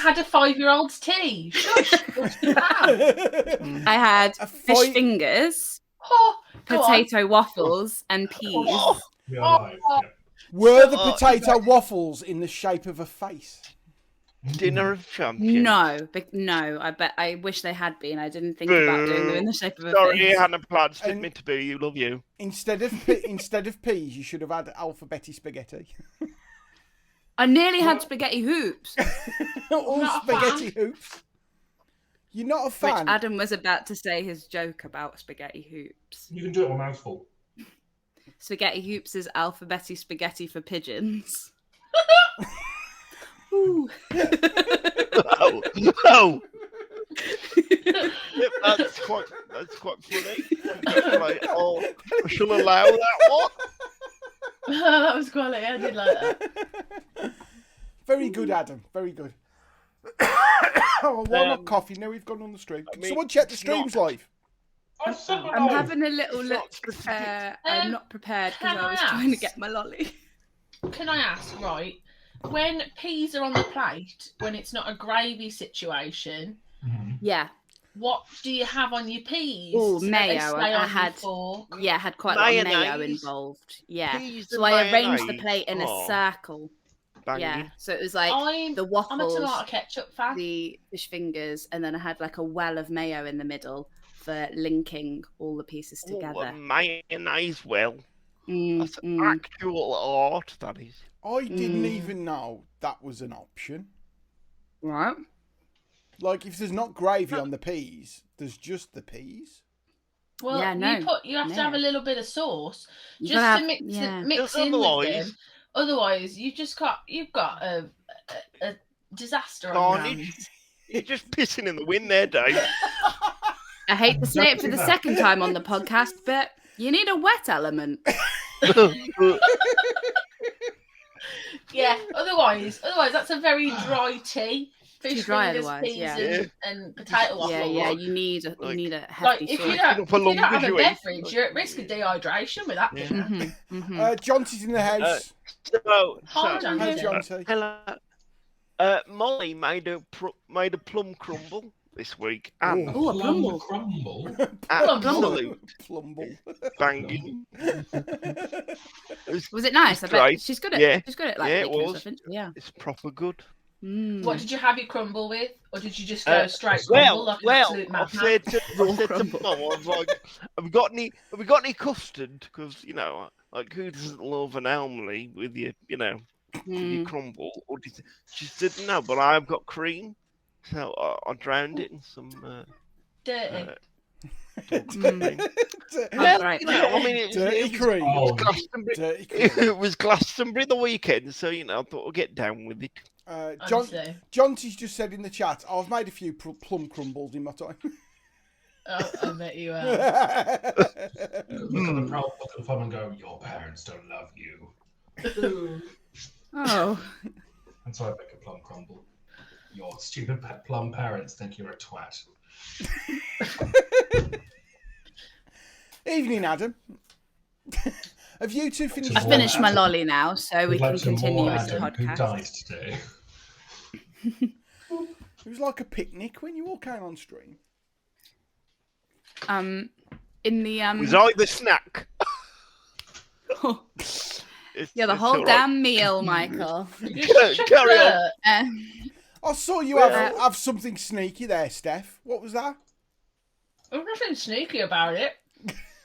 had a 5-year-old's tea. Shush. What did you have? I had fish fingers, potato waffles, and peas. We are live. Yeah. Were the potato waffles in the shape of a face? Dinner of champions. No. I wish they had been. I didn't think about doing them in the shape of a face. Sorry, Hannah Platt, split me to be. You love you. Instead of peas, you should have had alphabeti spaghetti. I nearly had spaghetti hoops. All spaghetti hoops. You're not a fan. Which Adam was about to say his joke about spaghetti hoops. You can do it on mouthful. Spaghetti hoops is alphabeti spaghetti for pigeons. Ooh. Oh. Yep, that's quite funny. Like, I shall allow that one. That was quality. I did like that. Very good, Adam. Very good. Oh, why not coffee? Now we've gone on the stream. Can someone check the streams live? I'm having a little look. I'm not prepared because I was trying to get my lolly. Can I ask, right? When peas are on the plate, when it's not a gravy situation, yeah. What do you have on your peas? Oh, so mayo. I had quite a lot of mayo involved. Yeah. So I arranged the plate in a circle. Banging. Yeah. So it was like the waffles, I'm a tomato ketchup fan. The fish fingers, and then I had like a well of mayo in the middle for linking all the pieces together. Mayonnaise well. That's actual art, that is. I didn't even know that was an option. Right. Like, if there's not gravy on the peas, there's just the peas. Well, you have to have a little bit of sauce just to mix in with them. Otherwise, you've got a disaster on your hands. You're just pissing in the wind there, Dave. I hate to say it for the second time on the podcast, but you need a wet element. Yeah, otherwise that's a very dry tea. Fish fingers, peas, and potato waffles. Yeah, you need a hefty if you don't have a beverage, you're at risk of dehydration with that thing. Jonty's in the house. Hi, Jonty. Hello. Molly made a plum crumble this week. And a plum crumble. Absolute plumble. Banging. Was it nice? I bet she's good at. Yeah. She's good at like it was. Stuff, yeah. It's proper good. What did you have your crumble with, or did you just go straight crumble like an absolute madman? I said to Mum, I was like, "Have we got any custard? Because like who doesn't love an Elmley with your crumble?" Or she said, "No, but I've got cream." So I drowned it in some dirty. It was Glastonbury the weekend, so I thought I'll get down with it. Jonty's just said in the chat, I've made a few plum crumbles in my time. Oh, I bet you have. Look at the proud look at them and go, your parents don't love you. Oh. And so I make a plum crumble. Your stupid plum parents think you're a twat. Evening, Adam. Have you two finished? I finished my lolly now, so we can continue with the podcast. Who died today? It was like a picnic when you all came on stream. In the Was I the snack? The whole damn meal, Michael. Carry on. I saw you have something sneaky there, Steph. What was that? There's nothing sneaky about it.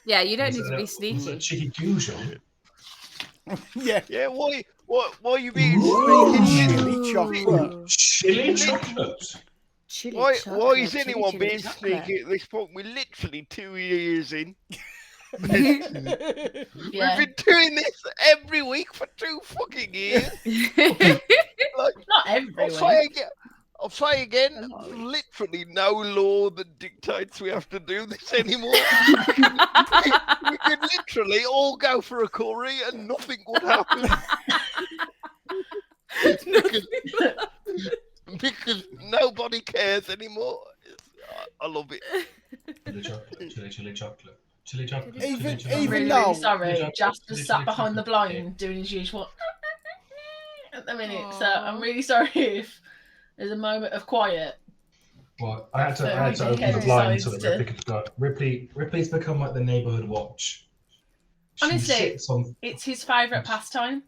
Yeah, you don't need to be sneaky. Was it cheeky usual? Yeah. Yeah, why are you being Chili chocolate. Chili chocolate? Why is anyone being sneaky at this point? We're literally 2 years in. We've been doing this every week for 2 fucking years. Not every week. I'll try again. Literally no law that dictates we have to do this anymore. we could literally all go for a curry and nothing would happen. because nobody cares anymore. I love it. Chili chocolate. Chili chocolate. Even really, though... really sorry, Jasper sat behind the blind doing his usual at the minute. So I'm really sorry if There's a moment of quiet. Well, I had to open the blind so that Ripley could go. Ripley's become like the neighborhood watch. Honestly, it's his favourite pastime.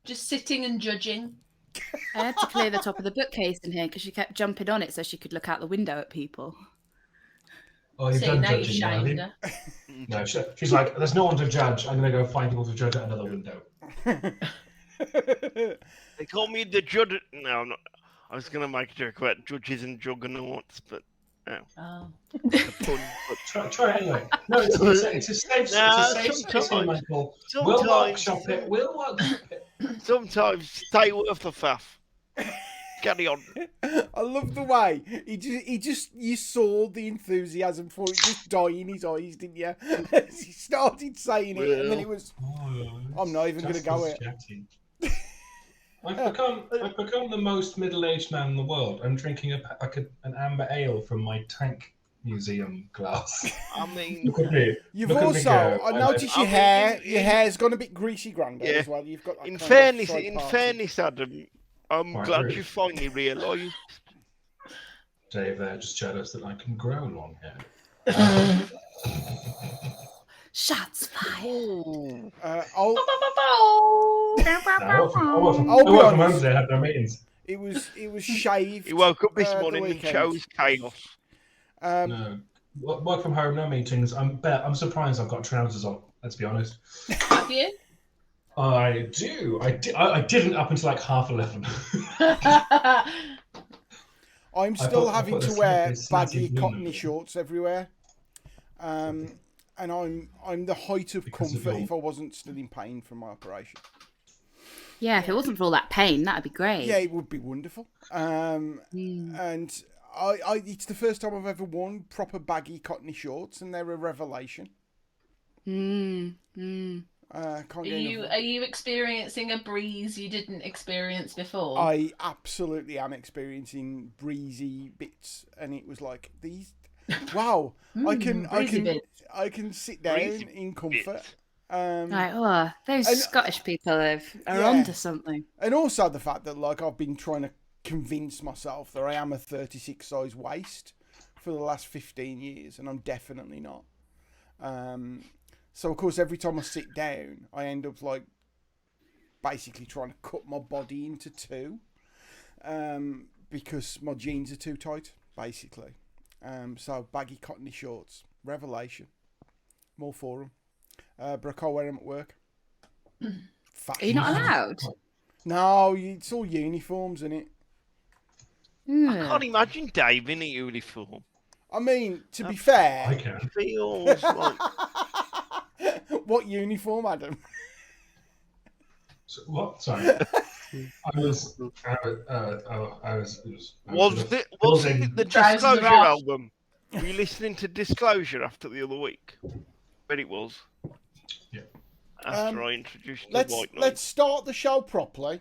Just sitting and judging. I had to clear the top of the bookcase in here because she kept jumping on it so she could look out the window at people. Oh, you've done judging now, have you? No, she's like, there's no one to judge. I'm going to go find people to judge at another window. They call me the judge. No, I'm not. I was going to make a joke about judges and juggernauts, but no. Oh. Try it anyway. No, it's a safe space, Michael. We'll workshop it. Sometimes stay worth the faff. Carry on. I love the way you saw the enthusiasm for it just die in his eyes, didn't you? As he started saying it, and then it was. I'm not even going to go it. I've become the most middle-aged man in the world. I'm drinking an amber ale from my tank museum glass. I mean, you've also. I noticed your hair's gone a bit greasy, Grandad, as well. You've got. In fairness, Adam, I'm glad you finally realised. Dave, they're just jealous that I can grow long hair. Shots fired. I work from home today. I had no meetings. It was shaved. He woke up this morning and chose chaos. No, work from home, no meetings. I'm surprised I've got trousers on. Let's be honest. Have you? I do. I didn't up until like 11:30. I'm still having to wear baggy cottony shorts everywhere. And I'm the height of comfort if I wasn't still in pain from my operation. Yeah, if it wasn't for all that pain, that'd be great. Yeah, it would be wonderful. And it's the first time I've ever worn proper baggy cottony shorts, and they're a revelation. Are you experiencing a breeze you didn't experience before? I absolutely am experiencing breezy bits, and it was like these. Wow, I can sit down in comfort. Those Scottish people are onto something. And also the fact that I've been trying to convince myself that I am a 36 size waist for the last 15 years, and I'm definitely not. So of course, every time I sit down, I end up basically trying to cut my body into two, because my jeans are too tight, basically. So baggy cottony shorts, revelation. More for them. But I can't wear them at work. Are you not allowed? No, it's all uniforms, isn't it? I can't imagine Dave in a uniform. I mean, to be fair, I can. Feels like... What uniform, Adam? What? Sorry. Was it the Disclosure album? Were you listening to Disclosure after the other week? But it was. Yeah. After I introduced the white noise. Let's start the show properly.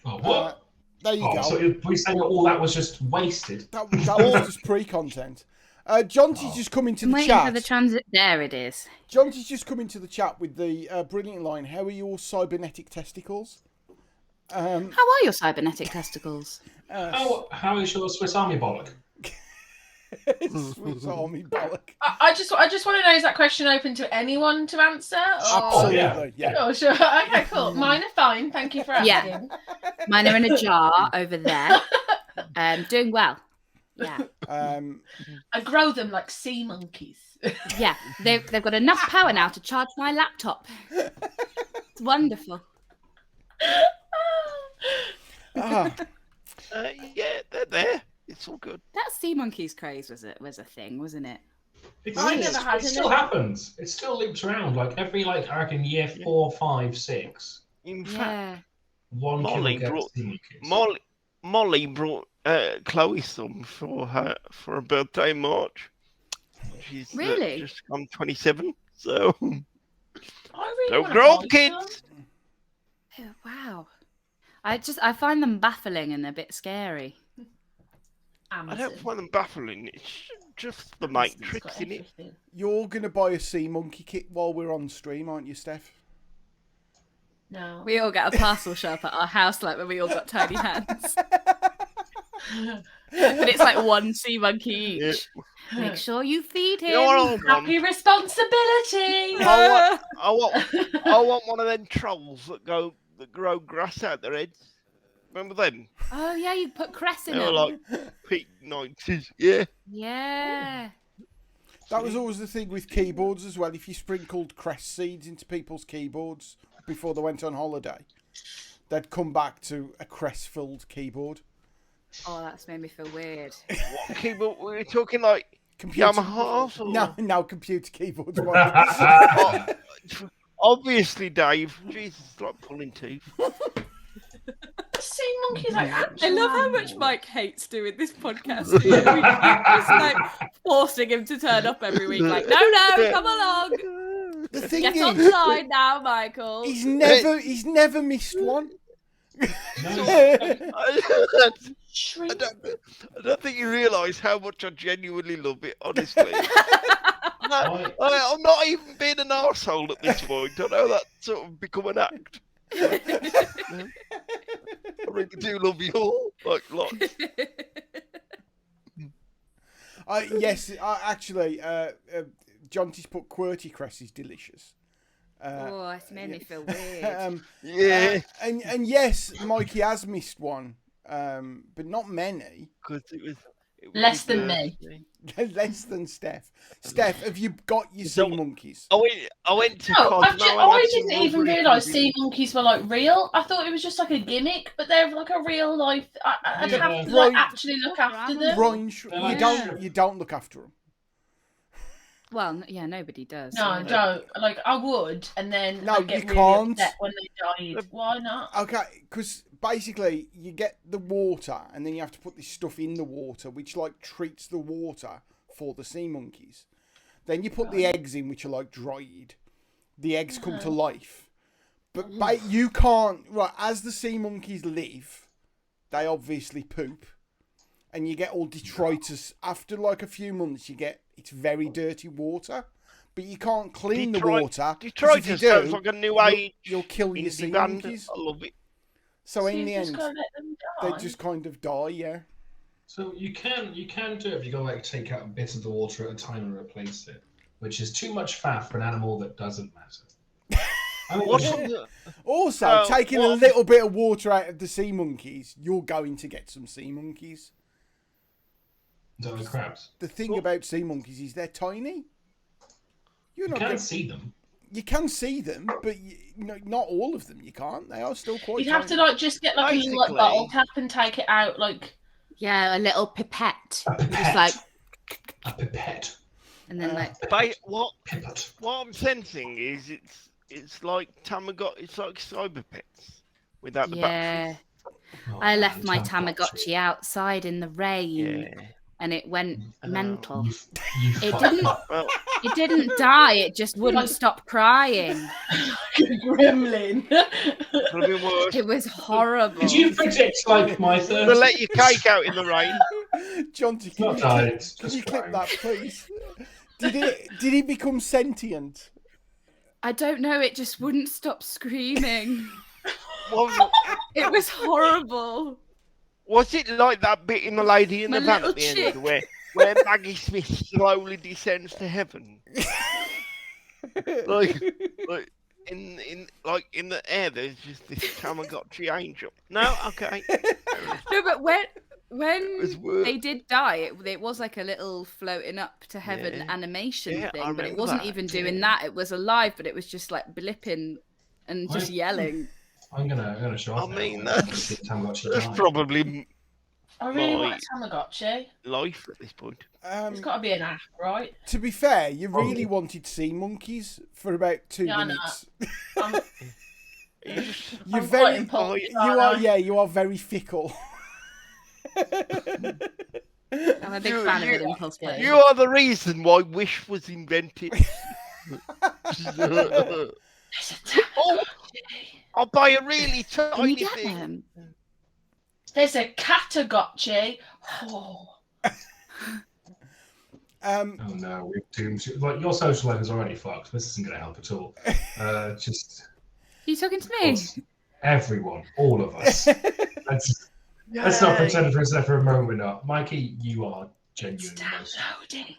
Oh, what? There you go. So we're saying that all that was just wasted? That was just pre-content. Jonty's just come into the chat. Waiting for the transit. There it is. Jonty's just come into the chat with the brilliant line, "How are your cybernetic testicles?" How are your cybernetic testicles? How is your Swiss Army bollock? Swiss Army bollock. I just want to know, is that question open to anyone to answer? Absolutely, yeah. Oh, sure. Okay, cool. Mine are fine. Thank you for asking. Yeah. Mine are in a jar over there. Doing well. Yeah. I grow them like sea monkeys. Yeah, they've got enough power now to charge my laptop. It's wonderful. Yeah, they're there. It's all good. That sea monkeys craze was a thing, wasn't it? It still happens. It still loops around every I reckon year 4, 5, 6. In fact, Molly brought Chloe some for her birthday in March. She's really just gone 27, so don't grow up, kids. Oh, wow, I find them baffling and a bit scary. I don't find them baffling. It's just the Matrix in it. You're gonna buy a sea monkey kit while we're on stream, aren't you, Steph? No. We all get a parcel shop at our house, like when we all got tiny hands. But it's like one sea monkey each. Make sure you feed him. Happy responsibility. I want one of them trolls that grow grass out their heads. Remember them? Oh yeah, you put cress in them. They were like peak 90s. Yeah. Yeah. That was always the thing with keyboards as well. If you sprinkled cress seeds into people's keyboards before they went on holiday, they'd come back to a cress-filled keyboard. Oh, that's made me feel weird. What keyboard? Were we talking like computer Yamaha? Or... No, computer keyboards. Obviously, Dave. Jesus, it's like pulling teeth. Sea monkeys like I love how much Mike hates doing this podcast. We keep just like forcing him to turn up every week. Like, no, come along. The thing Get is, on side now, Michael. He's never missed one. I don't think you realise how much I genuinely love it, honestly. I'm not even being an arsehole at this point. I know that's sort of become an act. I really do love you all, like lots. Yes, actually, Jonty's put QWERTY cress is delicious. It's made me feel weird. Yeah. And yes, Mikey has missed one, but not many. Because it was less than me. Less than Steph. Steph, have you got your sea monkeys? I went to I didn't even realise sea monkeys were like real. I thought it was just like a gimmick, but they're like a real life. I'd have to actually look after them. Brian, you don't look after them. Well, yeah, nobody does. No, don't. Like, I would, and then no, I'd get you really can't. upset when they died. Why not? Okay, because basically you get the water, and then you have to put this stuff in the water, which like treats the water for the sea monkeys. Then you put the eggs in, which are like dried. The eggs come to life, but you can't. Right, as the sea monkeys live, they obviously poop, and you get all detritus. After like a few months, it's very dirty water, but you can't clean the water. Detritus sounds like a new age. You'll kill your sea monkeys. I love it. So in the end, they just kind of die. Yeah. So you can do it if you go like take out a bit of the water at a time and replace it, which is too much faff for an animal that doesn't matter. Also, taking a little bit of water out of the sea monkeys, you're going to get some sea monkeys. The crabs. The thing about sea monkeys is they're tiny. You can't see them. You can see them, but not all of them. You can't. They are still quite. You'd have to just get a little bottle cap and take it out Yeah, a little pipette. A pipette. Just like a pipette. And then what I'm sensing is it's like Tamagotchi. It's like Cyber Pets without the batteries. I left my Tamagotchi outside in the rain. Yeah. And it went mental. It didn't die. It just wouldn't stop crying. Gremlin. It was horrible. Did you predict like my third? To let your cake out in the rain. Jonty, can you clip that, please? Did he become sentient? I don't know. It just wouldn't stop screaming. It was horrible. Was it like that bit in The Lady in the Van at the end where Maggie Smith slowly descends to heaven? like in the air, there's just this Tamagotchi angel. No, okay. No, but when they did die, it was like a little floating up to heaven animation thing, but it wasn't even doing that. It was alive, but it was just like blipping and just yelling. I'm gonna show off. I mean, that's probably. I really want a Tamagotchi. Life at this point. It's got to be an app, right? To be fair, you really wanted sea monkeys for about 2 minutes. You're very impulsive. You are very fickle. I'm a big fan of an impulse play. You are the reason why Wish was invented. I'll buy a really tiny thing. There's a Catagotchi. Oh no, we're doomed. Like your social life is already fucked. This isn't going to help at all. you talking to me? Everyone, all of us. Let's not pretend for a moment we're not. Mikey, you are genuinely downloading.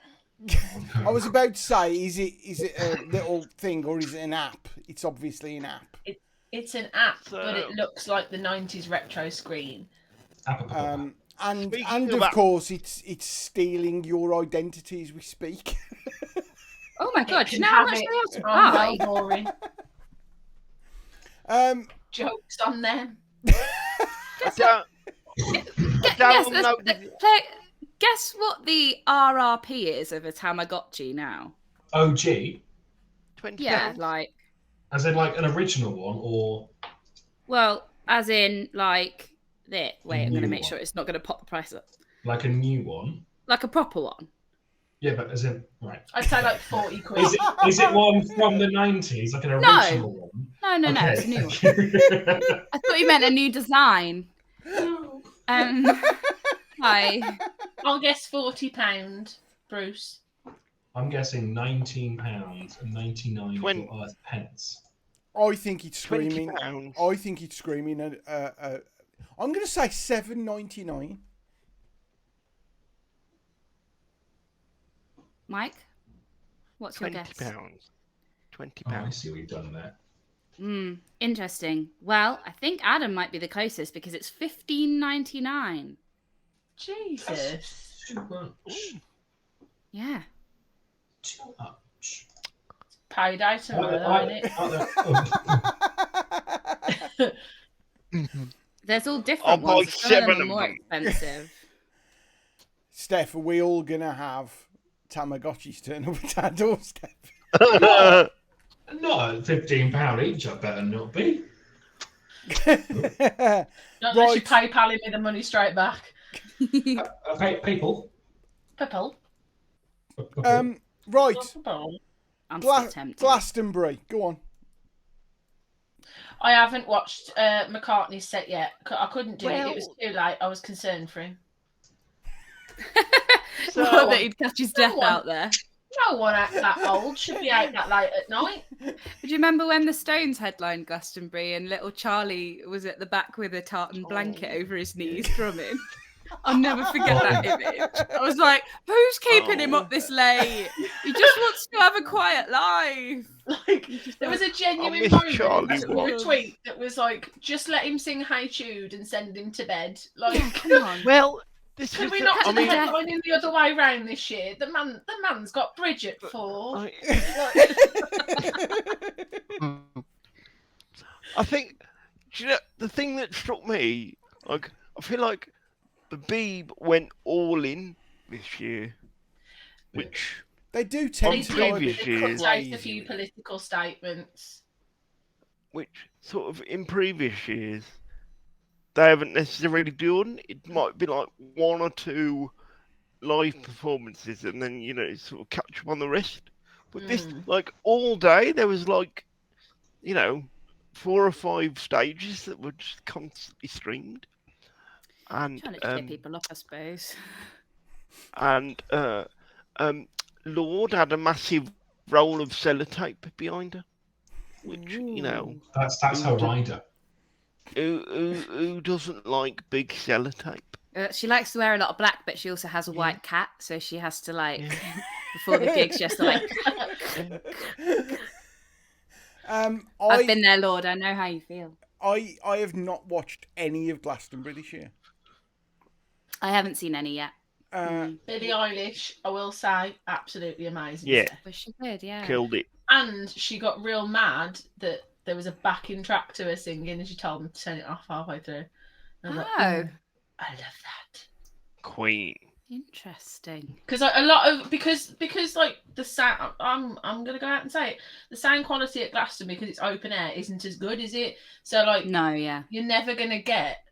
I was about to say, is it a little thing or is it an app? It's obviously an app. It's an app, but it looks like the 90s retro screen. And of course, it's stealing your identity as we speak. Oh my god! You know how much they have to buy? Jokes on them. Guess what the RRP is of a Tamagotchi now? OG? 20 yeah, pounds. like... As in, like, an original one, or... Well, as in, like... Wait, I'm going to make sure it's not going to pop the price up. Like a new one? Like a proper one? Yeah, but as in... Right. I'd say, like, 40 quid. Is it one from the 90s? Like an original one? No, okay. It's a new one. I thought you meant a new design. Hi. I'll guess £40, Bruce. I'm guessing £19 and 99 pence. I think it's screaming. I think it's screaming. I'm going to say $7.99. Mike, what's your guess? £20. £20. Oh, I see what you've done there. Interesting. Well, I think Adam might be the closest because it's $15.99. Jesus. That's too much. Yeah. Too much. Payday tomorrow, isn't it? There's all different ones. Some of them are more expensive. Steph, are we all going to have Tamagotchis turn up at our doorstep? Not at £15 each, I better not be. Not unless you PayPaling me the money straight back. People. Right. I'm still tempted. Glastonbury, go on. I haven't watched McCartney's set yet. I couldn't do it. It was too late. I was concerned for him. Well, that he'd catch his death out there. No one acts that old should be out that late at night. Do you remember when the Stones headlined Glastonbury and little Charlie was at the back with a tartan blanket over his knees drumming? I'll never forget that image. I was like, who's keeping him up this late? He just wants to have a quiet life. Like, there was a genuine tweet that was like, just let him sing Hey Jude and send him to bed. Like, come on. Well, could we not do the headlining the other way round this year? The man's got Bridget for. I think, you know, the thing that struck me, like, I feel like the Beeb went all in this year, which they do tend to previous years. Take a few political statements, which sort of in previous years they haven't necessarily done. It might be like one or two live performances, and then sort of catch up on the rest. But this, like all day, there was like 4 or 5 stages that were just constantly streamed. And trying to get people up, I suppose. And Lord had a massive roll of sellotape behind her, which that's her rider. Who doesn't like big sellotape? She likes to wear a lot of black, but she also has a white cat, so she has to before the gig, she has to I've been there, Lord. I know how you feel. I have not watched any of Glastonbury this year. I haven't seen any yet. Billie Eilish, I will say, absolutely amazing. Yeah, but she did, yeah, killed it. And she got real mad that there was a backing track to her singing, and she told them to turn it off halfway through. And I was like, I love that. Queen. Interesting. Because a lot of because like the sound, I'm gonna go out and say it. The sound quality at Glastonbury, because it's open air, isn't as good, is it? So no, yeah, you're never gonna get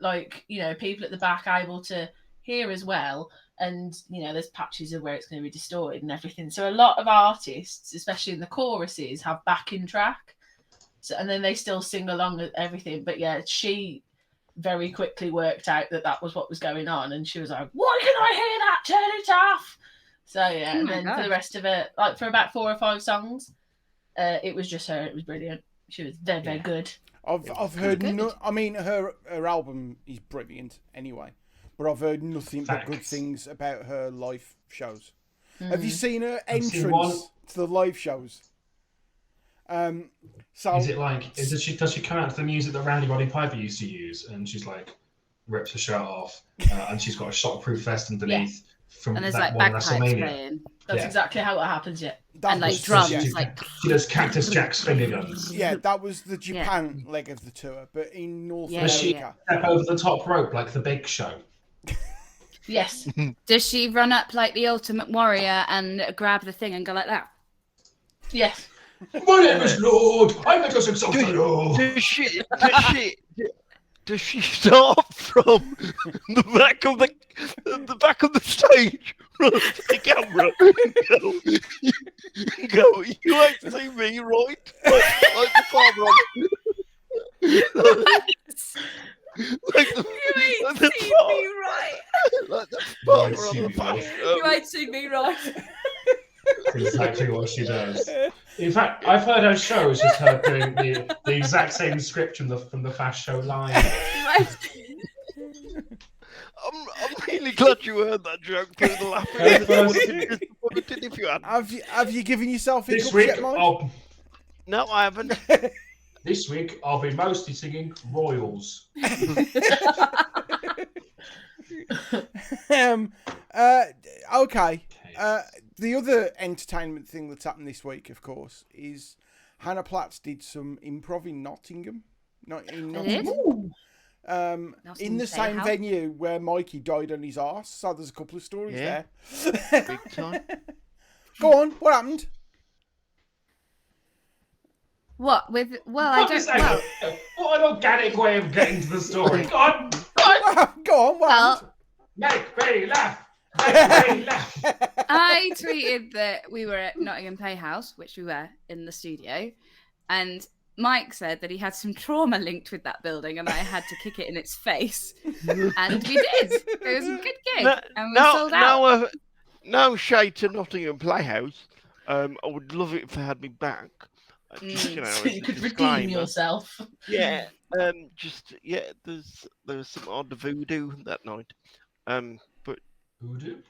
people at the back able to hear as well, and there's patches of where it's going to be distorted and everything. So a lot of artists, especially in the choruses, have backing track. So and then they still sing along with everything. But yeah, she very quickly worked out that was what was going on, and she was like, "Why can I hear that? Turn it off!" So yeah, and then for the rest of it, like for about 4 or 5 songs, it was just her. It was brilliant. She was very, very good. I've heard I mean, her album is brilliant anyway, but I've heard nothing but good things about her live shows. Have you seen her entrance to the live shows? So is it like does she come out to the music that Randy Roddy Piper used to use, and she's like rips her shirt off, and she's got a shockproof vest underneath from and there's that like one bagpipes WrestleMania. playing. That's exactly how it happens. Yeah, and like drums, like she does Cactus Jack's finger guns. Yeah, that was the Japan leg of the tour, but in North Does she America, step over the top rope like the Big Show? Yes. Does she run up like the Ultimate Warrior and grab the thing and go like that? Yes. My name is Lord. I'm the Just Exalted Lord. Does she start from the back of the stage, run to the camera, go, you ain't seen me, right? Like the farmer on You ain't seen me right. That's exactly what she does. In fact, I've heard her shows, just her doing the exact same script from the Fast Show Live. I'm really glad you heard that joke through the laughing. If you hadn't. have you given yourself This hiccups week, yet, Mike? No, I haven't. This week, I'll be mostly singing Royals. Okay. The other entertainment thing that's happened this week, of course, is Hannah Platts did some improv in Nottingham. In the same venue where Mikey died on his arse. So there's a couple of stories there. Big time. Go on, what happened? What with? Well, I don't. Well, what an organic way of getting to the story. Go on, go on. What happened? Make me laugh. Make me laugh. I tweeted that we were at Nottingham Playhouse, which we were in the studio, and Mike said that he had some trauma linked with that building, and I had to kick it in its face, and we did. It was a good gig, and we sold out. No shade to Nottingham Playhouse. I would love it if they had me back. Just, so you could redeem yourself. Yeah, there was some odd voodoo that night. But voodoo.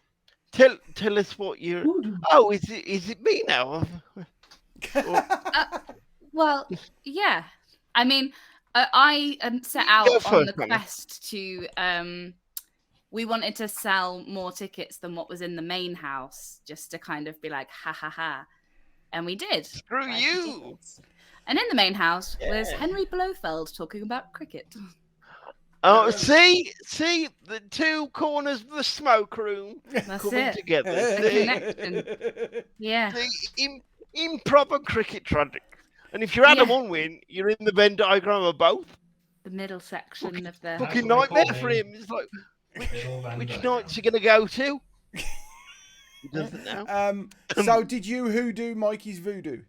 Tell us what you're. Voodoo. Oh, is it me now? Well, yeah. I mean, I set out on the quest to. We wanted to sell more tickets than what was in the main house, just to kind of be like, ha ha ha. And we did. Screw you! And in the main house was Henry Blofeld talking about cricket. Oh, see the two corners of the smoke room coming together. The connection. Yeah. The improper cricket tragic. And if you're Adam Unwin, you're in the Venn diagram of both. The middle section of the fucking nightmare for him. It's like, which nights are you gonna go to? He doesn't know. So did you hoodoo Mikey's voodoo?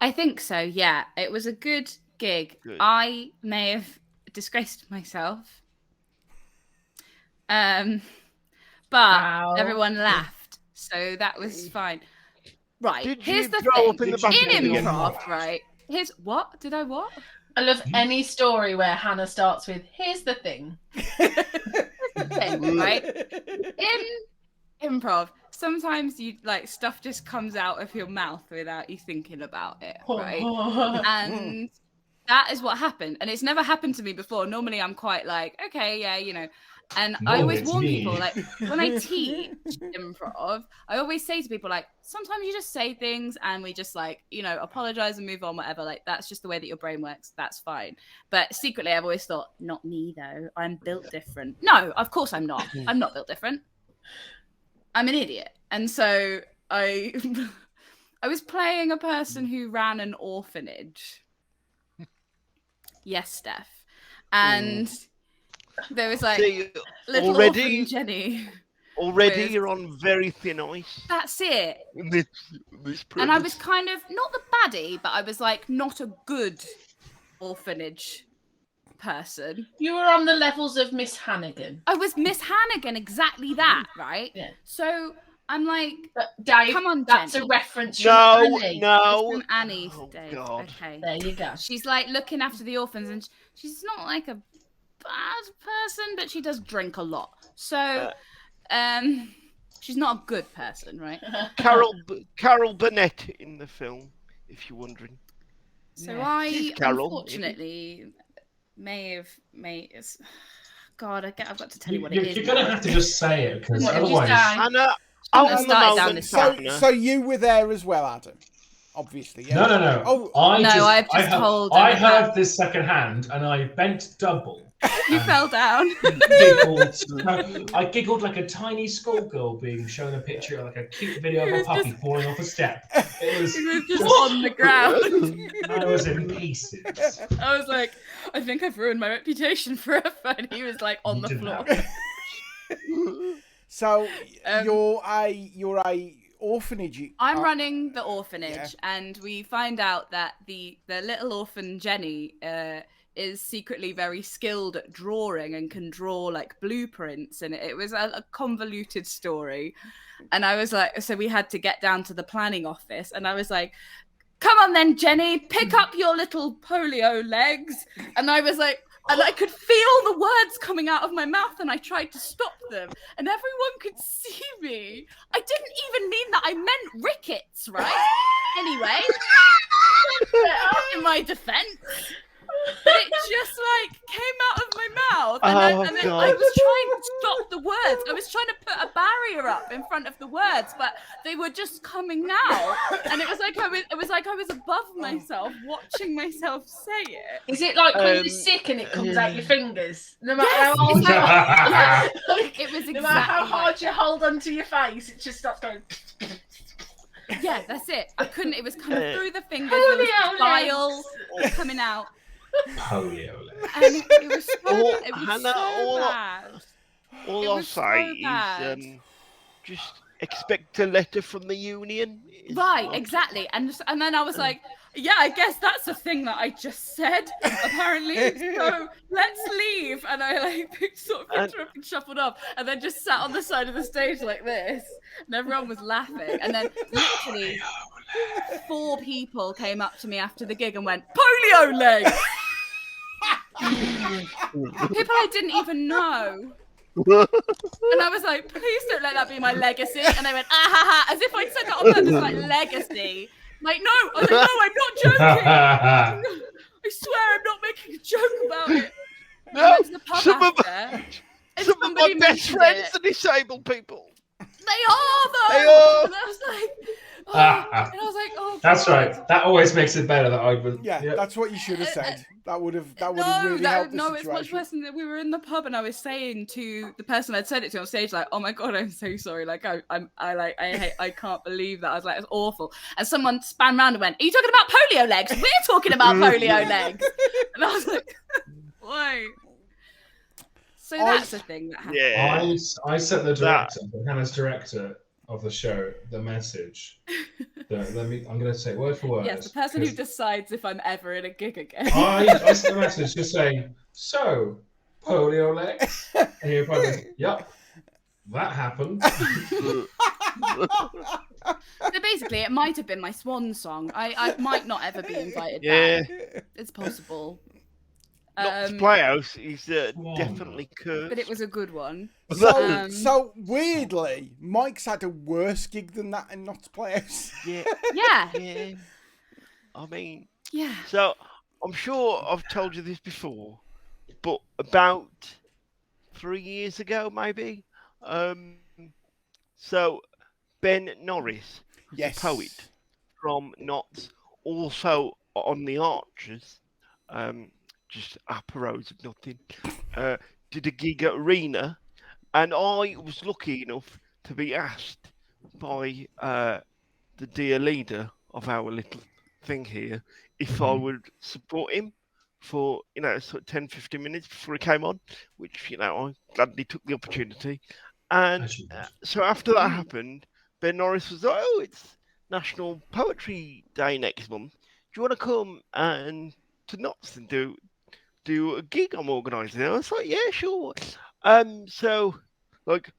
I think so, yeah. It was a good gig. Good. I may have disgraced myself. But everyone laughed. So that was fine. Right. Here's the thing. In improv, right? Here's what? Did I what? I love any story where Hannah starts with, here's the thing. Here's the thing, right? In improv, sometimes you stuff just comes out of your mouth without you thinking about it, right? And that is what happened, and it's never happened to me before. Normally I'm quite like, okay, yeah, and I always warn people, when I teach improv, I always say to people, sometimes you just say things and we just apologize and move on, whatever. That's just the way that your brain works. That's fine. But secretly I've always thought, not me though, I'm built different. No, of course I'm not. I'm not built different. I'm an idiot. And so I was playing a person who ran an orphanage. Yes, Steph. And there was little orphan Jenny. Already you're on very thin ice. That's it. This and I was kind of, not the baddie, but I was not a good orphanage person. You were on the levels of Miss Hannigan. I was Miss Hannigan, exactly that, right? Yeah. So I'm like, Dave, come on, that's Jenny. a reference from Annie. It's from Annie, Dave. God. Okay. There you go. She's like looking after the orphans, and she's not like a bad person, but she does drink a lot. So, she's not a good person, right? Carol Burnett in the film, if you're wondering. So Yeah. I Carol, unfortunately may. God, I've got to tell you what it is. You're going to have to just say it, because What did you otherwise... say? Hannah, Shouldn't have started down this path. So you were there as well, Adam? Obviously, yeah. No. Oh, I heard this secondhand, and I bent double. You fell down. I giggled like a tiny schoolgirl being shown a picture of like a cute video of a puppy falling off a step. It was just on the ground. I was in pieces. I was like, I think I've ruined my reputation forever. And he was like on the floor. So you're a orphanage. I'm running the orphanage, and we find out that the little orphan Jenny is secretly very skilled at drawing and can draw like blueprints, and it was a convoluted story. And I was like, so we had to get down to the planning office, and I was like, come on then, Jenny, pick up your little polio legs. And I was like, and I could feel the words coming out of my mouth, and I tried to stop them, and everyone could see me. I didn't even mean that. I meant rickets, right? Anyway, in my defense. But it just like came out of my mouth, and then I was trying to stop the words. I was trying to put a barrier up in front of the words, but they were just coming out, and it was like I was above myself, watching myself say it. Is it like when you're sick and it comes out your fingers? No matter how hard it was exactly no matter how hard you hold onto your face, it just starts going. Yeah, that's it. I couldn't. It was coming through the fingers. There was bile coming out. Polio. And it was so, Hannah, bad. All I'll say is just expect a letter from the union. Right, exactly. And then I was like, yeah, I guess that's a thing that I just said, apparently. So let's leave. And I like picked her up and shuffled off, and then just sat on the side of the stage like this. And everyone was laughing. And then literally 4 people came up to me after the gig and went, polio legs! People I didn't even know. And I was like, please don't let that be my legacy. And they went, ah ha ha, as if I'd said that on purpose, like legacy. Like, no, I was like, no, I'm not joking. I swear I'm not making a joke about it. No, some of my best friends are disabled people. They are though. And I was like, oh, that's right. That always makes it better. That I would. Yeah, that's what you should have said. That would have really helped the situation. No, it's much worse than that. We were in the pub, and I was saying to the person I'd said it to on stage, like, "Oh my god, I'm so sorry. Like, I can't believe that." I was like, "It's awful." And someone span round and went, "Are you talking about polio legs? We're talking about polio legs." And I was like, "Why?" So that's a thing that happened. Yeah. I sent the director, Hannah's director of the show, the message. I'm going to say word for word. Yes, the person who decides if I'm ever in a gig again. I sent the message just saying, so, polio legs? And he replied, yep, that happened. So basically, it might have been my swan song. I might not ever be invited back. It's possible. Not to Playhouse, he's definitely cursed. But it was a good one. So weirdly, Mike's had a worse gig than that and not to Playhouse. Yeah. Yeah. I mean, yeah. So I'm sure I've told you this before, but about 3 years ago, maybe. So Ben Norris, a poet from Notts, also on the Archers. Just apparos of nothing, did a gig at Arena, and I was lucky enough to be asked by the dear leader of our little thing here if I would support him for, sort of 10-15 minutes before he came on, which, I gladly took the opportunity. And so after that happened, Ben Norris was like, oh, it's National Poetry Day next month. Do you want to come and to Notts and do a gig I'm organising? I was like, yeah, sure. So, like,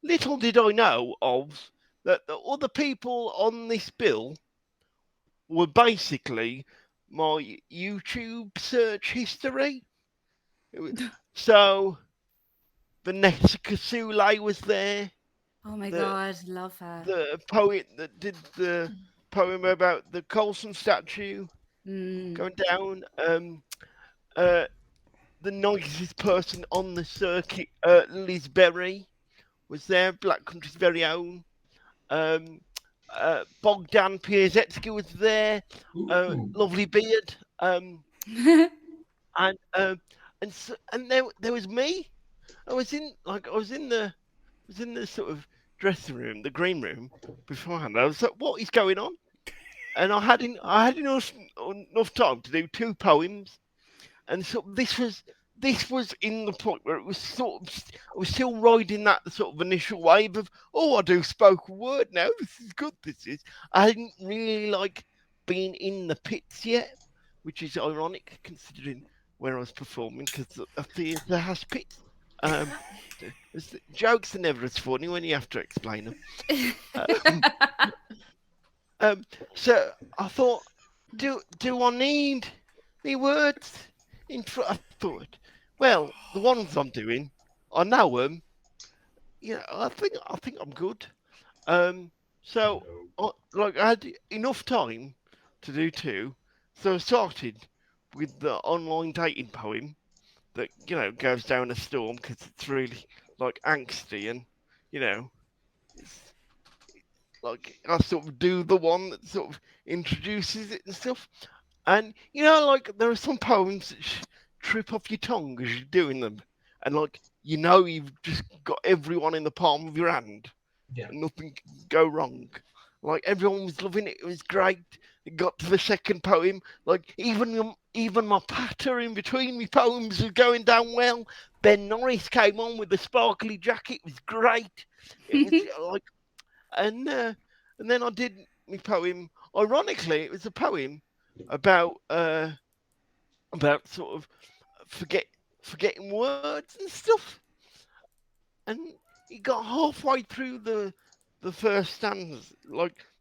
little did I know of that the other people on this bill were basically my YouTube search history. So Vanessa Kasule was there. Oh my God, love her. The poet that did the poem about the Colson statue going down. The nicest person on the circuit, Liz Berry, was there. Black Country's very own. Bogdan Piasecki was there. Lovely beard. And there was me. I was in the sort of dressing room, the green room beforehand. I was like, what is going on? And I had enough time to do 2 poems, and so this was in the point where it was sort of, I was still riding that sort of initial wave of, I do spoken word now. This is good. I hadn't really been in the pits yet, which is ironic considering where I was performing, because a theatre has pits. Jokes are never as funny when you have to explain them. So I thought, do I need the words in front? I thought, well, the ones I'm doing, I know them. I think I'm good. So I had enough time to do 2, so I started with the online dating poem that goes down a storm because it's really angsty, and it's I sort of do the one that sort of introduces it and stuff. And there are some poems that trip off your tongue as you're doing them, and you've just got everyone in the palm of your hand. Yeah. And nothing can go wrong. Everyone was loving it. It was great. It got to the second poem. Even my patter in between my poems was going down well. Ben Norris came on with the sparkly jacket. It was great. It was and then I did my poem. Ironically, it was a poem about sort of forgetting words and stuff. And it got halfway through the first stanza,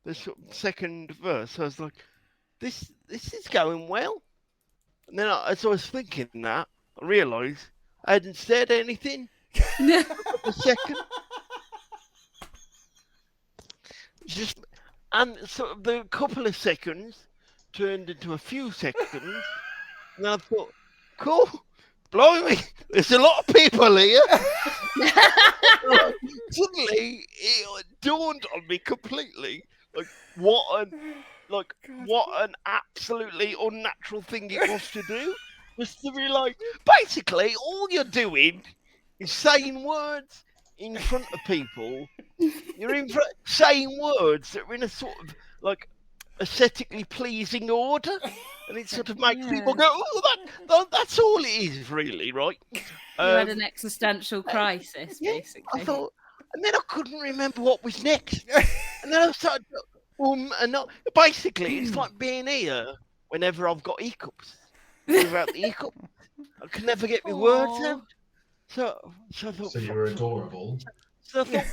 the sort of second verse. I was like, this is going well. And then as I was thinking that, I realised I hadn't said anything for a second. And sort of the couple of seconds turned into a few seconds. And I thought, cool, blimey, there's a lot of people here. Suddenly, it dawned on me completely, what an absolutely unnatural thing it was to do. Was to be basically, all you're doing is saying words in front of people. You're saying words that are in a sort of aesthetically pleasing order, and it sort of makes people go, that's all it is, really, right? You had an existential crisis, basically. I thought, and then I couldn't remember what was next, and then I started, basically, it's like being here whenever I've got hiccups. Without the hiccup, I can never get my words out. So I thought. So you were adorable. So I thought,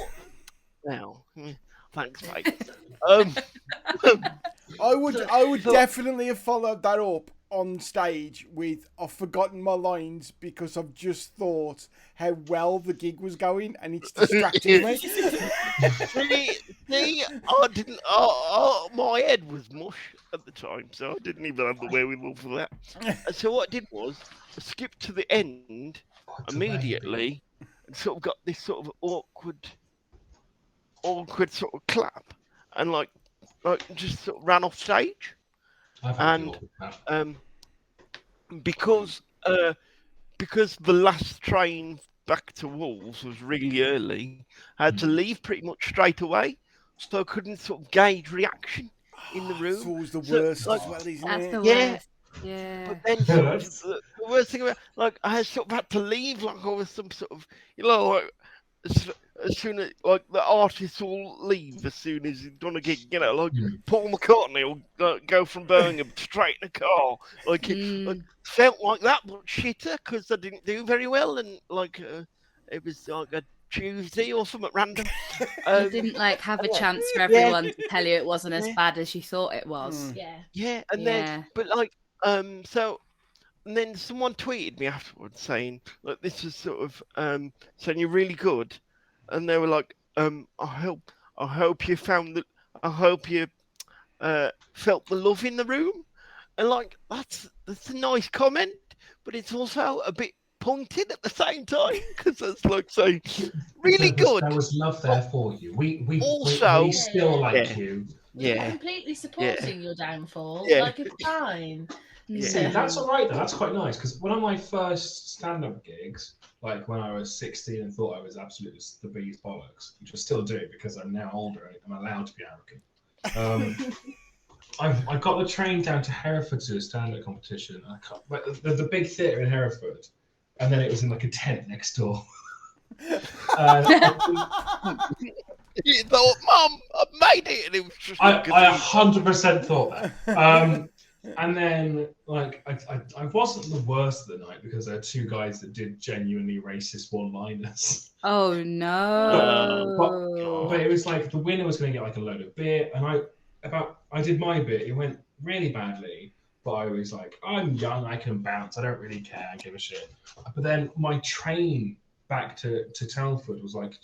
well, thanks, mate. I would definitely have followed that up on stage with I've forgotten my lines because I've just thought how well the gig was going and it's distracting me. See, I didn't. My head was mush at the time, so I didn't even have the wherewithal for that. And so what I did was I skipped to the end immediately and sort of got this sort of awkward sort of clap and just sort of ran off stage. And because the last train back to Wolves was really early, I had to leave pretty much straight away, so I couldn't sort of gauge reaction in the room. It's always the worst as well, isn't That's it? the worst. Yeah. But then the worst thing about I sort of had to leave I was some sort of as soon as the artists will leave as soon as he's done a gig, Paul McCartney will go from Birmingham straight in a car. It felt like that, but shitter because I didn't do very well, and it was Tuesday or something random. You didn't like have a chance for everyone to tell you it wasn't as bad as you thought it was. Yeah, and then but like so. And then someone tweeted me afterwards saying, "Look, this is sort of saying you're really good," and they were like, I hope you felt the love in the room," and like that's a nice comment, but it's also a bit pointed at the same time because it's like saying, "Really good." There was love there for you. We still like you. We're completely supporting your downfall. Yeah. Like, it's fine. See, that's all right though. That's quite nice because one of my first stand-up gigs, like when I was 16 and thought I was absolutely the biggest bollocks, which I still do because I'm now older and I'm allowed to be arrogant. I got the train down to Hereford to a stand-up competition. There's a big theatre in Hereford, and then it was in like a tent next door. You thought, "Mum, I made it," and it was just. I 100% thought that. And then, like, I wasn't the worst of the night because there are two guys that did genuinely racist one-liners. Oh no! But it was like the winner was going to get like a load of beer, and I did my bit. It went really badly, but I was like, I'm young, I can bounce. I don't really care. I give a shit. But then my train back to Telford was like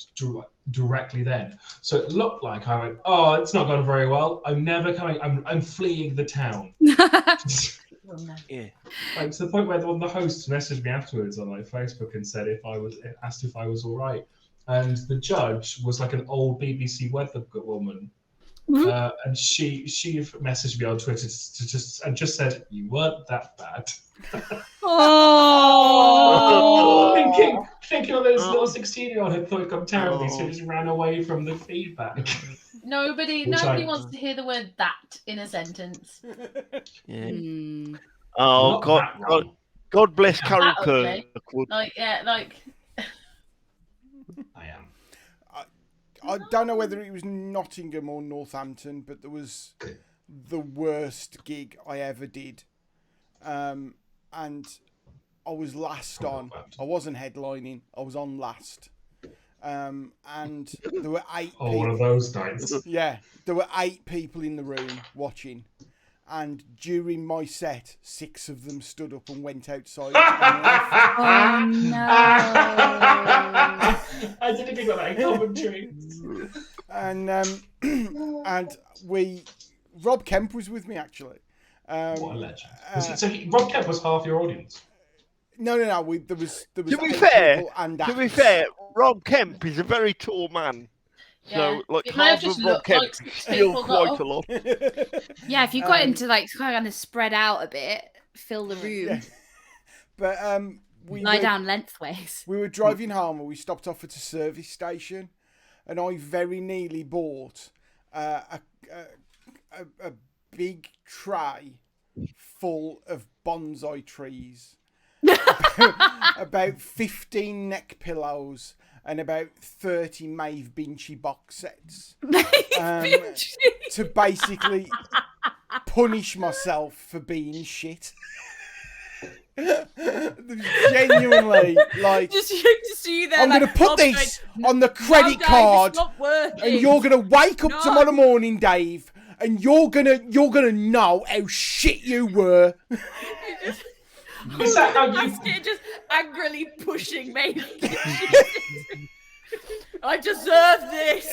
directly then, so it looked like I went, oh, it's not gone very well. I'm never coming. I'm fleeing the town. Yeah. Like to the point where one of the hosts messaged me afterwards on like Facebook and said asked if I was all right, and the judge was like an old BBC weather woman. And she messaged me on Twitter and just said, "You weren't that bad." Oh, thinking of this little 16-year-old had thought it got terribly, so just ran away from the feedback. Nobody wants to hear the word "that" in a sentence. Yeah. Oh God bless Carol Kirkwood. Like. I am. I don't know whether it was Nottingham or Northampton, but there was the worst gig I ever did. And I was last on. I wasn't headlining. I was on last. And there were 8 people. One of those nights. Yeah, there were 8 people in the room watching. And during my set, 6 of them stood up and went outside. And left. oh no! I didn't think about that in commentary. And Rob Kemp was with me actually. What a legend! Rob Kemp was half your audience. No. There was. To be 8 fair, people and Rob Kemp is a very tall man. So, like, it might have half just of Rob looked Kemp like is still quite a lot. Yeah, if you got him to like kind of spread out a bit, fill the room. Yeah. But lie down lengthways. We were driving home and we stopped off at a service station, and I very nearly bought a big tray full of bonsai trees, about 15 neck pillows, and about 30 Maeve Binchy box sets to basically punish myself for being shit. Genuinely, like, just you there, I'm like, going to put this on the credit card, and you're going to wake up tomorrow morning, Dave, and you're gonna know how shit you were. Is that how you just angrily pushing me? I deserve this.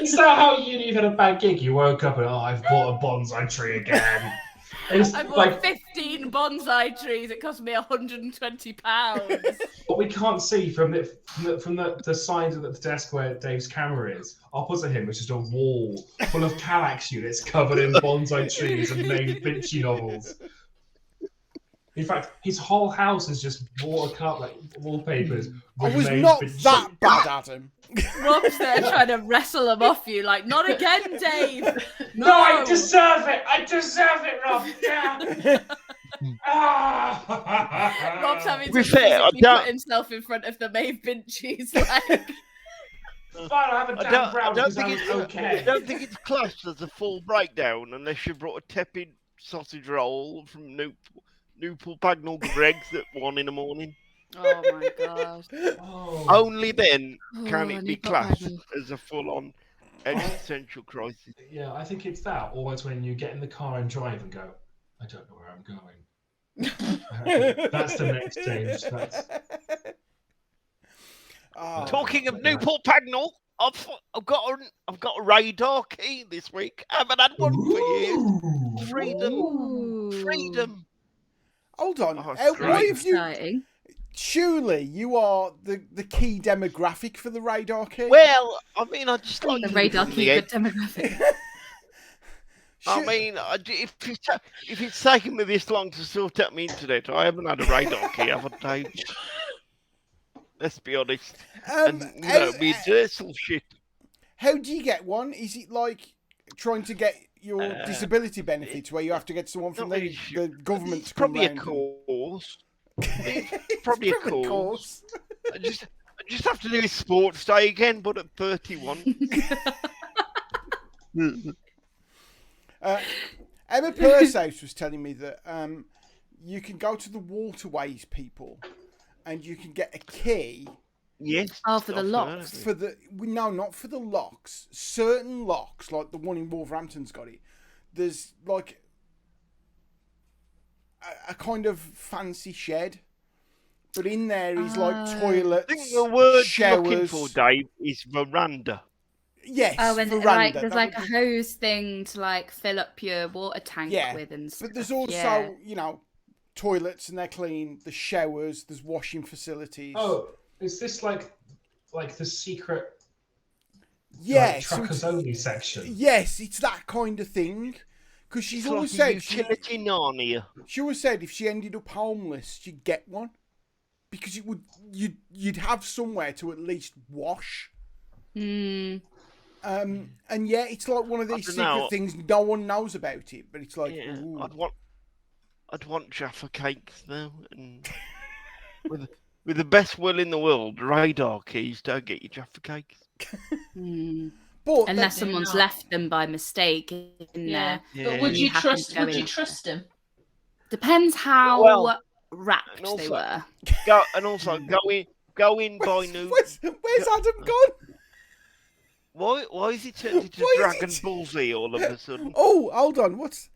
Is that how you had a bad gig? You woke up and I've bought a bonsai tree again. I bought 15 bonsai trees. It cost me £120. What we can't see from the side of the desk where Dave's camera is, opposite him, which is a wall full of Kallax units covered in bonsai trees and Maeve Binchy novels. In fact, his whole house is just watercolor, like wallpapers. I was not that bad, Adam. Rob's there trying to wrestle them off you, like, not again, Dave. No, I deserve it. I deserve it, Rob. Yeah. Rob's having to physically put himself in front of the Maeve Binchys, like. I don't think it's classed as a full breakdown unless you brought a tepid sausage roll from Newport Bagnall Greggs at 1 in the morning. Oh my god. Oh. Only then can I it be need classed Pac-Man. as a full-on existential crisis. Yeah, I think it's that. Or it's when you get in the car and drive and go, I don't know where I'm going. That's the next stage. That's... Talking of Newport Pagnell, I've got a radar key this week. I haven't had one for years. Freedom. Hold on. Oh, Why have you? Exciting. Surely you are the key demographic for the radar key. Well, I mean, I just like The radar keeping key the good demographic. I mean, if it's taken me this long to sort out my internet, I haven't had a radar key, haven't I? Let's be honest. And, you know, me universal shit. How do you get one? Is it like trying to get your disability benefits where you have to get someone from the government to come probably a round course. It's probably a course. I just have to do a sports day again, but at 31. Emma Pursehouse was telling me that you can go to the waterways people and you can get a key. Yes. Oh, for the locks. No, not for the locks. Certain locks, like the one in Wolverhampton's got it. There's like a kind of fancy shed, but in there is like toilets. I think the word showers. you're looking for, Dave, is veranda. Yes. Oh, and veranda. like there's like a hose thing to like fill up your water tank with and stuff. But there's also, you know, toilets and they're clean. There's showers. There's washing facilities. Oh, is this like the secret? Yes, truckers only section. Yes, it's that kind of thing. Because she's It's always like said utility Narnia. She always said if she ended up homeless, she'd get one because you'd have somewhere to at least wash. Mm. And yeah, it's like one of these secret things. No one knows about it, but it's like I'd want Jaffa cakes though, and with the best will in the world, radar keys don't get you Jaffa cakes. But unless someone's left them by mistake in there. But would you trust them? Depends how wrapped also, they were. Go in by new. Where's Adam gone? Why is he turned into Dragon Ball Z all of a sudden? Oh, hold on. What's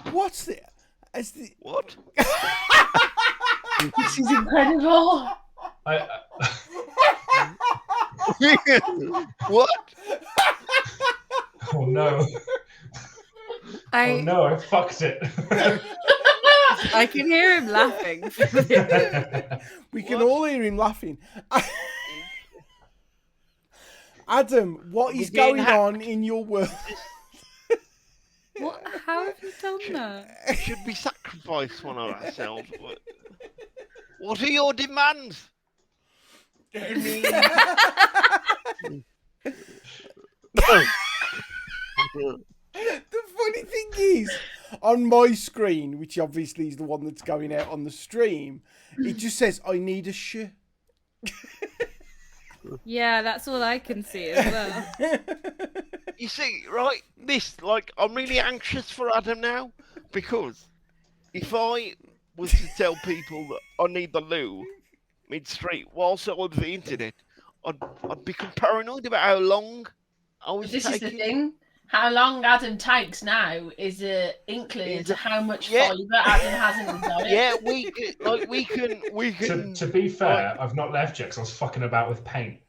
the? What? This is incredible. What? Oh no! Oh no! I fucked it. I can hear him laughing. We can all hear him laughing. Adam, what is going on in your world? What? How have you done that? Should we sacrifice one of ourselves? What are your demands? The funny thing is, on my screen, which obviously is the one that's going out on the stream, it just says, I need a shit. Yeah, that's all I can see as well. You see, right? I'm really anxious for Adam now, because if I was to tell people that I need the loo mid-street whilst I was on the internet, I'd become paranoid about how long I was taking. This is the thing. How long Adam takes now is an inkling into how much fibre Adam has in his diet. Yeah, we can. To be fair, I've not left yet because I was fucking about with paint.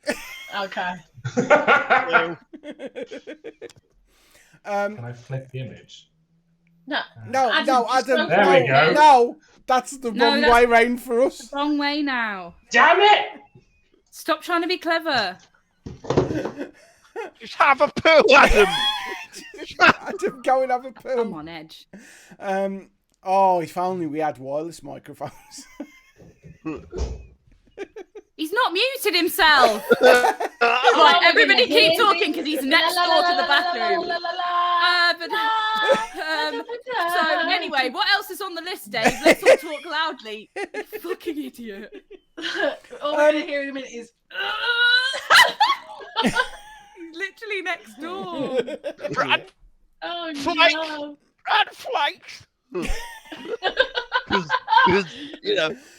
Okay. Can I flip the image? No, Adam. There we go. No, that's the wrong way round for us. The wrong way now. Damn it! Stop trying to be clever. Just have a poo, Adam. Adam, go and have a poo. I'm on edge. If only we had wireless microphones. He's not muted himself. Right, everybody keep talking because he's next door to the bathroom. So anyway, what else is on the list, Dave? Let's all talk loudly. You fucking idiot. All we're going to hear in a minute is... He's literally next door. Brad. Oh, Flakes. no. Brad Flakes. Because,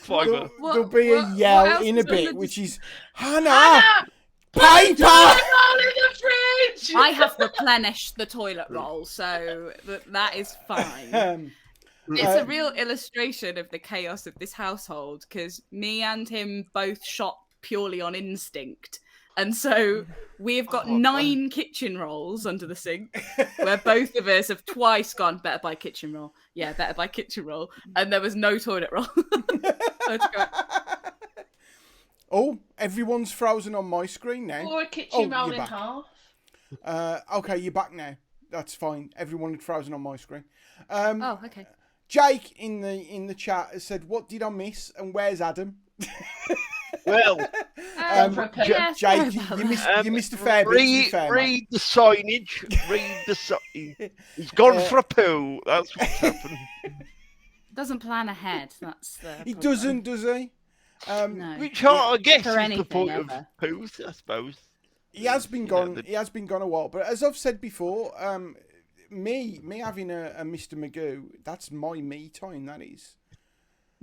fibre. There'll be a yell in a bit, which is, Hannah! Paper! Paper! Roll in the fridge! I have replenished the toilet roll, so that is fine. It's a real illustration of the chaos of this household, because me and him both shot purely on instinct. And so we've got 9 kitchen rolls under the sink, where both of us have twice gone, better buy kitchen roll. Yeah, better buy kitchen roll. And there was no toilet roll. Let's go. Oh, everyone's frozen on my screen now. Or a kitchen roll you're in back. half. Okay, you're back now. That's fine. Everyone had frozen on my screen. Okay. Jake in the chat has said, "What did I miss? And where's Adam?" Well, Jake, you missed a fair bit. Read the signage. Read the sign. He's gone for a poo. That's what's happened. Doesn't plan ahead. That's the. He doesn't, does he? No. Which I guess For is the point ever. of poos, I suppose. He has been gone. He has been gone a while. But as I've said before, me having a Mr. Magoo, that's my me time. That is.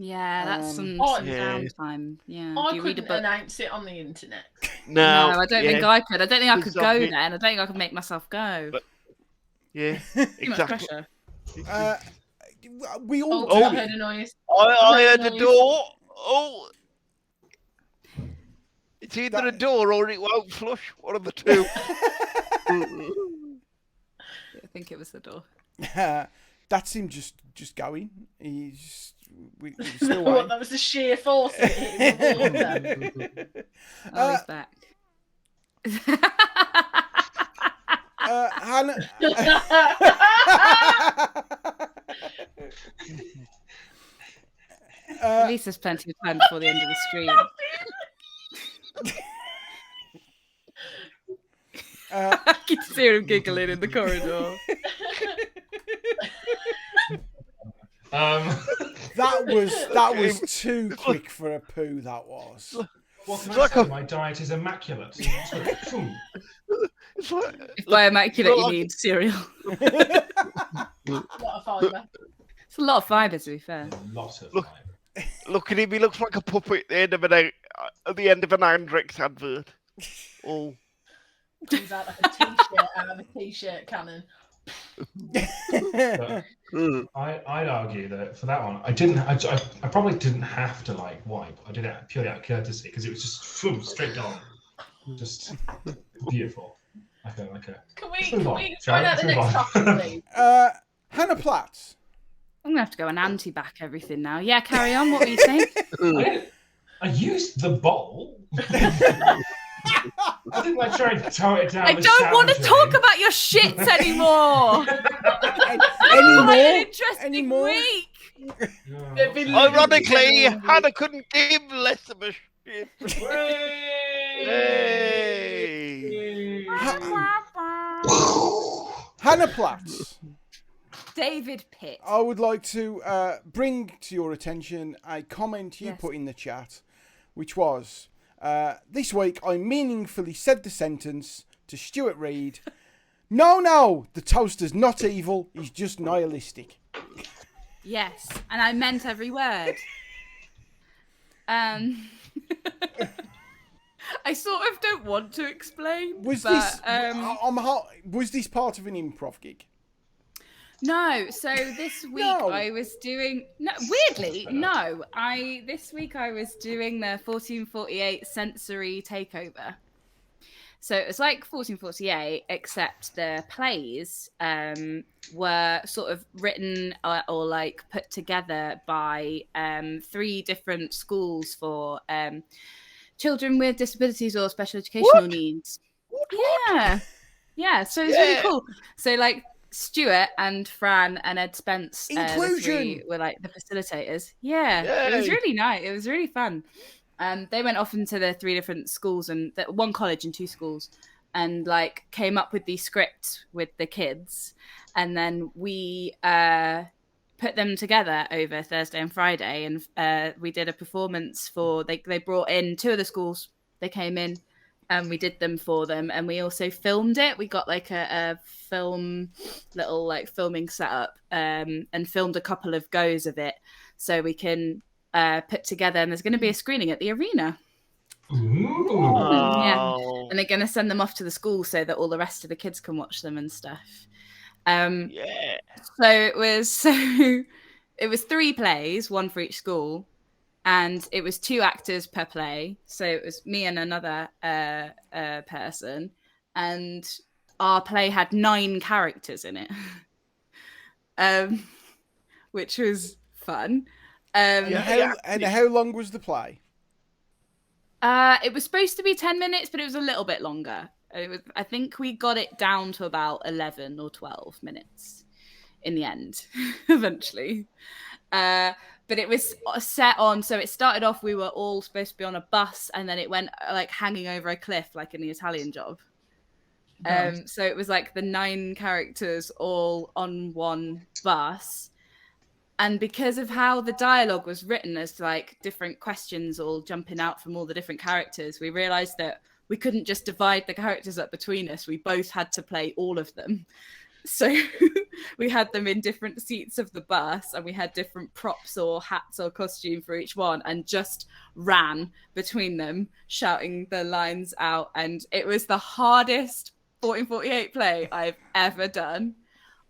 Yeah, that's some downtime. Yeah. I Do you read a couldn't book? announce it on the internet. No, I don't think I could. I don't think I could go Exactly. there, and I don't think I could make myself go. But, yeah, Too much exactly. pressure. We all Oh, do I it. heard a noise. I heard a door. Oh, it's either a door or it won't flush. One of the two. I think it was the door. That's him just going. He's still What, waiting. that was the sheer force of it hitting the water. Oh, he's back. Hannah. At least there's plenty of time before the end of the stream. I can hear him giggling in the corridor. That was too quick for a poo. That was. What can I say? My diet is immaculate. It's like, If by immaculate you mean cereal. What a fibre. It's a lot of fibre, to be fair. Lot of Look. fibre. look at him. He looks like a puppet at the end of an Andrex advert. Oh. Comes out like a t-shirt out of a t-shirt cannon. I'd argue that for that one, I probably didn't have to wipe. I did it purely out of courtesy because it was just straight down, just beautiful. Like a. Can we Shall find we? out the Move next on. topic, please? Hannah Platts. I'm gonna have to go and anti-back everything now. Yeah, carry on. What were you saying? I used the bowl. I didn't try and throw it down. I don't want to talk about your shits anymore. Anymore? Week. Ironically, Hannah couldn't give less of a shit. Hey. Hannah Platts. David Pitt. I would like to bring to your attention a comment you put in the chat, which was, this week I meaningfully said the sentence to Stuart Reid, no, the toaster's not evil, he's just nihilistic. Yes, and I meant every word. I sort of don't want to explain. Was this part of an improv gig? No, so this week I was doing this week I was doing the 1448 sensory takeover. So it was like 1448, except the plays were sort of written or like put together by 3 different schools for children with disabilities or special educational needs. Yeah. So it's really cool. So like Stuart and Fran and Ed Spence, the 3 were like the facilitators. Yeah, It was really nice. It was really fun. They went off into the 3 different schools and 1 college and 2 schools, and like came up with these scripts with the kids, and then we put them together over Thursday and Friday, and we did a performance for. They brought in 2 of the schools. They came in, and we did them for them, and we also filmed it. We got like a film, little like filming setup, and filmed a couple of goes of it. so we can put together. And there's going to be a screening at the arena. Ooh. Yeah, and they're going to send them off to the school so that all the rest of the kids can watch them and stuff. Yeah. So it was 3 plays, 1 for each school, and it was 2 actors per play. So it was me and another person, and our play had 9 characters in it, which was fun. And how long was the play? It was supposed to be 10 minutes, but it was a little bit longer. I think we got it down to about 11 or 12 minutes in the end, eventually. But it was set on, so it started off, we were all supposed to be on a bus, and then it went like hanging over a cliff, like in the Italian Job. Nice. So it was like the 9 characters all on one bus. And because of how the dialogue was written as like different questions all jumping out from all the different characters, we realized that we couldn't just divide the characters up between us. We both had to play all of them. So we had them in different seats of the bus, and we had different props or hats or costume for each one, and just ran between them, shouting the lines out. And it was the hardest 1448 play I've ever done.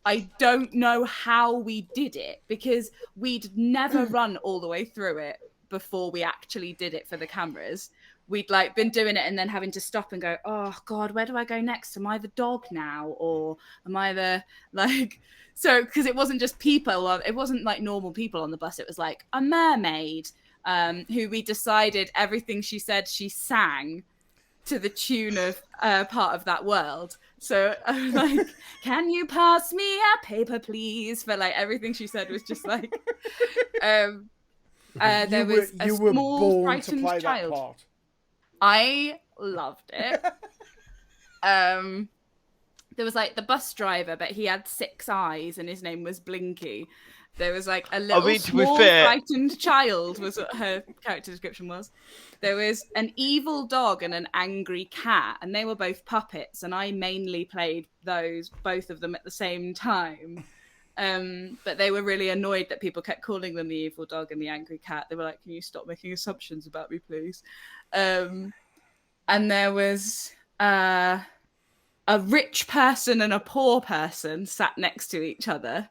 I don't know how we did it, because we'd never run all the way through it before we actually did it for the cameras. We'd like been doing it and then having to stop and go, oh God, where do I go next? Am I the dog now? Or am I the like, so, because it wasn't just people, it wasn't like normal people on the bus. It was like a mermaid who we decided everything she said, she sang to the tune of part of that world. So I was like, can you pass me a paper, please? But like everything she said was just like, there was a small frightened child. That part. I loved it. There was like the bus driver, but he had 6 eyes and his name was Blinky. There was like a little small frightened child was what her character description was. There was an evil dog and an angry cat, and they were both puppets, and I mainly played both of them at the same time. But they were really annoyed that people kept calling them the evil dog and the angry cat. They were like, can you stop making assumptions about me, please? And there was a rich person and a poor person sat next to each other.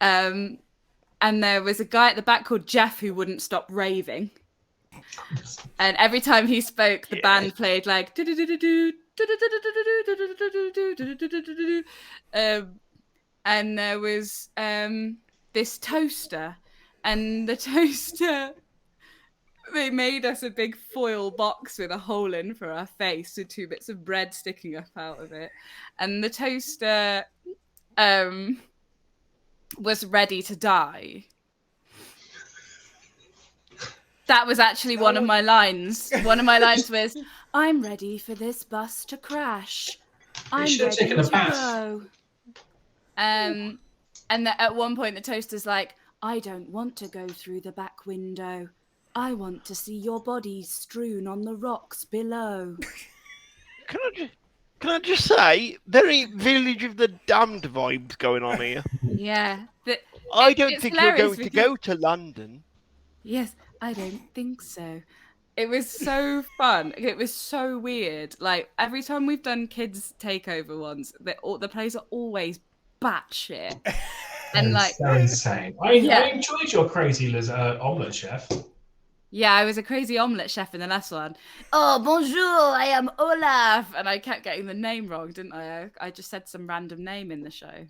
And there was a guy at the back called Jeff who wouldn't stop raving. And every time he spoke, the band played like... and there was this toaster. And the toaster... They made us a big foil box with a hole in for our face with 2 bits of bread sticking up out of it. And the toaster... was ready to die. That was actually one of my lines. One of my lines was, I'm ready for this bus to crash. I'm ready to go. And at one point the toaster's like, I don't want to go through the back window. I want to see your body strewn on the rocks below. Can I just say, very Village of the Damned vibes going on here. Yeah. I don't think you're going to go to London. Yes, I don't think so. It was so fun. It was so weird. Like, every time we've done kids' takeover ones, the plays are always batshit. And like, so insane. I enjoyed your crazy omelette chef. Yeah, I was a crazy omelette chef in the last one. Oh, bonjour, I am Olaf. And I kept getting the name wrong, didn't I? I just said some random name in the show.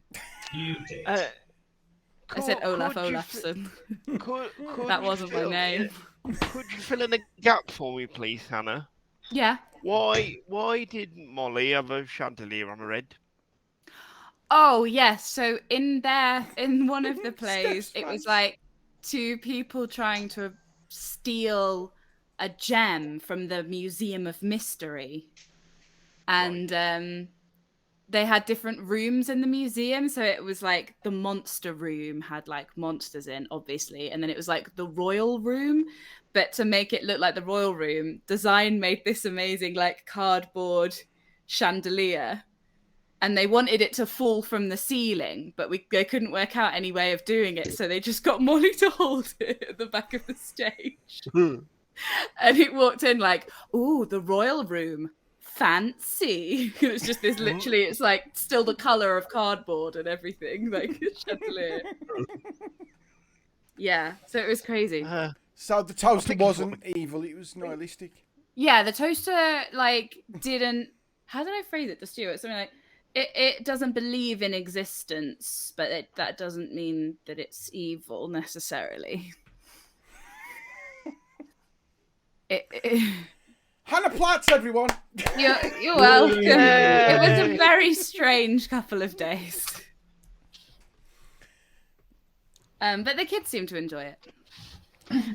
You did. I said Olaf Olafsson. That wasn't my name. Could you fill in a gap for me, please, Hannah? Yeah. Why didn't Molly have a chandelier on her head? Oh, yes. So in one of the plays, it was like 2 people trying to steal a gem from the Museum of Mystery. And they had different rooms in the museum. So it was like the monster room had like monsters in, obviously. And then it was like the royal room. But to make it look like the royal room, Design made this amazing like cardboard chandelier. and they wanted it to fall from the ceiling, but they couldn't work out any way of doing it, so they just got Molly to hold it at the back of the stage. And it walked in like, ooh, the royal room. Fancy. It was just this literally, it's like still the colour of cardboard and everything, like chandelier. Yeah, so it was crazy. So the toaster wasn't evil, it was nihilistic. Yeah, the toaster, like, didn't... How did I phrase it to Stuart? Something like, it doesn't believe in existence, but that doesn't mean that it's evil, necessarily. Hannah Platts, everyone! You're welcome. It was a very strange couple of days. But the kids seemed to enjoy it.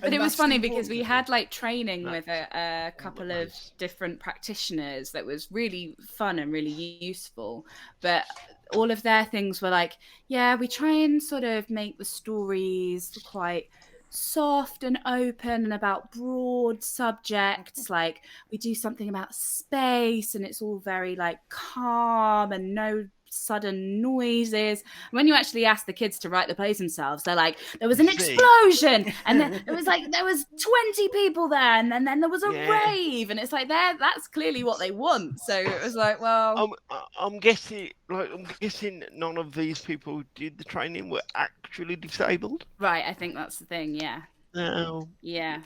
But it was funny because we had like training with a couple of different practitioners that was really fun and really useful. But all of their things were like, yeah, we try and sort of make the stories quite soft and open and about broad subjects. Like we do something about space and it's all very like calm and no sudden noises. When you actually ask the kids to write the plays themselves, they're like, there was an explosion and then it was like there was 20 people there and then there was a rave, and it's like that's clearly what they want. So it was like, well, I'm guessing none of these people who did the training were actually disabled. Right, I think that's the thing. Yeah. No. Yeah.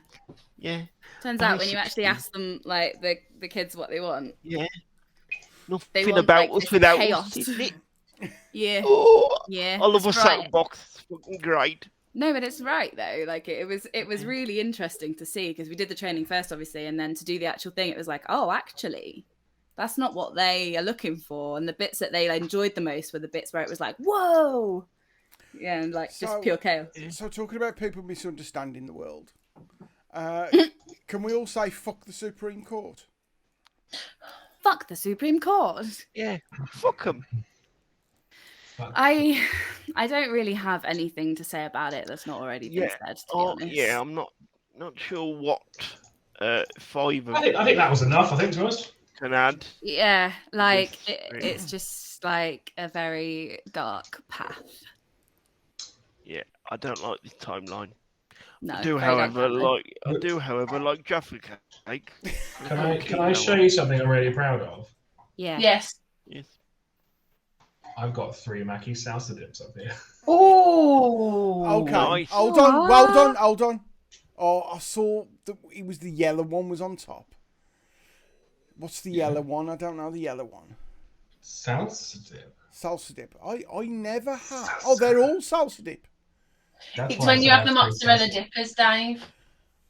Turns I out when you actually ask them, like the kids what they want, nothing want, about like, us without chaos. us, isn't it? Yeah. Oh, yeah. I love a right. soapbox. It's fucking great. No, but it's right though. Like it was really interesting to see, because we did the training first, obviously, and then to do the actual thing, it was like, oh, actually, that's not what they are looking for. And the bits that they enjoyed the most were the bits where it was like, whoa, yeah, and like just pure chaos. So talking about people misunderstanding the world, can we all say fuck the Supreme Court? Fuck the Supreme Court. Yeah, fuck them. I don't really have anything to say about it that's not already been said, to be honest. Yeah, I'm not sure what 5 of I think that was enough, I think, to us. Can add. Yeah, like it's just like a very dark path. Yeah, I don't like this timeline. No, I do, however, like Jaffa Cake. Can I show you something I'm really proud of? Yeah. Yes. I've got 3 Mackie salsa dips up here. Oh, okay. Nice. Hold on. Oh, I saw it was the yellow one was on top. What's the yellow one? I don't know the yellow one. Salsa dip. Salsa dip. I never have. Oh, they're all salsa dip. It's when you have the mozzarella dippers, Dave.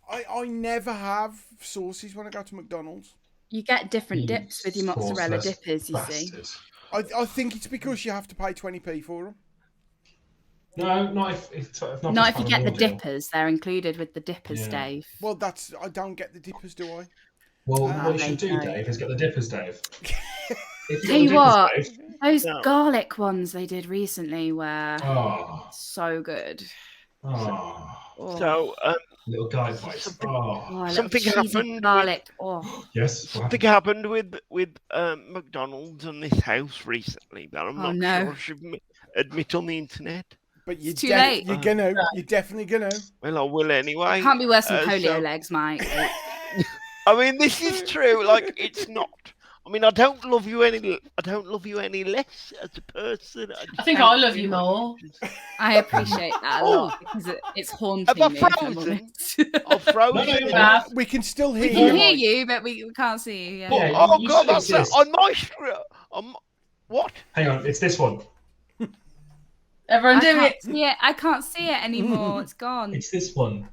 I never have sauces when I go to McDonald's. You get different dips with your mozzarella dippers, you see. I think it's because you have to pay 20p for them. No, not if you get the dippers. They're included with the dippers, Dave. Well, I don't get the dippers, do I? Well, what you should do, Dave, is get the dippers, Dave. Tell you what, those garlic ones they did recently were so good. So, little guy bites. Something happened. Garlic. Yes. Something happened with McDonald's and this house recently that I'm not sure I should admit on the internet. But you're too late. You're definitely gonna. Well, I will anyway. It can't be worse than polio legs, Mike. I mean, this is true. Like, it's not. I mean, I don't love you any less as a person. I think I love you more. I appreciate that a lot because it's haunting me. I've frozen. We can still hear you. We can hear you, but we can't see you. Yeah. Oh God, that's on my screen. What? Hang on, it's this one. Everyone do it. Yeah, I can't see it anymore. It's gone. It's this one.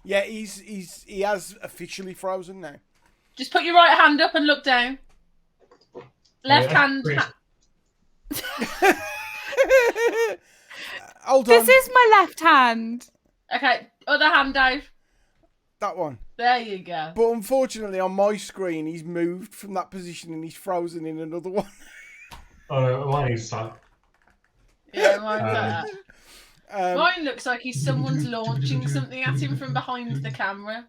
Yeah, he has officially frozen now. Just put your right hand up and look down. Left hand. Hold on. This is my left hand. Okay, other hand, Dave. That one. There you go. But unfortunately, on my screen, he's moved from that position and he's frozen in another one. Oh no, mine is stuck. Yeah, mine's like that. Mine looks like someone's launching something at him from behind the camera.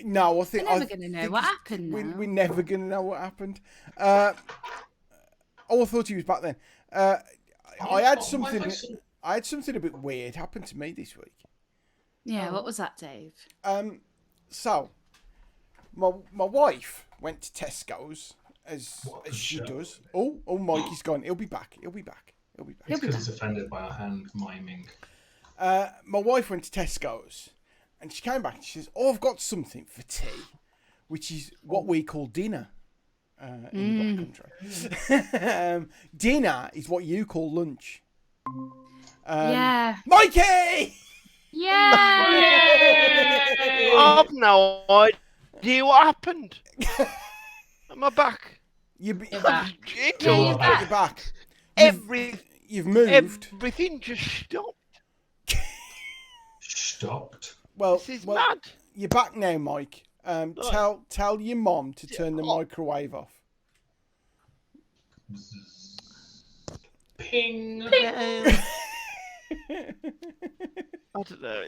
No, I think we're never going to know what happened. We're never going to know what happened. Oh, I thought he was back then. I had something a bit weird happen to me this week. Yeah, what was that, Dave? So my wife went to Tesco's as she does. Oh, Mikey's gone. He'll be back. It's because he's offended by our hand miming. My wife went to Tesco's and she came back and she says, "Oh, I've got something for tea," which is what we call dinner in the Black Country. Dinner is what you call lunch. Yeah. Mikey! Yeah! I've no idea what happened. Am I back? You're back. You're back. You're back. You've moved. Everything just stopped. Stopped? Well, This is mad. You're back now, Mike. Tell your mom to turn the microwave off. Ping. I don't know.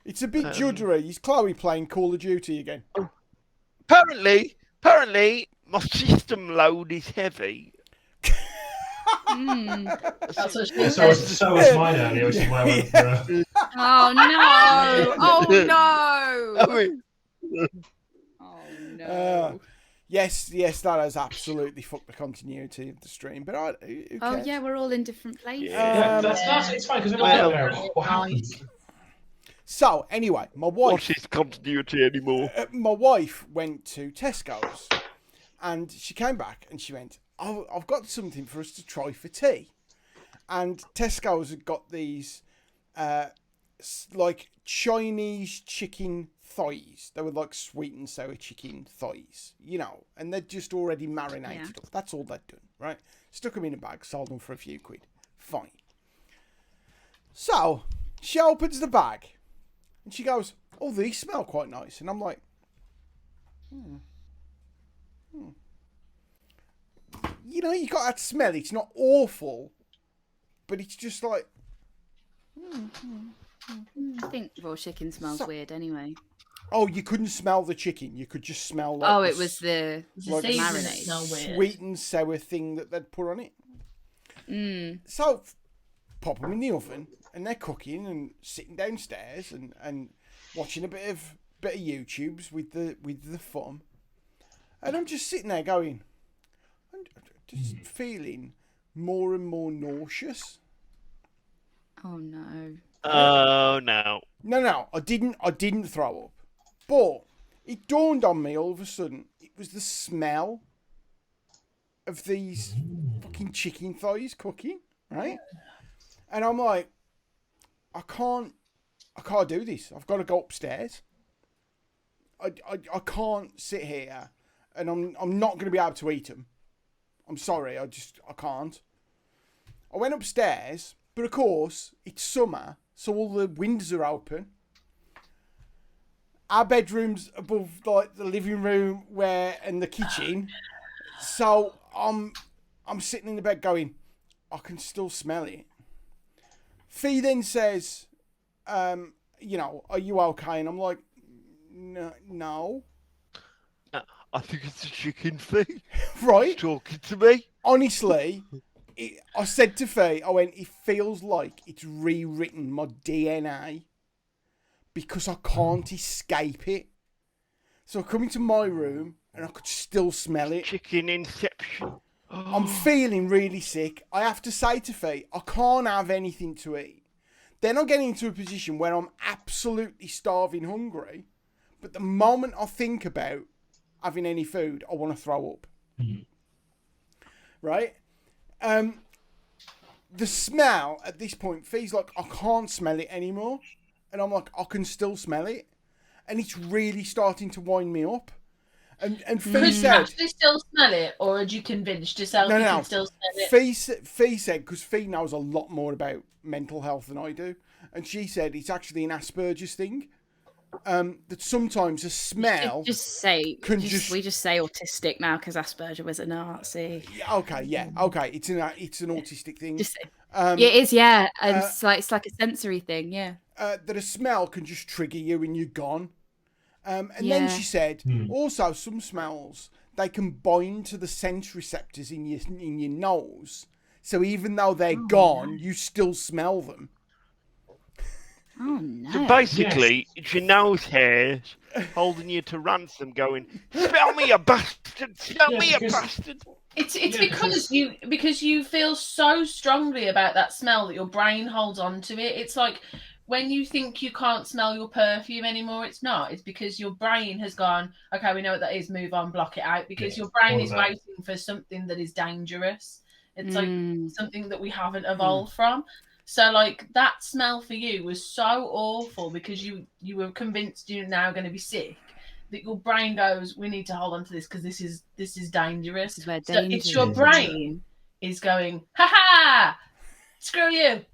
It's a bit juddery. Is Chloe playing Call of Duty again? Apparently, my system load is heavy. That's what she So said. was mine earlier, which is why I went for Oh no! Oh no! I mean, Oh no! Yes, that has absolutely fucked the continuity of the stream. But who Oh cares? yeah, we're all in different places. Yeah, that's it's fine because we're not there. What happens? So anyway, my wife. what's his continuity anymore? My wife went to Tesco's, and she came back and she went, "Oh, I've got something for us to try for tea." And Tesco's had got these, like Chinese chicken thighs. They were like sweet and sour chicken thighs, and they're just already marinated up. That's all they'd done, right? Stuck them in a bag, sold them for a few quid. Fine. So she opens the bag, and she goes, "Oh, these smell quite nice." And I'm like, you got that smell. It's not awful, but it's just like. I think raw chicken smells weird anyway. Oh, you couldn't smell the chicken. You could just smell like. It was the marinade. Sweet and sour thing that they'd put on it. So, pop them in the oven, and they're cooking and sitting downstairs and watching a bit of YouTubes with the fun. And I'm just sitting there going, I'm just feeling more and more nauseous. Oh no. Oh no. No, I didn't throw up. But it dawned on me all of a sudden, it was the smell of these fucking chicken thighs cooking, right? And I'm like, I can't do this. I've got to go upstairs. I can't sit here and I'm not going to be able to eat them. I'm sorry, I can't. I went upstairs, but of course, it's summer, so all the windows are open. Our bedroom's above like the living room and the kitchen. So I'm sitting in the bed going, I can still smell it. Fee then says, are you okay? And I'm like, no. I think it's a chicken Fee. Right? It's talking to me. Honestly, I said to Fee, I went, it feels like it's rewritten my DNA because I can't escape it. So I come into my room and I could still smell it. Chicken inception. I'm feeling really sick. I have to say to Fee, I can't have anything to eat. Then I'm getting into a position where I'm absolutely starving hungry. But the moment I think about having any food, I want to throw up. Right? The smell at this point, Fee's like, I can't smell it anymore. And I'm like, I can still smell it. And it's really starting to wind me up. And Fee Could you said... actually still smell it, or had you convinced yourself you could still smell it? Fee said, because Fee knows a lot more about mental health than I do, and she said it's actually an Asperger's thing. That sometimes a smell... We just say autistic now because Asperger was a Nazi. Okay, it's an autistic thing. Just say, it is, yeah, and it's like a sensory thing, yeah. That a smell can just trigger you and you're gone. And then she said, also some smells, they can bind to the scent receptors in your nose. So even though they're gone, you still smell them. Oh no! So basically, it's your nose hairs holding you to ransom, going, "Smell me, you bastard! Smell me, you bastard!" It's because you feel so strongly about that smell that your brain holds on to it. It's like when you think you can't smell your perfume anymore, it's not. It's because your brain has gone, okay, we know what that is, move on, block it out, because your brain is waiting for something that is dangerous. It's like something that we haven't evolved from. So like that smell for you was so awful because you were convinced you're now going to be sick, that your brain goes, we need to hold on to this because this is dangerous. This is where so danger it's your brain is going, ha ha, screw you.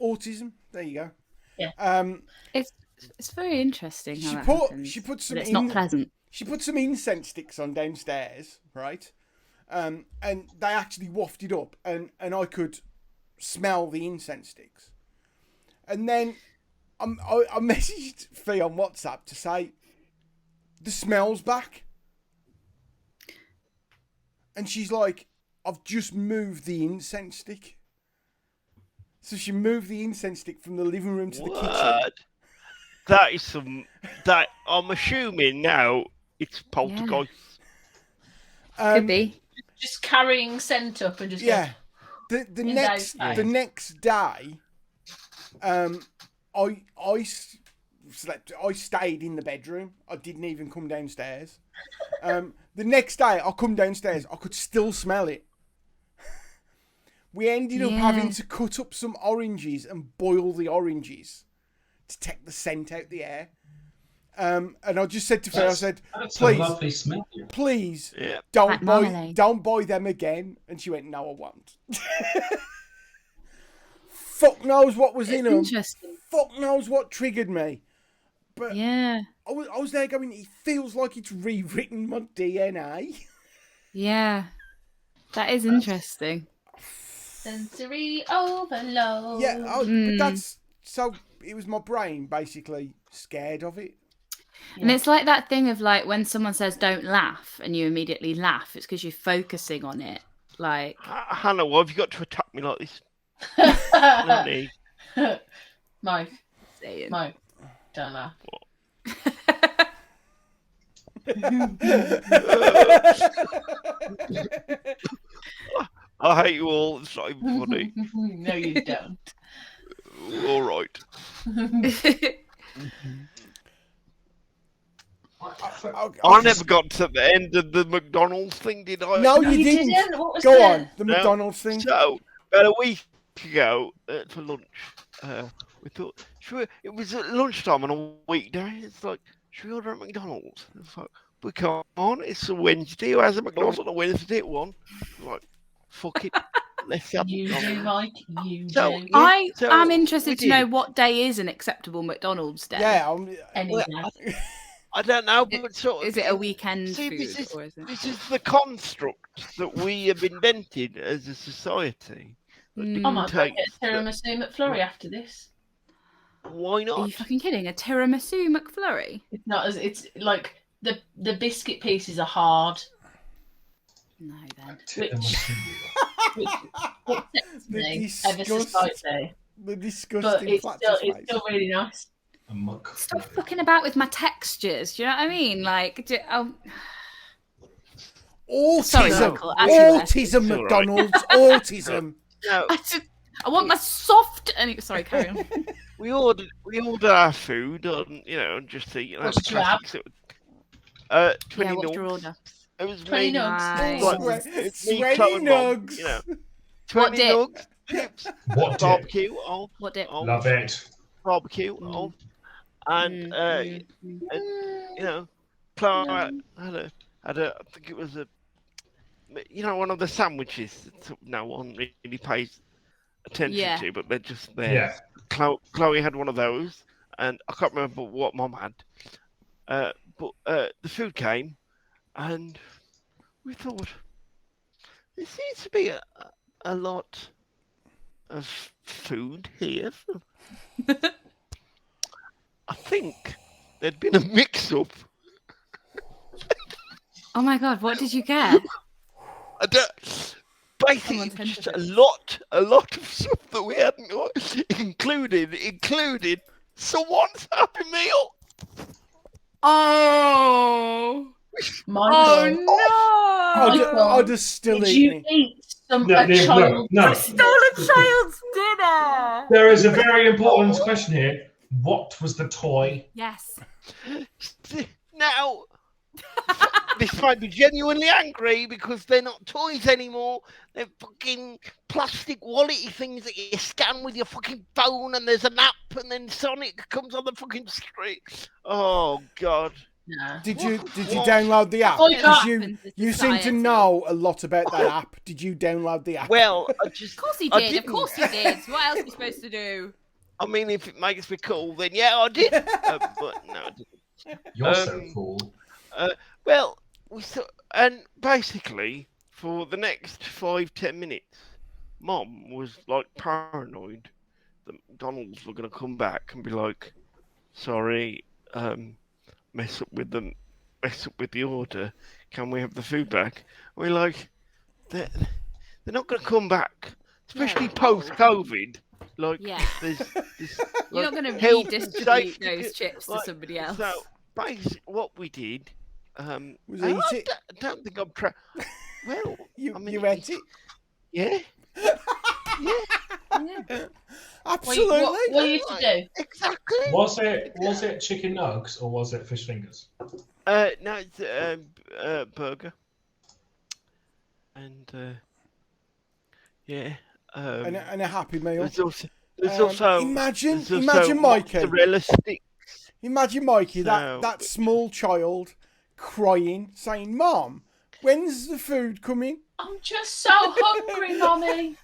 Autism. There you go. Yeah. It's very interesting how she put some. But it's not pleasant. She put some incense sticks on downstairs, right? And they actually wafted up, and I could smell the incense sticks. And then I messaged Fee on WhatsApp to say the smell's back, and she's like, I've just moved the incense stick. So she moved the incense stick from the living room to the kitchen. That is that I'm assuming now it's poltergeist. Could be. Just carrying scent up and just The next day, I slept. I stayed in the bedroom. I didn't even come downstairs. The next day, I come downstairs. I could still smell it. We ended up having to cut up some oranges and boil the oranges to take the scent out the air. And I just said to Faye, I said, please, don't buy them again. And she went, no, I won't. Fuck knows what was in them. Interesting. Fuck knows what triggered me. But yeah, I was there going, it feels like it's rewritten my DNA. Yeah, that is interesting. Sensory overload. Yeah, but that's so. It was my brain basically scared of it. Yeah. And it's like that thing of like when someone says "don't laugh" and you immediately laugh. It's because you're focusing on it. Like, Hannah, why have you got to attack me like this? Mike, don't laugh. I hate you all. It's not even funny. No, you don't. All right. I never got to the end of the McDonald's thing, did I? No, you didn't. Go on, the McDonald's thing. So, about a week ago, for lunch, we thought, it was at lunchtime on a weekday. It's like, should we order at McDonald's? It's like, we can't. It's a Wednesday. Who has a McDonald's on a Wednesday at 1? Like, fuck it. Let's have you McDonald's. do, Mike. You do. I am interested to know what day is an acceptable McDonald's day. Yeah, any day. I don't know, but sort of, is it a weekend food, or is it? This is the construct that we have invented as a society. I might go get a tiramisu McFlurry after this. Why not? Are you fucking kidding? A tiramisu McFlurry? It's not as it's like the biscuit pieces are hard. No, then. Which upsets me ever so slightly. The disgusting. But it's still really nice. Stop fucking about with my textures. Do you know what I mean? Like, autism. Sorry, Michael, autism, McDonald's. Autism. No. I want my soft. Sorry, carry on. We ordered our food on, just to, What did you have? 20 what's nugs. your order? It was 20 me. nugs. Sweaty nugs. 20 nugs. What dip? Barbecue. What dip? Love it. Barbecue. And Clara had a, I think it was one of the sandwiches that no one really pays attention to, but they're just there. Yeah. Chloe had one of those, and I can't remember what Mum had. But the food came, and we thought there seems to be a lot of food here. I think there'd been a mix-up. Oh my god, what did you get? Basically, just a lot of stuff that we hadn't got, including someone's Happy Meal. Oh. Michael. I'd have still Did you eat a child? No. Stole a child's dinner. There is a very important question here. What was the toy? Yes. Now, this might be genuinely angry because they're not toys anymore. They're fucking plastic wallety things that you scan with your fucking phone, and there's an app, and then Sonic comes on the fucking street. Oh God. No. Did you download the app? Because you seem to know a lot about that app. Did you download the app? Well, Of course he did. Of course he did. What else are you supposed to do? I mean, if it makes me cool, then yeah, I did. But no, I didn't. You're so cool. Well, and basically for the next 5-10 minutes, Mom was like paranoid that McDonald's were going to come back and be like, "Sorry, mess up with the order. Can we have the food back?" We're like, they're not going to come back, especially post-COVID. Like, there's You're not going to redistribute those chips to somebody else. So, basically, what we did, was eat it. I don't think I'm well, you ate it. Yeah. Yeah. Absolutely. What you used to do? Exactly. Was it chicken nugs or was it fish fingers? No, it's burger. And yeah. And a Happy Meal. There's also imagine Mikey. Mozzarella sticks. Imagine Mikey, that small child crying, saying, "Mom, when's the food coming?" I'm just so hungry, Mummy.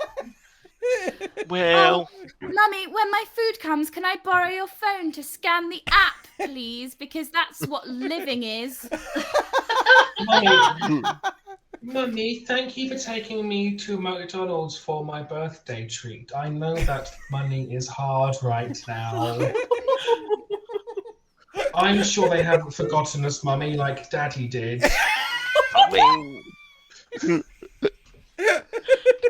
Well, Mummy, when my food comes, can I borrow your phone to scan the app, please? Because that's what living is. Mummy, thank you for taking me to McDonald's for my birthday treat. I know that money is hard right now. I'm sure they haven't forgotten us, Mummy, like Daddy did. I mean, to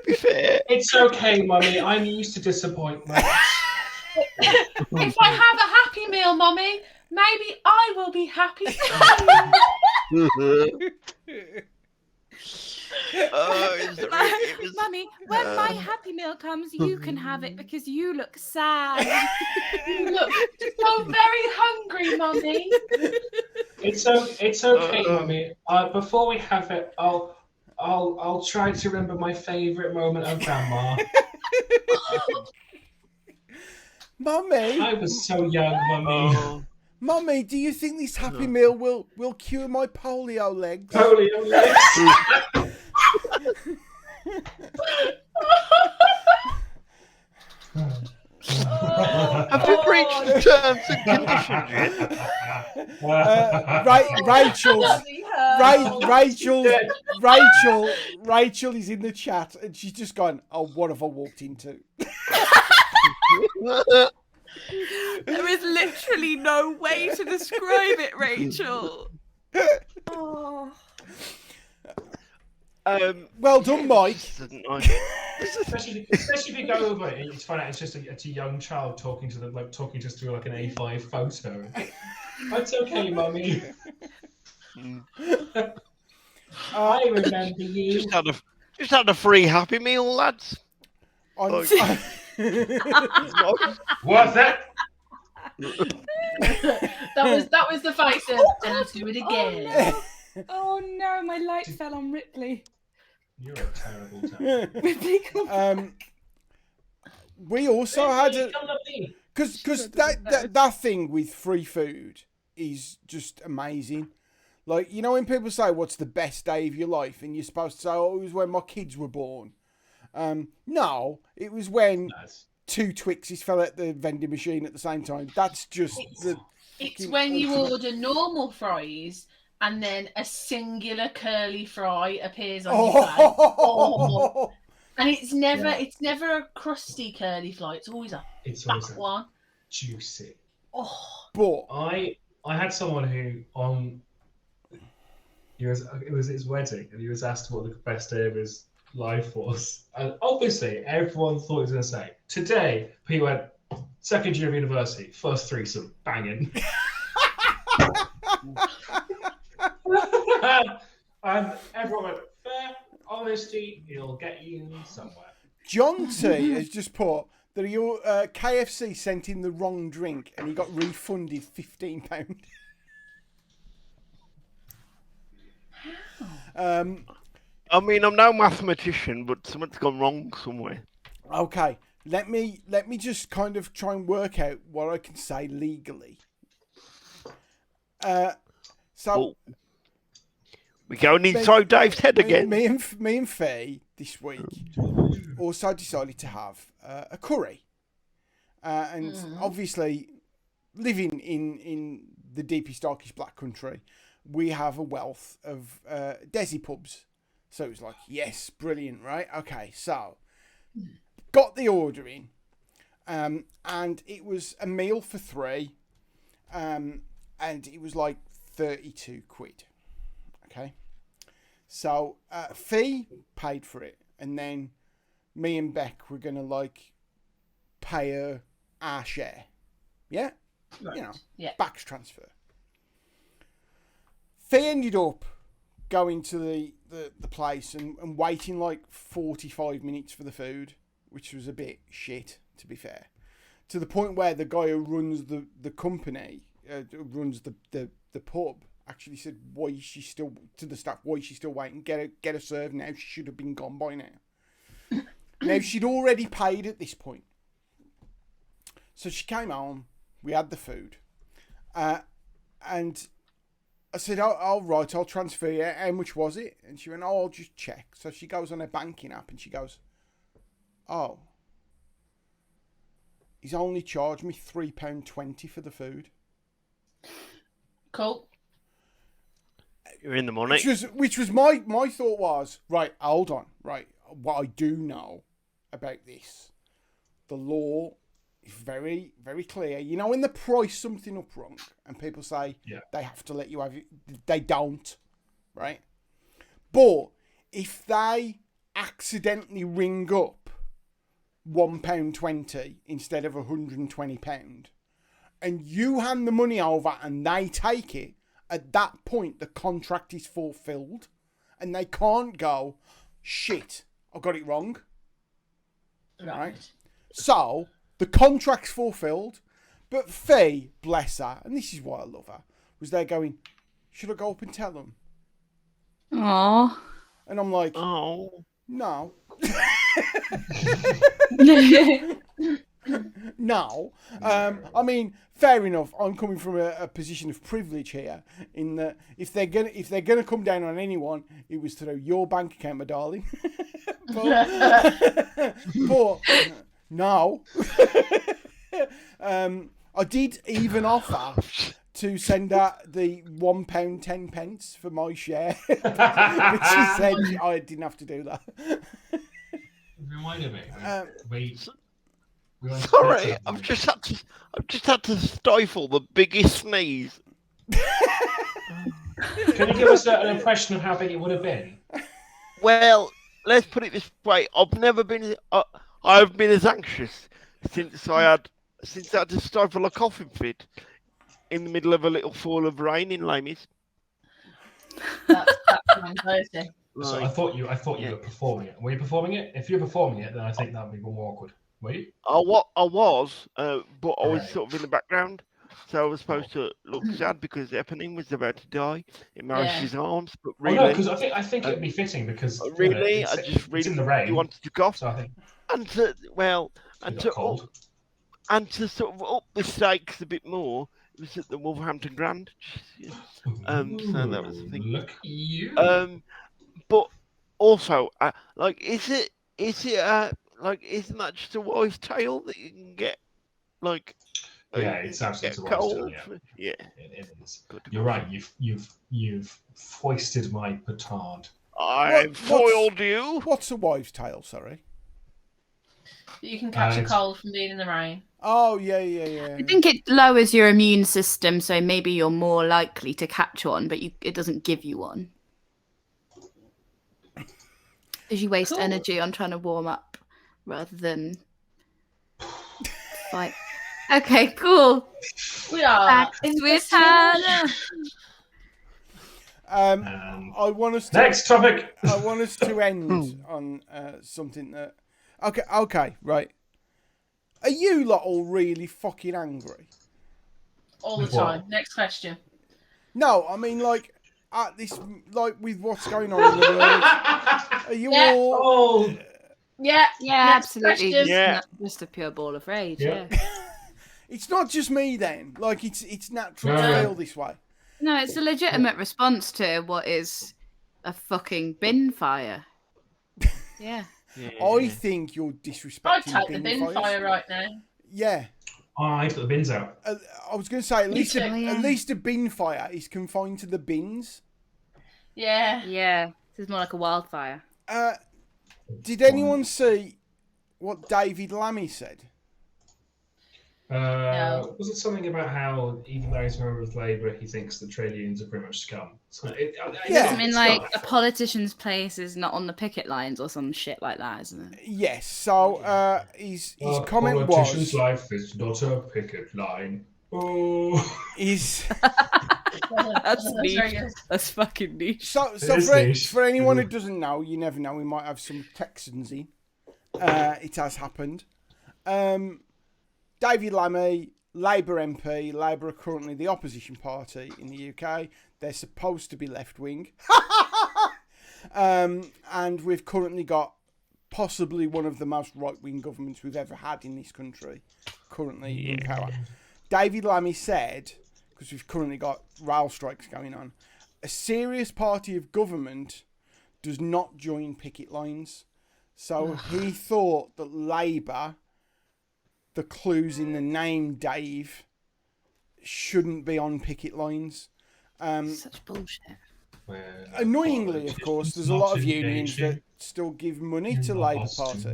be fair, it's okay, Mummy. I'm used to disappointment. If I have a Happy Meal, Mummy, maybe I will be happy. Mummy, when my Happy Meal comes, you can have it because you look sad. You look so very hungry, Mummy. It's okay, Mummy. Before we have it, I'll try to remember my favourite moment of Grandma. Mummy. I was so young, Mummy. Mummy, do you think this Happy Meal will cure my polio legs? Polio legs. have you breached the terms and conditions yet? Rachel is in the chat and she's just gone, "Oh, what have I walked into?" There is literally no way to describe it, Rachel. Oh. Well done, Mike. Especially if you go over it, you find out it's just a young child talking to them, like talking just through like an A5 photo. That's okay, Mummy. I remember you. Just had a free Happy Meal, lads. What's that? that was the face of, and I'll do it again. Oh no, my light fell on Ripley. You're a terrible time. Ripley, we also had a because that thing with free food is just amazing. Like, you know, when people say what's the best day of your life, and you're supposed to say, "Oh, it was when my kids were born." No, it was when 2 Twixes fell at the vending machine at the same time. That's just It's when you order normal fries and then a singular curly fry appears on your plate. Oh. And it's never a crusty curly fry. It's always a fat one. Juicy. Oh. But I had someone who it was his wedding, and he was asked what the best day of his life was, and obviously everyone thought he was going to say today. He went second year of university, first threesome, banging. And everyone went, fair, honesty, it'll get you somewhere. John T has just put that your KFC sent in the wrong drink and he got refunded £15. I mean, I'm no mathematician, but something's gone wrong somewhere. Okay, let me just kind of try and work out what I can say legally. We're going inside Dave's head again. Me and Faye this week also decided to have a curry, and obviously living in the deepest, darkest black country, we have a wealth of desi pubs. So it was like, yes, brilliant, right? Okay, so got the order in, and it was a meal for three, and it was like 32 quid. Okay, so Fee paid for it, and then me and Beck were gonna like pay her our share. Yeah, right. You know, yeah. Back's transfer. Fee ended up going to the place and waiting like 45 minutes for the food, which was a bit shit, to be fair. To the point where the guy who runs the company, runs the pub, actually said, why is she still, to the staff, why is she still waiting? Get her served now. She should have been gone by now. Now, she'd already paid at this point. So she came home, we had the food, and I said, oh, right, I'll transfer you. How much was it? And she went, oh, I'll just check. So she goes on her banking app and she goes, oh, he's only charged me £3.20 for the food. Cool. You're in the money. Which was my thought was, right, hold on, right. What I do know about this, the law is very, very clear. You know, when they price something up wrong and people say they have to let you have it, they don't, right? But if they accidentally ring up £1.20 instead of £120, and you hand the money over and they take it, at that point the contract is fulfilled, and they can't go, shit, I got it wrong. Right? So the contract's fulfilled, but Faye, bless her, and this is why I love her, was there going, should I go up and tell them? Aww. And I'm like, oh, no. No. I mean, fair enough. I'm coming from a position of privilege here, in that if they're gonna come down on anyone, it was through your bank account, my darling. but no. I did even offer to send out the £1.10 for my share, but she said I didn't have to do that. Reminded me. Sorry, I've just had to stifle the biggest sneeze. Can you give us an impression of how big it would have been? Well, let's put it this way: I've been as anxious since I had to stifle a coughing fit in the middle of a little fall of rain in Lamies. That's anxiety. So I thought you were performing it. Were you performing it? If you're performing it, then I think that would be more awkward. Were you? I was, but I was sort of in the background. So I was supposed to look sad because Eponine was about to die in Maris's arms. But really, no, because I think it'd be fitting because really, it's in the rain. You wanted to cough. So I think. And to sort of up the stakes a bit more, it was at the Wolverhampton Grand. So that was the thing. Look at you. But also, isn't that just a wives' tale that you can get, like? Yeah, it's absolutely a wives' tale. Yeah, it is. You're right. You've foisted my petard. I foiled you. What's a wives' tale? Sorry. You can catch a cold from being in the rain. Oh, yeah. I think it lowers your immune system, so maybe you're more likely to catch one, but it doesn't give you one. Because you waste energy on trying to warm up rather than fight. Okay, cool. We are. Back with Hannah. I want us to, next topic. I want us to end on something that. Okay, right. Are you lot all really fucking angry? All the time. Next question. No, I mean like at this, like with what's going on in the world. Are you all? Yeah, absolutely. Yeah. Just a pure ball of rage. Yeah. It's not just me then. Like it's natural to feel this way. No, it's a legitimate response to what is a fucking bin fire. Yeah. I think you're disrespecting I'd take the bin bin fire right now. Yeah. I put the bins out. I was going to say at least a bin fire is confined to the bins. Yeah. Yeah. This is more like a wildfire. Did anyone see what David Lammy said? No. Was it something about how even though he's a member of Labour, he thinks that trade unions are pretty much scum? So I mean, like, a politician's place is not on the picket lines or some shit like that, isn't it? Yes. So his comment was... politician's life is not a picket line. Oh. That's niche. That's fucking niche. So for anyone who doesn't know, you never know, we might have some Texans in. It has happened. David Lammy, Labour MP. Labour are currently the opposition party in the UK. They're supposed to be left-wing. And we've currently got possibly one of the most right-wing governments we've ever had in this country currently in power. David Lammy said, because we've currently got rail strikes going on, a serious party of government does not join picket lines. So he thought that Labour... the clues in the name Dave shouldn't be on picket lines. Such bullshit. Annoyingly, of course, there's a lot of unions that still give money to Labour Party.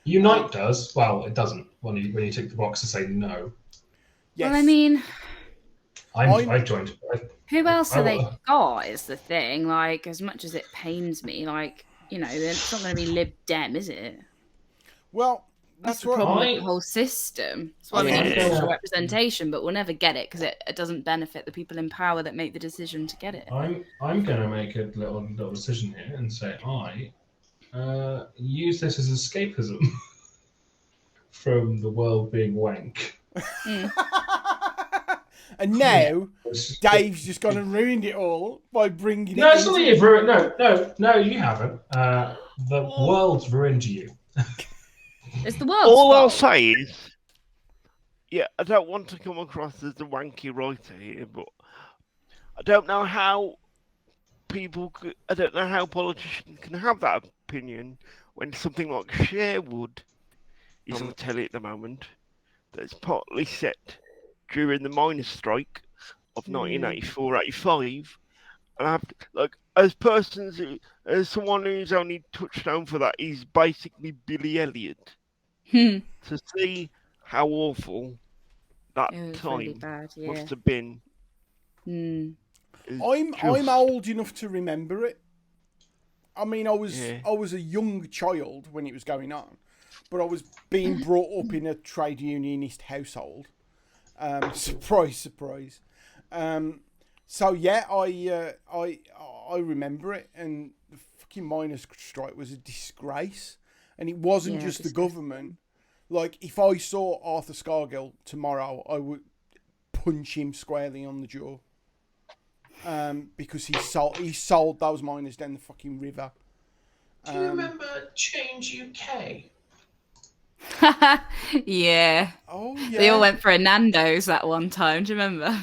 Unite does. Well, it doesn't when you tick the box to say no. Yes. Well, I mean... I joined. Who else have they got is the thing. Like, as much as it pains me, like, you know, it's not going to be Lib Dem, is it? Well... That's the problem with the whole system. That's why we need social representation, but we'll never get it because it doesn't benefit the people in power that make the decision to get it. I'm going to make a little decision here and say I use this as escapism from the world being wank. And now Dave's just gone and ruined it all by bringing it. No, it's not you've ruined. No, you haven't. The world's ruined you. It's the world's All fault. I'll say is, I don't want to come across as a wanky writer here, but I don't know how politicians can have that opinion when something like Sherwood is on the telly at the moment that's partly set during the miners' strike of 1984-85. And as someone who's only touchstone for that, he's basically Billy Elliot. To see how awful that time really bad, must have been. I'm old enough to remember it. I mean, I was a young child when it was going on, but I was being brought up in a trade unionist household. Surprise, surprise. So yeah, I remember it, and the fucking miners' strike was a disgrace, and it wasn't just the government. Like, if I saw Arthur Scargill tomorrow, I would punch him squarely on the jaw, because he sold those miners down the fucking river. Do you remember Change UK? Yeah. Oh yeah. They all went for a Nando's that one time. Do you remember?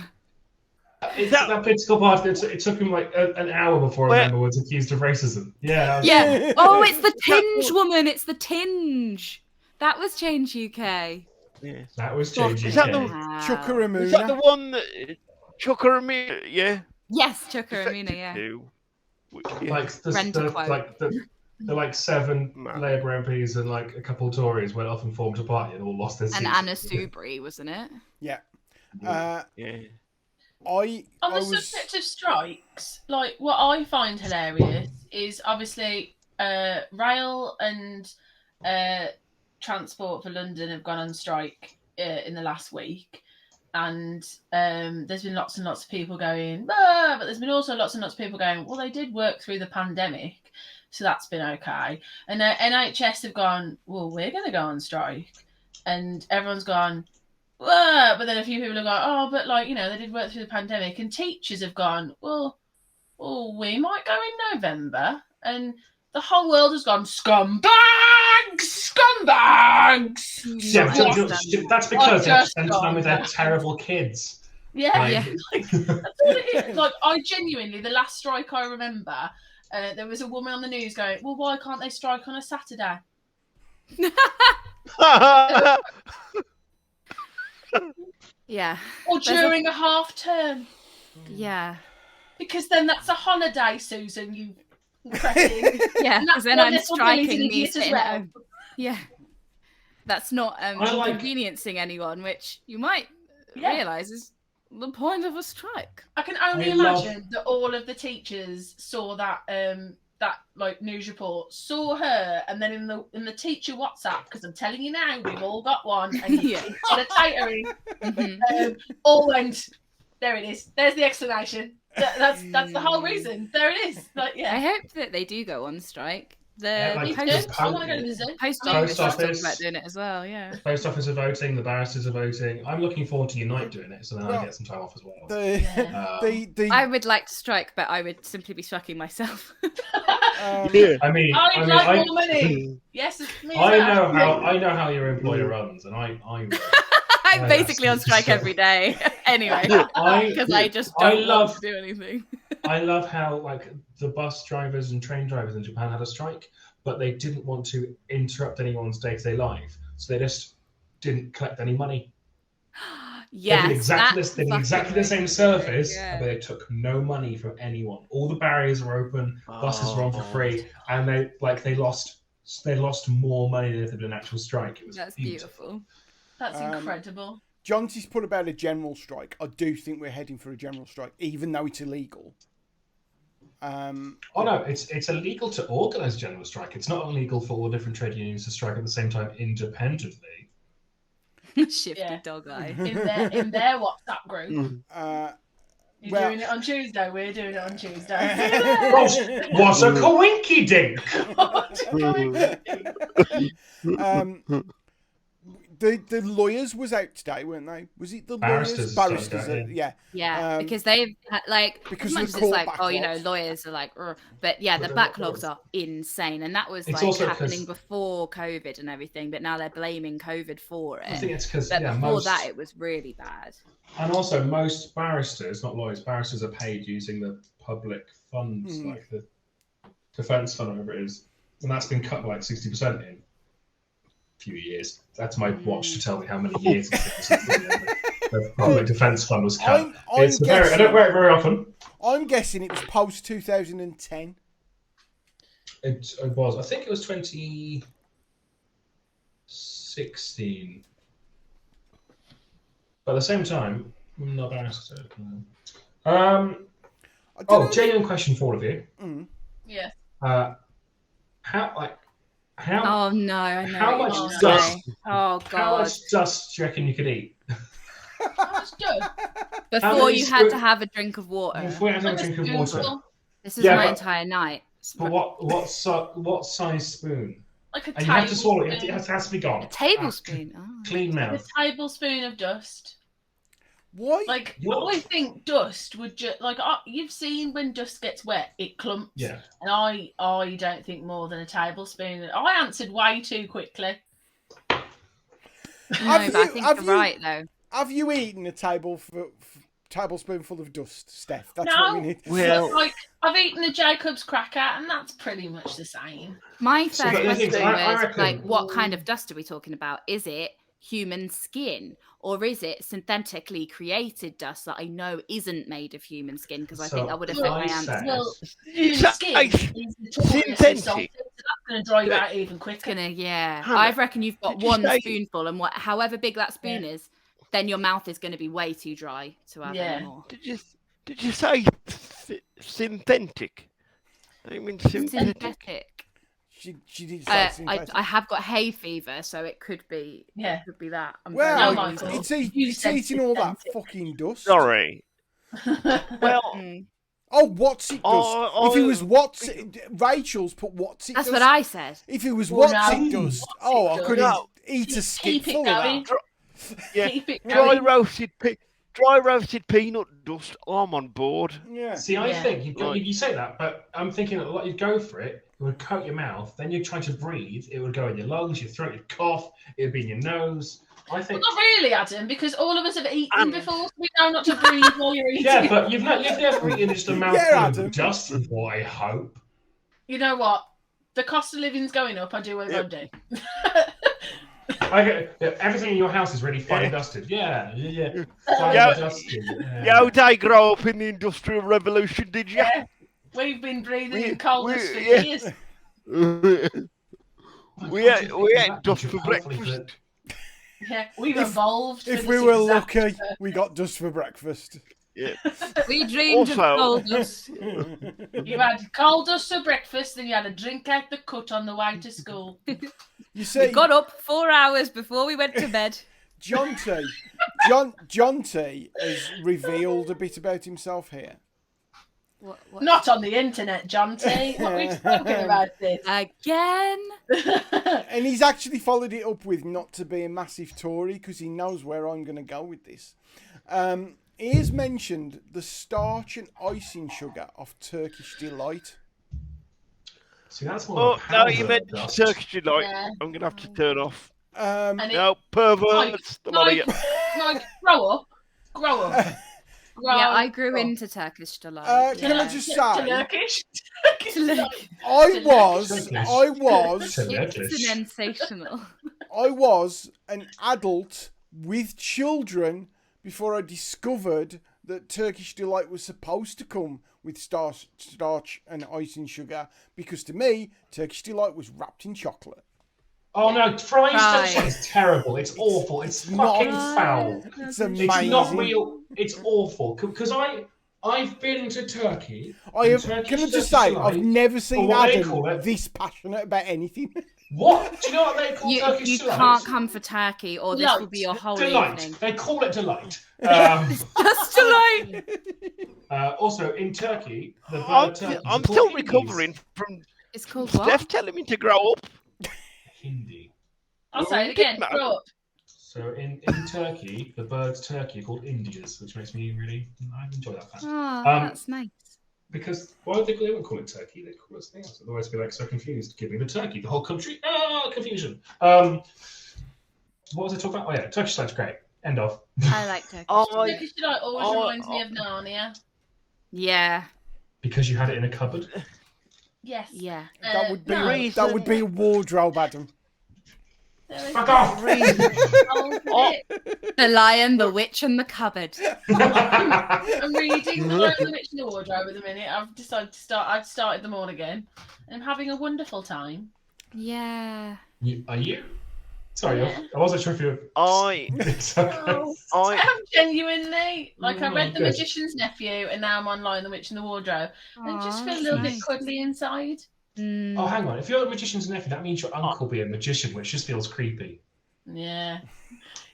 That political party, it took him like an hour before a member was accused of racism. Yeah. Yeah. Oh, it's the Tinge woman. It's the Tinge. That was Change UK. Yeah. That was Change UK. Is that the Chukaramuna? Is that the one that Chukaramuna? Yeah. Yes, Chukaramuna. Yeah. Like the the like 7 Labour MPs and like a couple of Tories went off and formed a party and all lost their seats. And Anna Soubry, wasn't it? Yeah. Yeah. On the subject of strikes, like what I find hilarious is obviously rail and transport for London have gone on strike in the last week, and there's been lots and lots of people going, but there's been also lots and lots of people going, well, they did work through the pandemic, so that's been okay. And NHS have gone, well, we're going to go on strike, and everyone's gone, well, but then a few people have gone, oh, but like, you know, they did work through the pandemic, and teachers have gone, well, we might go in November, and the whole world has gone, scumbags! Yeah, that's because they have to spend time with their terrible kids. Yeah, that's all it is. Like, I genuinely, the last strike I remember, there was a woman on the news going, well, why can't they strike on a Saturday? Yeah. Or during a half term. Yeah. Because then that's a holiday, Susan, you cretin. Yeah, because then I'm striking these as well. Yeah. That's not inconveniencing anyone, which you might realise is the point of a strike. I can only imagine that all of the teachers saw that like news report, saw her, and then in the teacher WhatsApp, because I'm telling you now, we've all got one, and you got a catering, all went, there it is. There's the explanation. That's the whole reason. There it is. Like, yeah. I hope that they do go on strike. I want to go to the zoo. Post office about doing it as well. Yeah. Post office are voting. The barristers are voting. I'm looking forward to Unite doing it, so then I get some time off as well. I would like to strike, but I would simply be striking myself. I mean, like more money. Yes, it's me. I know how your employer runs, and I'm basically on strike every day. Anyway, because I just don't love to do anything. I love how like the bus drivers and train drivers in Japan had a strike, but they didn't want to interrupt anyone's day-to-day life, so they just didn't collect any money. Yes, they did exactly the same service, but they took no money from anyone. All the barriers were open, buses were on for free, and they lost more money than if they'd been an actual strike. It was beautiful. That's incredible. Johnson's put about a general strike. I do think we're heading for a general strike, even though it's illegal. No, it's illegal to organise a general strike. It's not illegal for all different trade unions to strike at the same time independently. Shifty dog eye. In their WhatsApp group. You're doing it on Tuesday. We're doing it on Tuesday. What's a coinky dink? The lawyers was out today, weren't they? Was it the lawyers? Barristers, yeah. Because they've because as much as it's like, backlogs. Lawyers are like, but yeah, the backlogs are insane, and that was happening before COVID and everything. But now they're blaming COVID for it. I think it's because before that it was really bad. And also, most barristers, not lawyers, barristers are paid using the public funds, like the defence fund, whatever it is, and that's been cut by like 60% in few years. That's my watch to tell me how many years the public defence fund was cut. I don't wear it very often. I'm guessing it was post 2010. It was. I think it was 2016. But at the same time, I'm not barrister. Genuine question for all of you. Yeah. Oh no! I know. How much dust? Oh god! How much dust do you reckon you could eat? How much dust? Before you had to have a drink of water. Before you had to have a drink of water. This is my entire night. But what size spoon? Like a tablespoon. You have to swallow it. It has to be gone. A tablespoon. Clean mouth. Like a tablespoon of dust. Why? Like, I think dust would just you've seen when dust gets wet, it clumps. Yeah. And I don't think more than a tablespoon. I answered way too quickly. No, but I think you're right though. Have you eaten a tablespoonful of dust, Steph? That's what we need. Well, like I've eaten a Jacob's cracker, and that's pretty much the same. My first question was like, what kind of dust are we talking about? Is it human skin, or is it synthetically created dust that I know isn't made of human skin? Because I think that would affect my answer. Well, human skin is notoriously salty, so that's going to dry you out even quicker. I reckon you've got one spoonful, and however big that spoon is, then your mouth is going to be way too dry to have any more. Did you say synthetic? I mean synthetic. She did say I have got hay fever, so it could be. Yeah, it could be that. It's eating all that fucking dust. Sorry. Well. What's it dust? If it was Rachel's put what's it dust. That's what I said. If it was what's it dust, I could eat a skip full of that. Dry roasted peanut dust. I'm on board. Yeah. See, I think you say that, but I'm thinking that you'd go for it. It would coat your mouth. Then you're trying to breathe. It would go in your lungs, your throat, you'd cough. It would be in your nose. I think. Well, not really, Adam, because all of us have eaten before, so we know not to breathe while you're eating. Yeah, but you've never eaten just a mouthful of dust before, I hope. You know what? The cost of living's going up. I do what I do. Everything in your house is really fine dusted. Yeah. They grow up in the Industrial Revolution, did you? Yeah. We've been breathing in coal dust for years. We ate dust for breakfast. Yeah, we've evolved. If we were lucky, we got dust for breakfast. Yeah. We dreamed of coal dust. You had coal dust for breakfast, then you had a drink out the cut on the way to school. You see, we got up 4 hours before we went to bed. John T has revealed a bit about himself here. What? Not on the internet, John T. What are we talking about this? Again? And he's actually followed it up with not to be a massive Tory because he knows where I'm going to go with this. He has mentioned the starch and icing sugar of Turkish Delight. See, that's more now you mentioned Turkish Delight. Yeah. I'm going to have to turn off. No, perverts. Grow up. Yeah, I grew into Turkish Delight. Can I just say, Turkish. I was. It's sensational. I was an adult with children before I discovered that Turkish Delight was supposed to come with starch and icing sugar, because to me, Turkish Delight was wrapped in chocolate. Oh no, fries is terrible. It's awful. It's fucking foul. It's amazing. It's not real. It's awful. Because I've been to Turkey. Can I just say, I've never seen Adam this passionate about anything. What? Do you know what they call Turkish You can't come for Turkey, or this will be your whole evening. They call it delight. Just delight. Also, in Turkey, the bird I'm still recovering from. It's called Steph telling me to grow up. Hindi. I'll say it again. Grow up. So in Turkey, the birds turkey are called Indias, which makes me I enjoy that fact. Oh, that's nice. Because why would they wouldn't call it turkey? They call it something else. Otherwise, it'd be like so confused. Give me the turkey. The whole country. Confusion. What was I talking about? Oh yeah, Turkish Delight's great. End of. I like Turkish. Turkish Delight always reminds me of Narnia. Yeah. Because you had it in a cupboard. Yes. Yeah. That would be a wardrobe, Adam. Fuck off! The Lion, the Witch, and the Cupboard. I'm reading The Lion, the Witch, and the Wardrobe at the minute. I've decided to start. I've started them all again, and I'm having a wonderful time. Yeah. Are you? Sorry, I wasn't sure if you. I'm genuinely I read The Magician's Nephew, and now I'm online The Witch and the Wardrobe. I just feel a little bit cuddly inside. Oh, hang on. If you're a magician's nephew, that means your uncle be a magician, which just feels creepy. Yeah.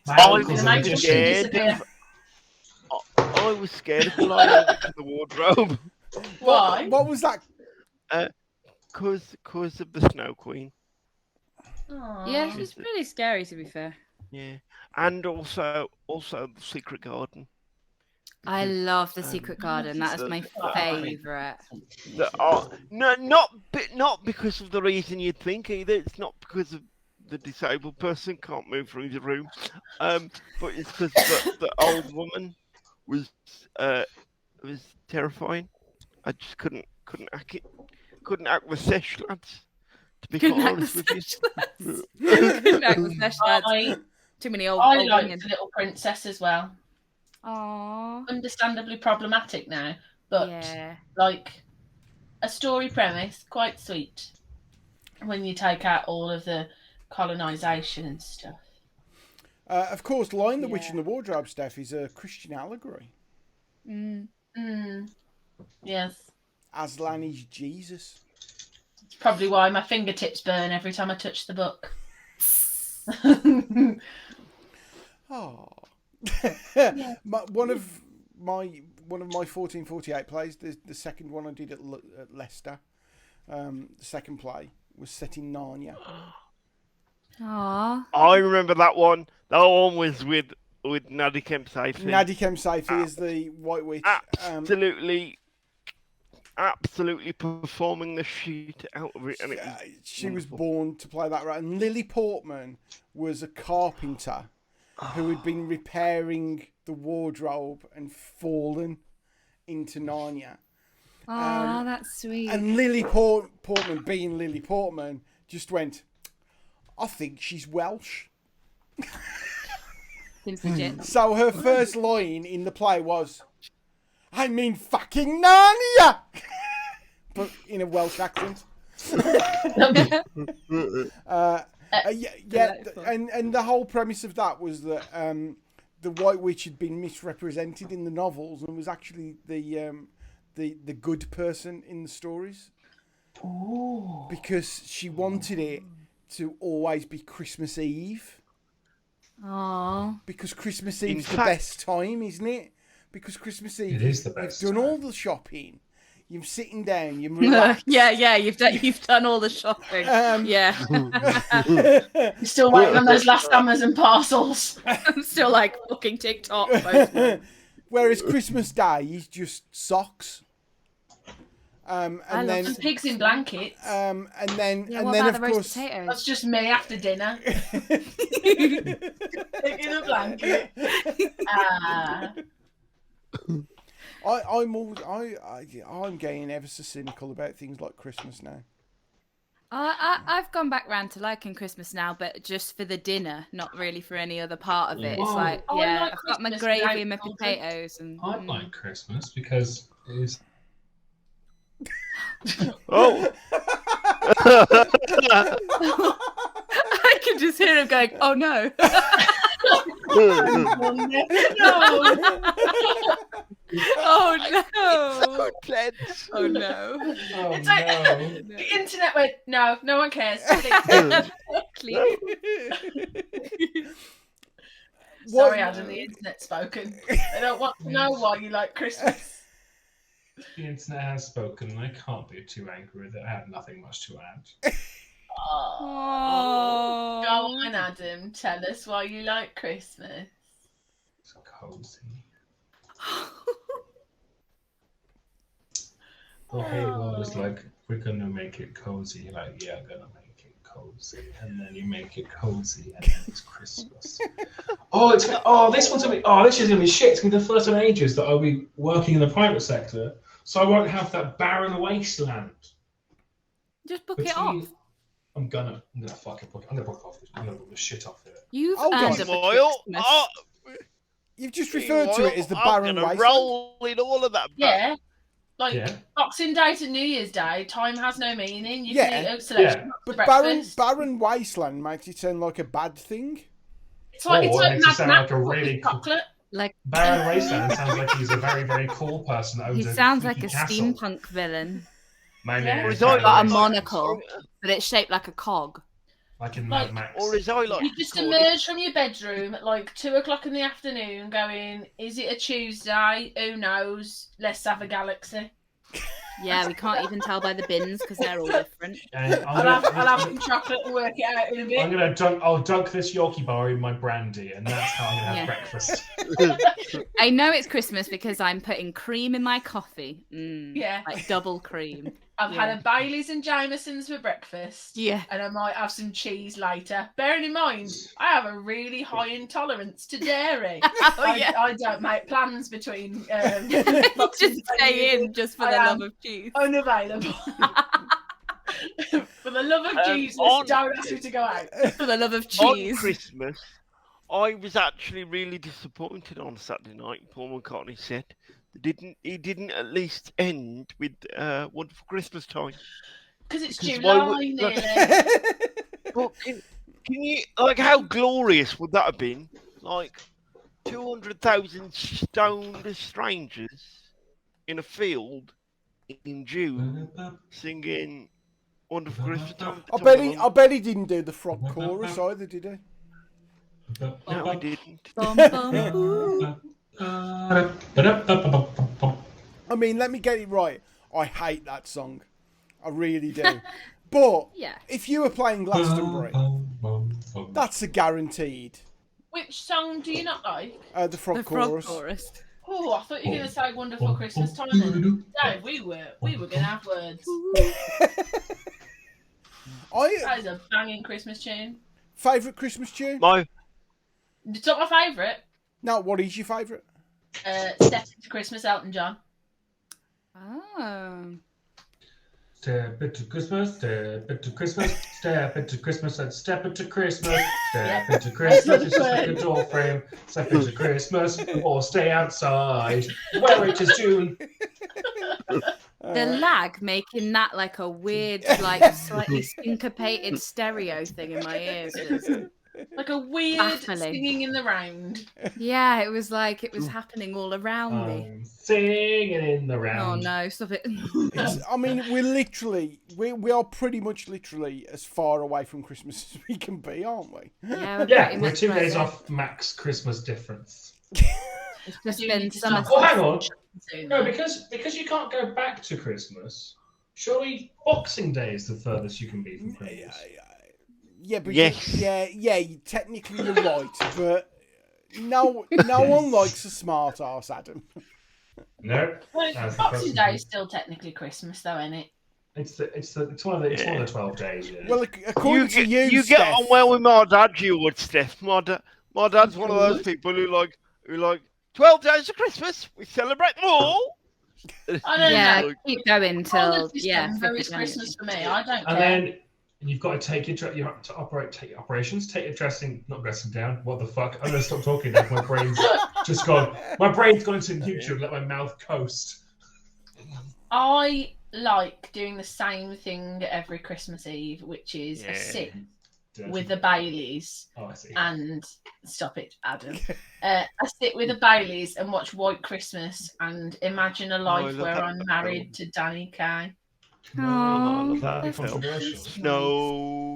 My uncle's a magician. I was scared of the Lion in the Wardrobe. Why? What was that? Because of the Snow Queen. Aww. Yeah, she's pretty scary, to be fair. Yeah, and also the Secret Garden. I love the Secret Garden. That's my favourite. Not because of the reason you'd think either. It's not because of the disabled person can't move through the room, but it's because the old woman was terrifying. I just couldn't act it. Couldn't act with sesh lads. To be quite honest with you. Couldn't act with sesh lads. Too many old I like women. The Little Princess as well. Aww. Understandably problematic now, but like a story premise, quite sweet. When you take out all of the colonisation and stuff. Of course, Lion, the Witch and the Wardrobe stuff is a Christian allegory. Yes. Aslan is Jesus. It's probably why my fingertips burn every time I touch the book. Oh. One of my 1448 plays, the second one I did at Leicester, the second play was set in Narnia. Aww. I remember that one. That one was with Nadi Kempsaifi. Nadi Kempsaifi is the White Witch. Absolutely performing the shit out of it. And she was born to play that role. And Lily Portman was a carpenter who had been repairing the wardrobe and fallen into Narnia. Oh, that's sweet. And Lily Portman, being Lily Portman, just went, I think she's Welsh. Seems legit. So her first line in the play was, I mean fucking Narnia! But in a Welsh accent. And the whole premise of that was that the White Witch had been misrepresented in the novels and was actually the good person in the stories. Ooh. Because she wanted it to always be Christmas Eve. Aww. Because Christmas Eve's the best time, isn't it? Because Christmas Eve, it is the best. You've done all the shopping. You're sitting down. You're relaxed. Yeah. You've done all the shopping. Yeah. You're still waiting on those last Amazon parcels. I'm still like fucking TikTok. Whereas Christmas Day is just socks. And then pigs in blankets. And then of course potatoes? That's just me after dinner. Pig in a blanket. I'm getting ever so cynical about things like Christmas now. I've gone back round to liking Christmas now, but just for the dinner, not really for any other part of it. It's like, I've got my gravy and my potatoes. And I like Christmas because it is. Oh. I can just hear him going, oh no. No. Oh no! Oh no! It's like the internet went, no one cares. Sorry, Adam, the internet's spoken. I don't want to know why you like Christmas. The internet has spoken, and I can't be too angry with it. I have nothing much to add. Oh. Go on, Adam. Tell us why you like Christmas. It's cozy. The whole world is like, we're gonna make it cozy. You're like, yeah, I'm gonna make it cozy, and then you make it cozy, and then it's Christmas. This is gonna be shit. It's gonna be the first time in ages that I'll be working in the private sector, so I won't have that barren wasteland. Just book it off. I'm gonna fucking book it. I'm gonna book off. I'm gonna book the shit off it. You've earned a You've just referred to it as the barren wasteland. Roll in all of that. Yeah. Boxing Day to New Year's Day, time has no meaning. You can eat a selection but barren wasteland makes it sound like a bad thing. It's like like a really chocolate. Like Baron Wasteland sounds like he's a very, very cool person. He sounds like a steampunk villain. My name is got a monocle, but it's shaped like a cog. Like in Mad Max. Or is I like you just emerge from your bedroom at like 2:00 in the afternoon going, is it a Tuesday? Who knows? Let's have a galaxy. Yeah, we can't even tell by the bins because they're all different. I'll have some chocolate and work it out in a bit. I'll dunk this Yorkie bar in my brandy, and that's how I'm gonna have breakfast. I know it's Christmas because I'm putting cream in my coffee. Like double cream. I've had a Baileys and Jameson's for breakfast. Yeah. And I might have some cheese later. Bearing in mind, I have a really high intolerance to dairy. I don't make plans between... just stay in just for the love of cheese. Unavailable. For the love of Jesus, don't ask me to go out. For the love of cheese. On Christmas, I was actually really disappointed on Saturday night. Paul McCartney said he didn't at least end with Wonderful Christmas Time. Because it's Because July nearly. But can you like how glorious would that have been? Like 200,000 stoned strangers in a field in June singing Wonderful Christmas Time. I bet he didn't do the frog chorus either, did he? No, he didn't. I mean, let me get it right. I hate that song. I really do. But Yeah. if you were playing Glastonbury, that's a guaranteed. Which song do you not like? The frog The frog chorus. chorus. Oh, I thought you were going to say Wonderful Christmas Time. And Dave, we were going to have words. That is a banging Christmas tune. Favourite Christmas tune? It's not my favourite. No, what is your favourite? Step Into Christmas, Elton John. Oh. Step into Christmas, step into Christmas, step into Christmas, and step into Christmas, step into Christmas. It's just like a door frame. Step into Christmas, or stay outside. Where it is June. The lag making that like a weird, like slightly syncopated stereo thing in my ears. Like a weird Baffling. singing in the round. Yeah, it was like it was happening all around me. Singing in the round. Oh no, stop it. I mean, we are pretty much literally as far away from Christmas as we can be, aren't we? Yeah, we're 2 days off max Christmas difference. It's just been summer. Oh, hang on. No, because you can't go back to Christmas. Surely Boxing Day is the furthest you can be from Christmas. Yeah, but Yes. yeah, technically you're right, but no one likes a smart arse, Adam. No. Well, That's Boxing the Day is still technically Christmas, though, isn't it? It's one of the 12 days. Yeah. Well, according to you, you Steph, get on well with my dad, you would, Steph. My dad's one of those people who like 12 days of Christmas. We celebrate them all. I don't Yeah, know. keep going till December is 50 Christmas for me. I don't And care. then you've got to take take your operations, take your not dressing down. What the fuck? I'm gonna stop talking now. My brain's just gone. My brain's gone into YouTube. Let my mouth coast. I like doing the same thing every Christmas Eve, which is a sit with the Baileys. Oh, I see. And stop it, Adam. I sit with the Baileys and watch White Christmas and imagine a life where I'm married to Danny Kaye. Oh, that's controversial.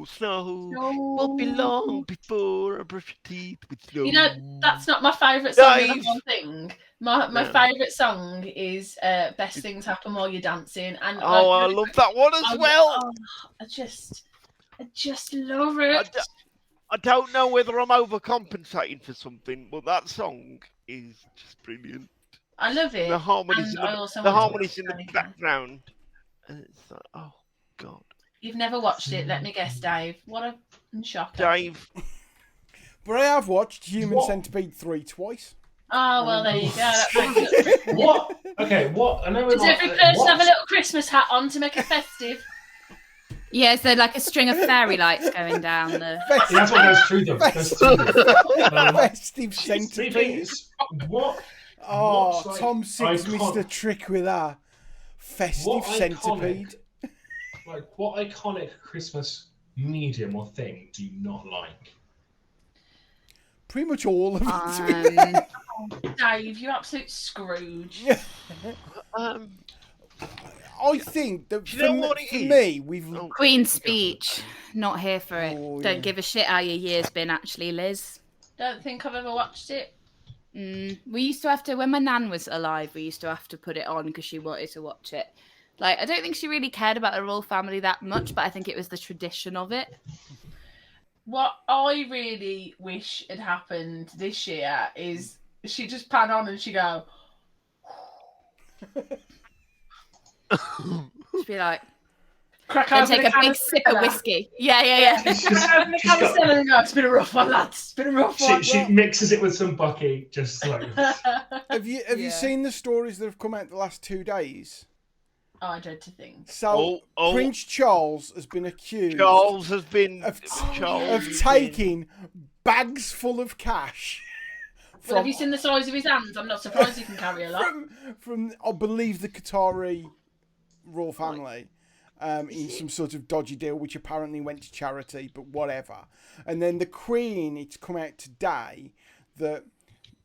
Snow will be long before I brush your teeth with snow. You know, that's not my favourite song of the whole thing. My favourite song is Best Things Happen While You're Dancing. And I love that one as well. I just love it. I don't know whether I'm overcompensating for something, but that song is just brilliant. I love it. The harmonies in the background. And it's like, oh, God. You've never watched it, let me guess, Dave. What a shocker. Dave. But I have watched Human Centipede 3 twice. Oh, well, there you go. What? Okay, what? I know. Does every person have a little Christmas hat on to make it festive? Yeah, so like a string of fairy lights going down the. That's what goes through them. Festive Centipede. What? Oh, like, Tom Six missed a trick with that. Festive Centipede. What iconic Christmas medium or thing do you not like? Pretty much all of it. Dave, you absolute Scrooge. I think that for me, we've Queen's Speech. Not here for it. Don't give a shit how your year's been, actually, Liz. Don't think I've ever watched it. We used to have to, when my nan was alive, we used to have to put it on because she wanted to watch it. Like, I don't think she really cared about the royal family that much, but I think it was the tradition of it. What I really wish had happened this year is she just pan on and she go. She'd be like, crack and open take a big sip of whiskey. Yeah. Crack open the canister and go, it's been a rough one, lads. It's been a rough one. She mixes it with some Bucky, just like. Have you seen the stories that have come out the last 2 days? Oh, I dread to think. So Prince Charles has been accused. Charles has been of taking bags full of cash. Well, have you seen the size of his hands? I'm not surprised he can carry a lot. From I believe, the Qatari royal family, in some sort of dodgy deal, which apparently went to charity, but whatever. And then the Queen, it's come out today that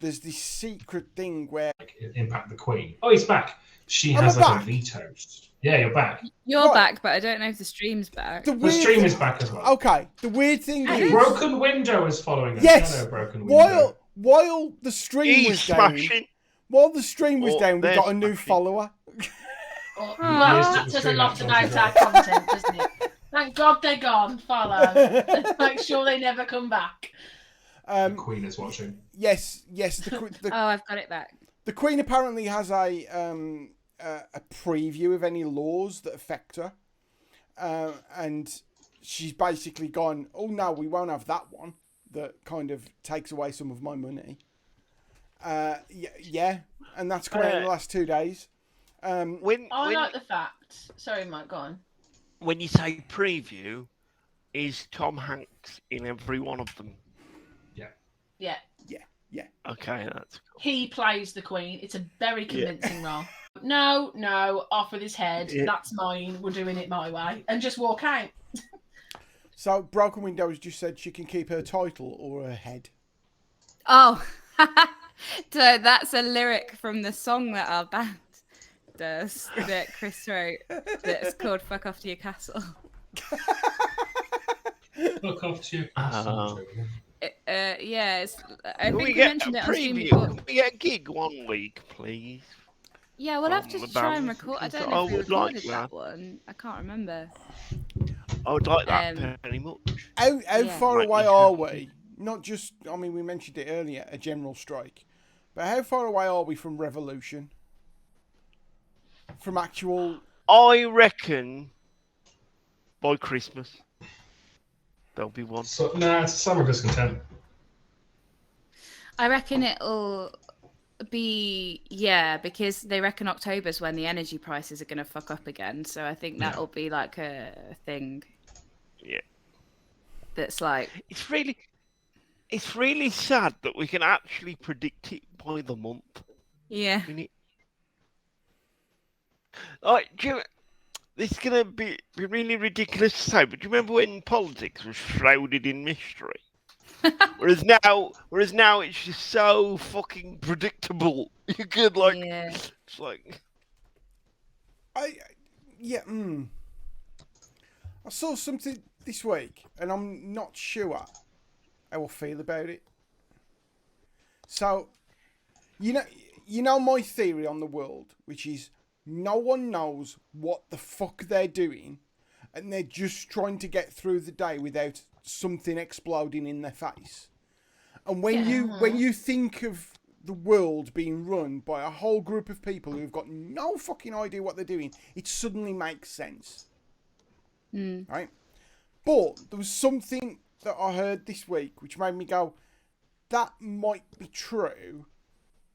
there's this secret thing where... Impact the Queen. Oh, he's back. She has like a veto. Yeah, you're back. You're back, but I don't know if the stream's back. The stream is back as well. Okay, the weird thing is... Broken Window is following us. Yes, Broken Window. While the stream was down... While the stream was down, we got a new follower. Well, that says a lot about our content, doesn't it? Thank God they're gone. Follow. Make sure they never come back. The Queen is watching. Yes. Oh, I've got it back. The Queen apparently has a preview of any laws that affect her, and she's basically gone, "Oh no, we won't have that one that kind of takes away some of my money." Yeah, and that's come out in the last 2 days. I like the fact. Sorry, Mike, go on. When you say preview, is Tom Hanks in every one of them? Yeah. Okay, that's cool. He plays the Queen. It's a very convincing role. No, off with his head. Yeah. That's mine. We're doing it my way. And just walk out. So, Broken Windows just said she can keep her title or her head. Oh, so that's a lyric from the song that our band does, that Chris wrote, that's called Fuck Off to Your Castle. Fuck off to your castle. Yeah, I think we mentioned it on stream before. Can we get a gig one week, please? Yeah, we'll have to try and record. I don't know if we recorded that one. I can't remember. I would like that very much. How far away are we? Not just, I mean, we mentioned it earlier, a general strike. But how far away are we from revolution? From actual... I reckon by Christmas there'll be one. So, it's a summer discontent. I reckon it'll be, because they reckon October's when the energy prices are going to fuck up again. So I think that'll be like a thing. Yeah. That's like... It's really sad that we can actually predict it by the month. Yeah. This is going to be really ridiculous to say, but do you remember when politics was shrouded in mystery? whereas now it's just so fucking predictable. You could it's like... I saw something this week, and I'm not sure how I feel about it. So, you know my theory on the world, which is no one knows what the fuck they're doing, and they're just trying to get through the day without something exploding in their face. And when you think of the world being run by a whole group of people who've got no fucking idea what they're doing, it suddenly makes sense. Right? But there was something that I heard this week which made me go, that might be true,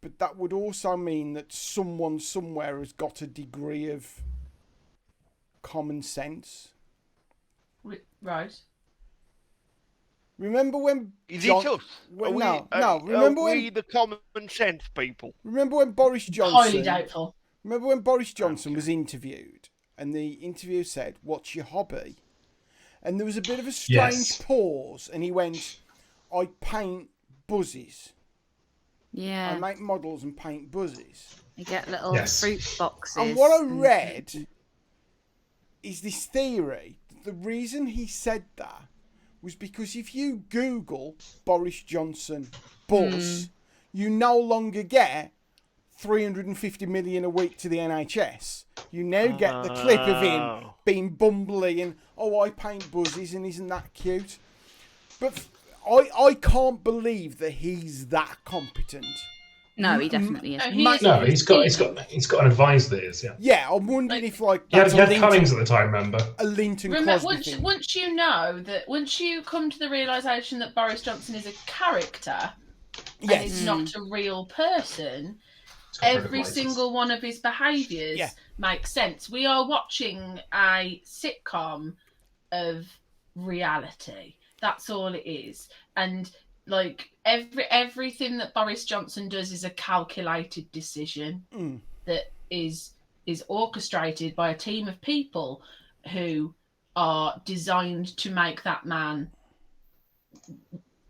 but that would also mean that someone somewhere has got a degree of common sense. Right. Remember when... Is it us? Remember when... we the common sense people? Remember when Boris Johnson... Highly doubtful. Remember when Boris Johnson was interviewed, and the interview said, "What's your hobby?" And there was a bit of a strange pause, and he went, "I paint buzzies." Yeah. I make models and paint buzzies. You get little fruit boxes. And what I read is this theory. The reason he said that was because if you Google Boris Johnson buzz, you no longer get 350 million a week to the NHS. You now get the clip of him being bumbly and, I paint buzzies and isn't that cute? But I can't believe that he's that competent. No, he definitely is. He's got an advisor that is, Yeah, I'm wondering if he had Cummings at the time, remember? A Linton Crosby thing. Once you know that, once you come to the realisation that Boris Johnson is a character and is not a real person, every single one of his behaviours makes sense. We are watching a sitcom of reality. That's all it is. And like everything that Boris Johnson does is a calculated decision that is orchestrated by a team of people who are designed to make that man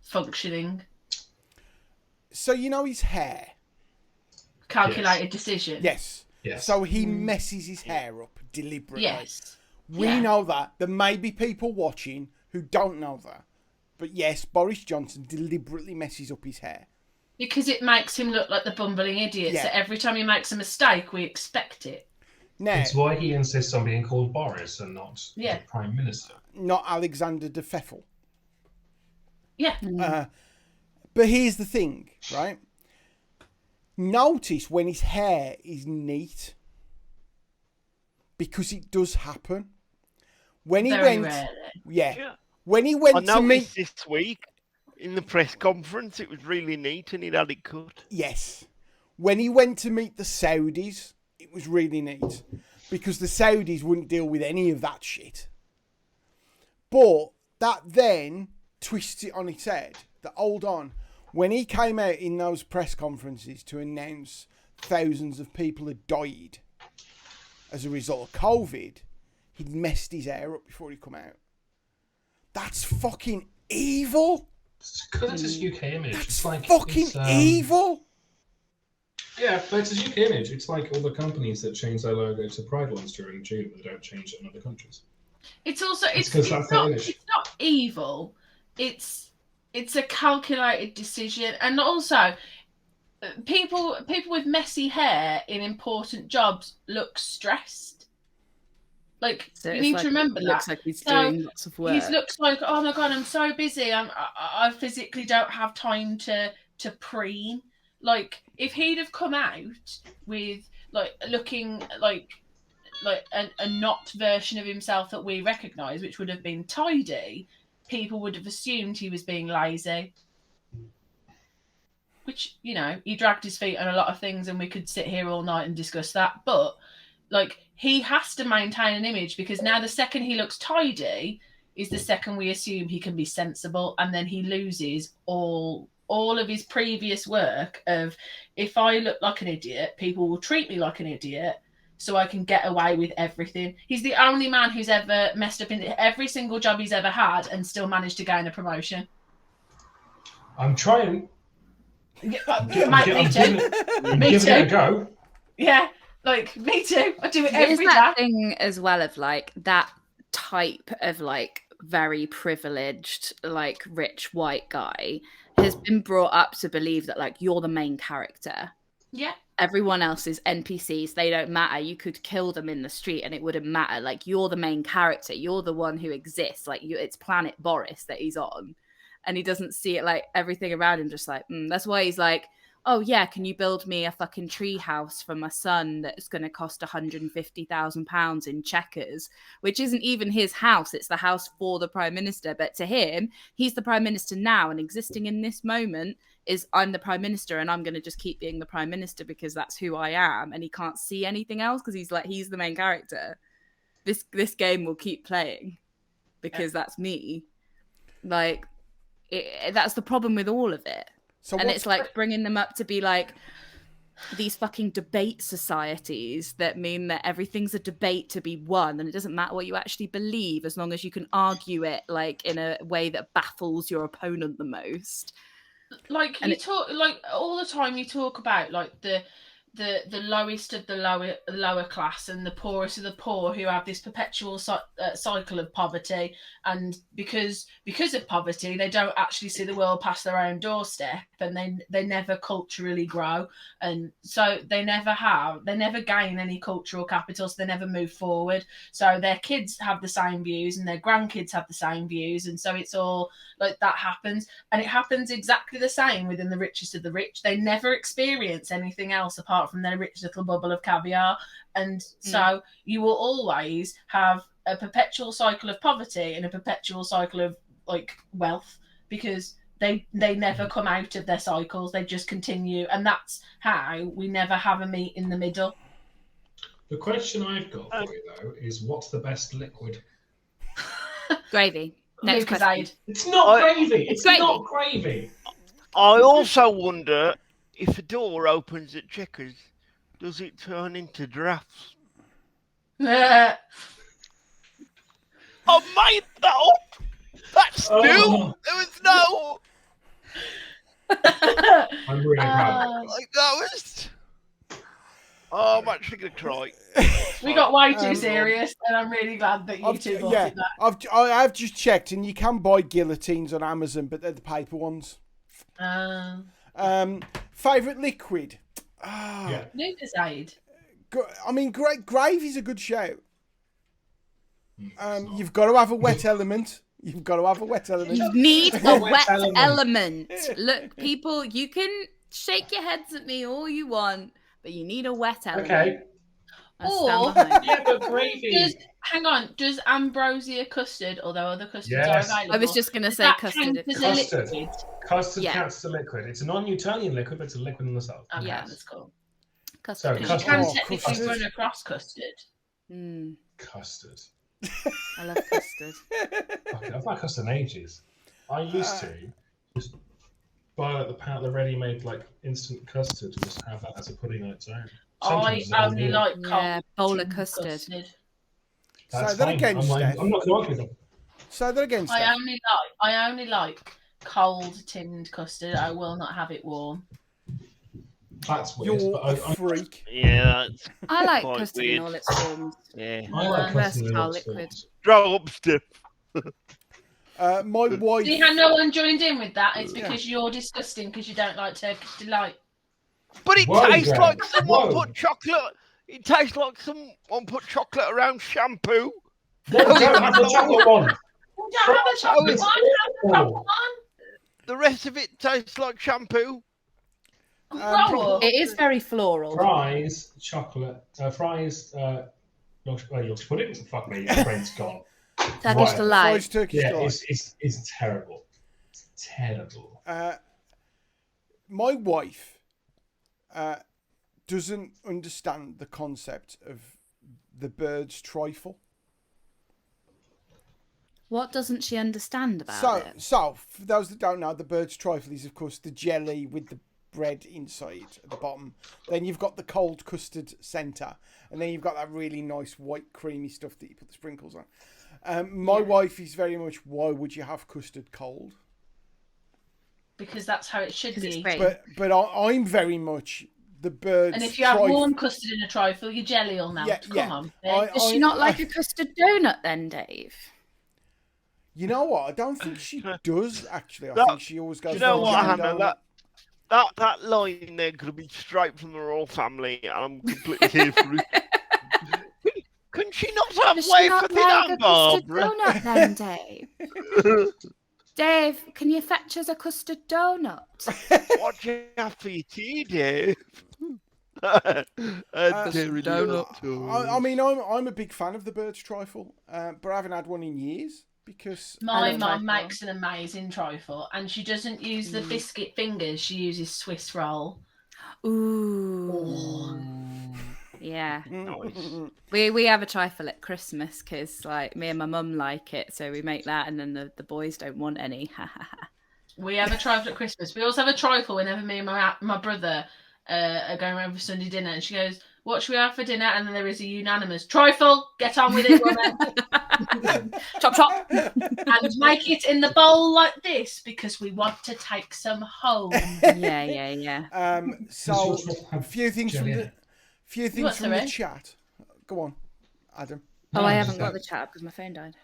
functioning. So you know his hair. Calculated decision. Yes. So he messes his hair up deliberately. Yes. We know that. There may be people watching who don't know that. But yes, Boris Johnson deliberately messes up his hair. Because it makes him look like the bumbling idiot. So every time he makes a mistake, we expect it. Now, it's why he insists on being called Boris and not the Prime Minister. Not Alexander de Pfeffel. Yeah. But here's the thing, right? Notice when his hair is neat. Because it does happen. When he Very went... rarely. Yeah. When he went to meet... this week in the press conference, it was really neat and he'd had it cut. Yes. When he went to meet the Saudis, it was really neat. Because the Saudis wouldn't deal with any of that shit. But that then twists it on its head. That, hold on. When he came out in those press conferences to announce thousands of people had died as a result of COVID, he'd messed his hair up before he come out. That's fucking evil. Because it's his UK image. That's fucking evil. Yeah, but it's his UK image. It's like all the companies that change their logo to Pride ones during June that don't change it in other countries. It's also it's not evil. It's a calculated decision, and also people with messy hair in important jobs look stressed. Like, so you need to remember that. Looks like he's doing lots of work. He looks like, oh my god, I'm so busy. I physically don't have time to preen. Like, if he'd have come out with like looking like a not version of himself that we recognise, which would have been tidy, people would have assumed he was being lazy. Which, you know, he dragged his feet on a lot of things, and we could sit here all night and discuss that. But like, he has to maintain an image, because now the second he looks tidy is the second we assume he can be sensible, and then he loses all of his previous work of, if I look like an idiot, people will treat me like an idiot, so I can get away with everything. He's the only man who's ever messed up in every single job he's ever had and still managed to gain a promotion. I'm trying. Me too. Me too. It a go. Yeah. Like, me too. I do it every day. It's that thing as well of like that type of like very privileged, like rich white guy has been brought up to believe that like you're the main character. Yeah. Everyone else is NPCs. They don't matter. You could kill them in the street and it wouldn't matter. Like, you're the main character. You're the one who exists. Like, it's Planet Boris that he's on. And he doesn't see it like everything around him just like, That's why he's like, oh yeah, can you build me a fucking tree house for my son that's going to cost £150,000 in Chequers, which isn't even his house. It's the house for the Prime Minister. But to him, he's the Prime Minister now, and existing in this moment is, I'm the Prime Minister and I'm going to just keep being the Prime Minister because that's who I am. And he can't see anything else because he's the main character. This game will keep playing because that's me. Like, that's the problem with all of it. So and it's like bringing them up to be like these fucking debate societies that mean that everything's a debate to be won, and it doesn't matter what you actually believe as long as you can argue it like in a way that baffles your opponent the most. Like, and talk like all the time you talk about like the lowest of the lower class and the poorest of the poor who have this perpetual cycle of poverty, and because of poverty they don't actually see the world past their own doorstep, and they never culturally grow, and so they never gain any cultural capital, so they never move forward. So their kids have the same views and their grandkids have the same views, and so it's all like that happens, and it happens exactly the same within the richest of the rich. They never experience anything else apart from their rich little bubble of caviar, and so you will always have a perpetual cycle of poverty and a perpetual cycle of like wealth, because they never come out of their cycles. They just continue, and that's how we never have a meet in the middle. The question I've got for you though is, what's the best liquid? Gravy. Next question. It's not gravy. It's not gravy. I also wonder if a door opens at Checkers, does it turn into giraffes? I made that up. That's new. There was no. I'm really proud. Like that was. Oh, I'm actually gonna cry. We got way too serious, and I'm really glad that you two bought it back. I've just checked, and you can buy guillotines on Amazon, but they're the paper ones. Favorite liquid? Lucozade. I mean, gravy's a good shout. You've got to have a wet element. You've got to have a wet element. You need a wet element. Look, people, you can shake your heads at me all you want, but you need a wet element. Okay. Or yeah, but gravy. Hang on. Does ambrosia custard, although other custards are available? I was just going to say custard. Custard counts as a liquid. It's a non-Newtonian liquid, but it's a liquid in the cell. Okay, that's cool. Custard. So you can technically run across custard. Custard. I love custard. I've had custard in ages. I used to just buy the ready-made instant custard and just have that as a pudding on its own. Sometimes I only like bowl of custard. That's Say that again, Steph. I'm not going to argue with them. Say that again, Steph. I only like cold tinned custard. I will not have it warm. That's weird. You're a freak. Yeah, I like custard in all its forms. Yeah, I like custard in all its liquid. forms. Grow up, Steph. My wife. See how no one joined in with that? It's because you're disgusting because you don't like Turkish delight. But it tastes like someone put chocolate. It tastes like someone put chocolate around shampoo. Don't have the chocolate one. Don't have a chocolate one. Have the chocolate one. The rest of it tastes like shampoo. It is very floral. Fries, chocolate. Fries. Yorkshire pudding. Fuck me, your brain's gone. Turkish delight. Fries, Turkish delight. It's terrible. It's terrible. My wife doesn't understand the concept of the bird's trifle. What doesn't she understand about it? So, for those that don't know, the bird's trifle is, of course, the jelly with the bread inside at the bottom. Then you've got the cold custard centre. And then you've got that really nice white creamy stuff that you put the sprinkles on. My wife is very much, why would you have custard cold? Because that's how it should be. But I'm very much the bird's And if you have warm custard in a trifle, your jelly will melt. Come on. Does she not like a custard donut then, Dave? You know what? I don't think she does, actually. I think she always goes... You know what, Hannah? That line there could be straight from the royal family, and I'm completely here for it. Can she not have wafer thin and Barbara? Donut then, Dave? Dave, can you fetch us a custard donut? What do you have for your tea, Dave? donut. I mean, I'm a big fan of the bird's trifle, but I haven't had one in years. Because my mum makes an amazing trifle, and she doesn't use the biscuit fingers; she uses Swiss roll. Ooh, yeah. We have a trifle at Christmas because me and my mum like it, so we make that, and then the boys don't want any. We have a trifle at Christmas. We also have a trifle whenever me and my brother are going around for Sunday dinner, and she goes, "What should we have for dinner?" And then there is a unanimous trifle. Get on with it, woman. Chop chop, and make it in the bowl like this because we want to take some home. Yeah. So a few things from the chat. Go on, Adam. Oh, I haven't got the chat because my phone died.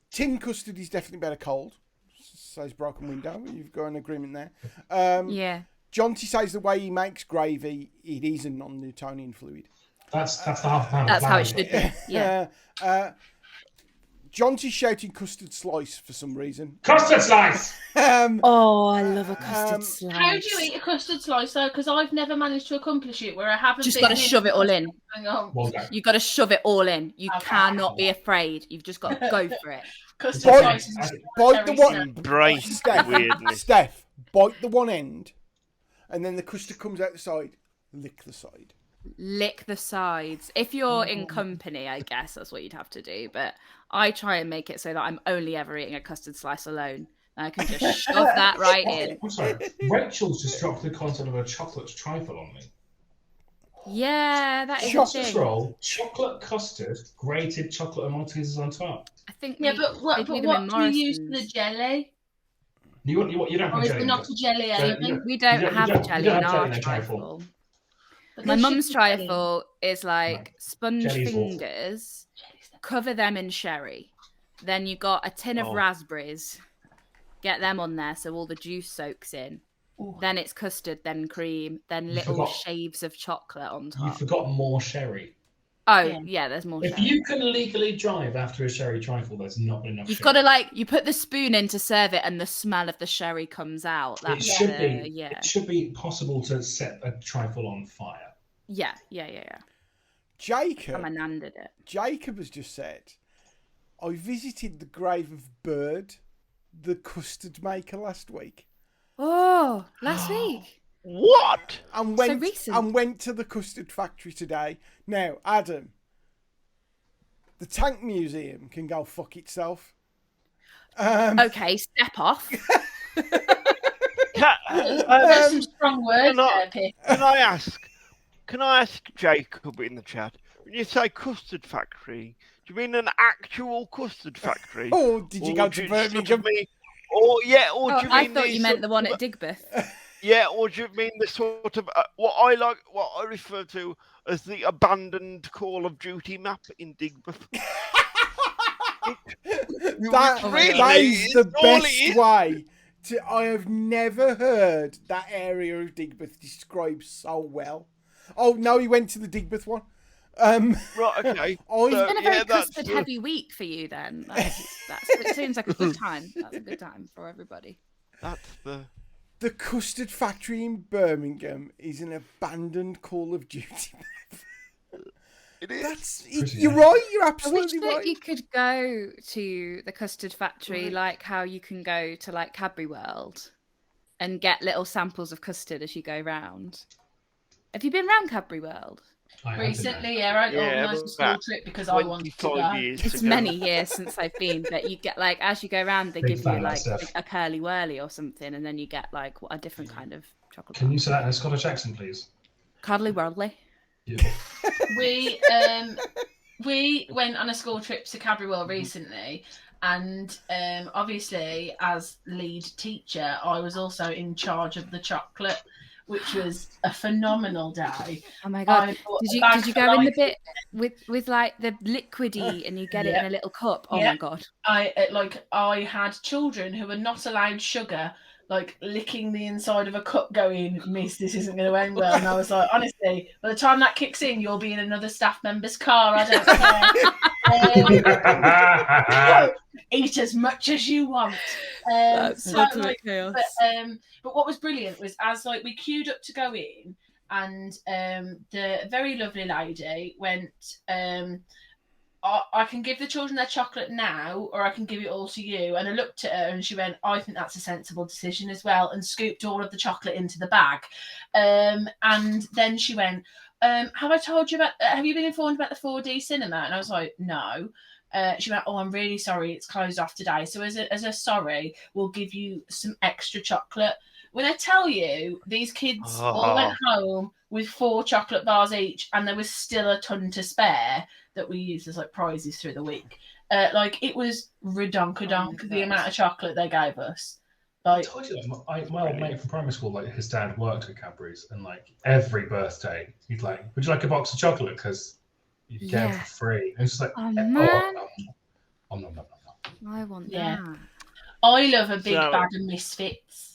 Tin custard is definitely better cold. Says Broken Window. You've got an agreement there. Yeah. Jonty says the way he makes gravy, it is a non-Newtonian fluid. That's the half pound. That's how it should be. Yeah. Jonty's shouting custard slice for some reason. Custard slice! I love a custard slice. How do you eat a custard slice though? Because I've never managed to accomplish it where I haven't just got to shove it all in. Hang on. You've got to shove it all in. You cannot be afraid. You've just got to go for it. Custard slice is bite the one. Embrace weirdness. Steph, bite the one end, and then the custard comes out the side. Lick the side. Lick the sides. If you're in company, I guess that's what you'd have to do. But I try and make it so that I'm only ever eating a custard slice alone. I can just shove that right in. I'm sorry. Rachel's just dropped the content of a chocolate trifle on me. Yeah, that is a Chocolate thing. roll, chocolate custard, grated chocolate and Maltesers on top. I think. But what do you use for the jelly? You don't Or have is jelly. it not a jelly even? We don't have jelly in our trifle. My mum's trifle is like sponge fingers, cover them in sherry. Then you got a tin of raspberries, get them on there so all the juice soaks in. Ooh. Then it's custard, then cream, then little shaves of chocolate on top. You forgot more sherry. Oh, yeah, there's more if sherry. If you can legally drive after a sherry trifle, there's not enough You've got to, you put the spoon in to serve it and the smell of the sherry comes out. It should be possible to set a trifle on fire. Yeah. Jacob. My nan did it. Jacob has just said, I visited the grave of Bird, the custard maker, last week. Oh, last week. What? And went to the custard factory today. Now, Adam, the Tank Museum can go fuck itself. Okay, step off. There's some strong words there, Can I ask Jacob in the chat, when you say custard factory, do you mean an actual custard factory? Oh, did you go to Birmingham? I thought you meant the one at Digbeth. Yeah, or do you mean the sort of what I refer to as the abandoned Call of Duty map in Digbeth? that is the best way. I have never heard that area of Digbeth described so well. Oh no, he went to the Digbeth one. Right, okay. It's been a very custard-heavy week for you then. It seems like a good time. That's a good time for everybody. The custard factory in Birmingham is an abandoned Call of Duty map. It is. You're right. You're absolutely right. I wish that you could go to the custard factory like how you can go to like Cadbury World and get little samples of custard as you go round. Have you been round Cadbury World? Recently, I organised a school trip because I wanted to go. It's many years since I've been, but you get like as you go around, they give you like a curly whirly or something, and then you get like a different kind of chocolate. Can you say that in a Scottish accent, please? Cuddly whirly. We went on a school trip to Cadbury World recently, and obviously as lead teacher, I was also in charge of the chocolate, which was a phenomenal day. Oh my god! Did you go in the bit with like the liquidy and you get it in a little cup? Oh my god! I had children who were not allowed sugar, like licking the inside of a cup, going, "Miss, this isn't going to end well." And I was like, honestly, by the time that kicks in, you'll be in another staff member's car. I don't care. Eat as much as you want. That's chaos. But what was brilliant was as we queued up to go in, and the very lovely lady went, I can give the children their chocolate now, or I can give it all to you. And I looked at her and she went, I think that's a sensible decision as well, and scooped all of the chocolate into the bag. And then she went, have you been informed about the 4D cinema? And I was like, no. She went, oh, I'm really sorry, it's closed off today. So as a sorry, we'll give you some extra chocolate. When I tell you, these kids all went home with 4 chocolate bars each, and there was still a ton to spare that we used as prizes through the week. It was redonkadonk the amount of chocolate they gave us. I told you that my old mate from primary school, his dad worked at Cadbury's, and every birthday he'd would you like a box of chocolate? Because you could get it for free. And it's just oh man, no. I want that. I love a big bag of Misfits.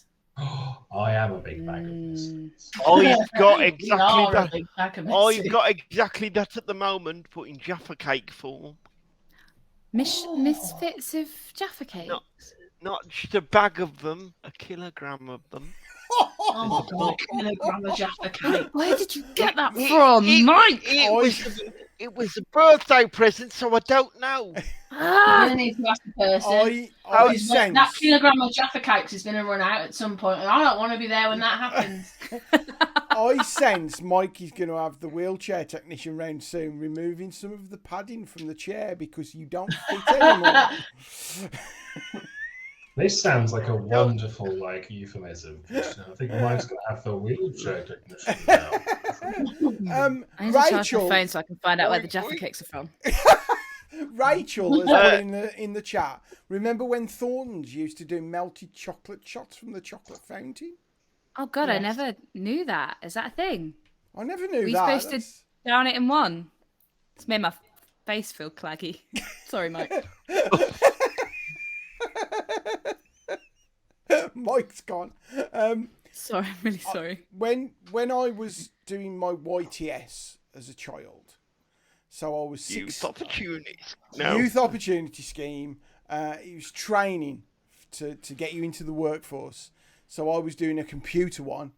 I am a big bag of Misfits. I've got exactly that. I've got exactly that at the moment, but in Jaffa cake form. Misfits of Jaffa cake. Not just a bag of them, a kilogram of them. Oh my god, a kilogram of Jaffa cake. Where did you get that from, Mike? It was a birthday present, so I don't know. I need to ask the person. That kilogram of Jaffa cakes is going to run out at some point, and I don't want to be there when that happens. I sense Mikey's going to have the wheelchair technician round soon, removing some of the padding from the chair because you don't fit anymore. This sounds like a wonderful euphemism. I think Mike's gonna have the wheelchair technician now. I need to charge my phone so I can find out where the Jaffa cakes are from. Rachel has put in the chat. Remember when Thorntons used to do melted chocolate shots from the chocolate fountain? Oh God, yes. I never knew that. Is that a thing? I never knew that. Were you supposed to down it in one? It's made my face feel claggy. Sorry, Mike. Mike's gone. Sorry, I'm really sorry. When I was doing my YTS as a child, so I was Youth opportunity. Youth opportunity scheme. It was training to get you into the workforce. So I was doing a computer one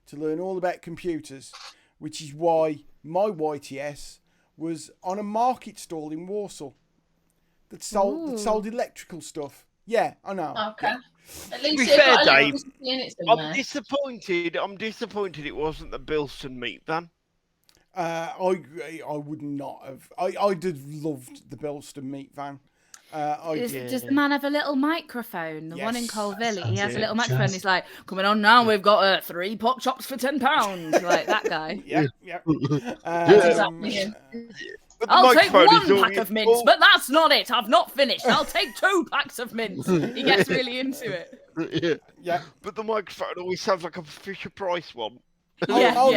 to learn all about computers, which is why my YTS was on a market stall in Warsaw that sold electrical stuff. Yeah, I know. Okay. Yeah. At least to be fair, Dave, I'm disappointed it wasn't the Bilston meat van. I would not have. I'd have loved the Bilston meat van. Does the man have a little microphone? The one in Colville, he has a little microphone. He's like, "Coming on now, we've got 3 pork chops for £10." Like that guy. Yeah. I'll take 1 pack of mints, but that's not it. I've not finished. I'll take 2 packs of mints. He gets really into it. Yeah. But the microphone always sounds like a Fisher Price one. Yeah. Oh,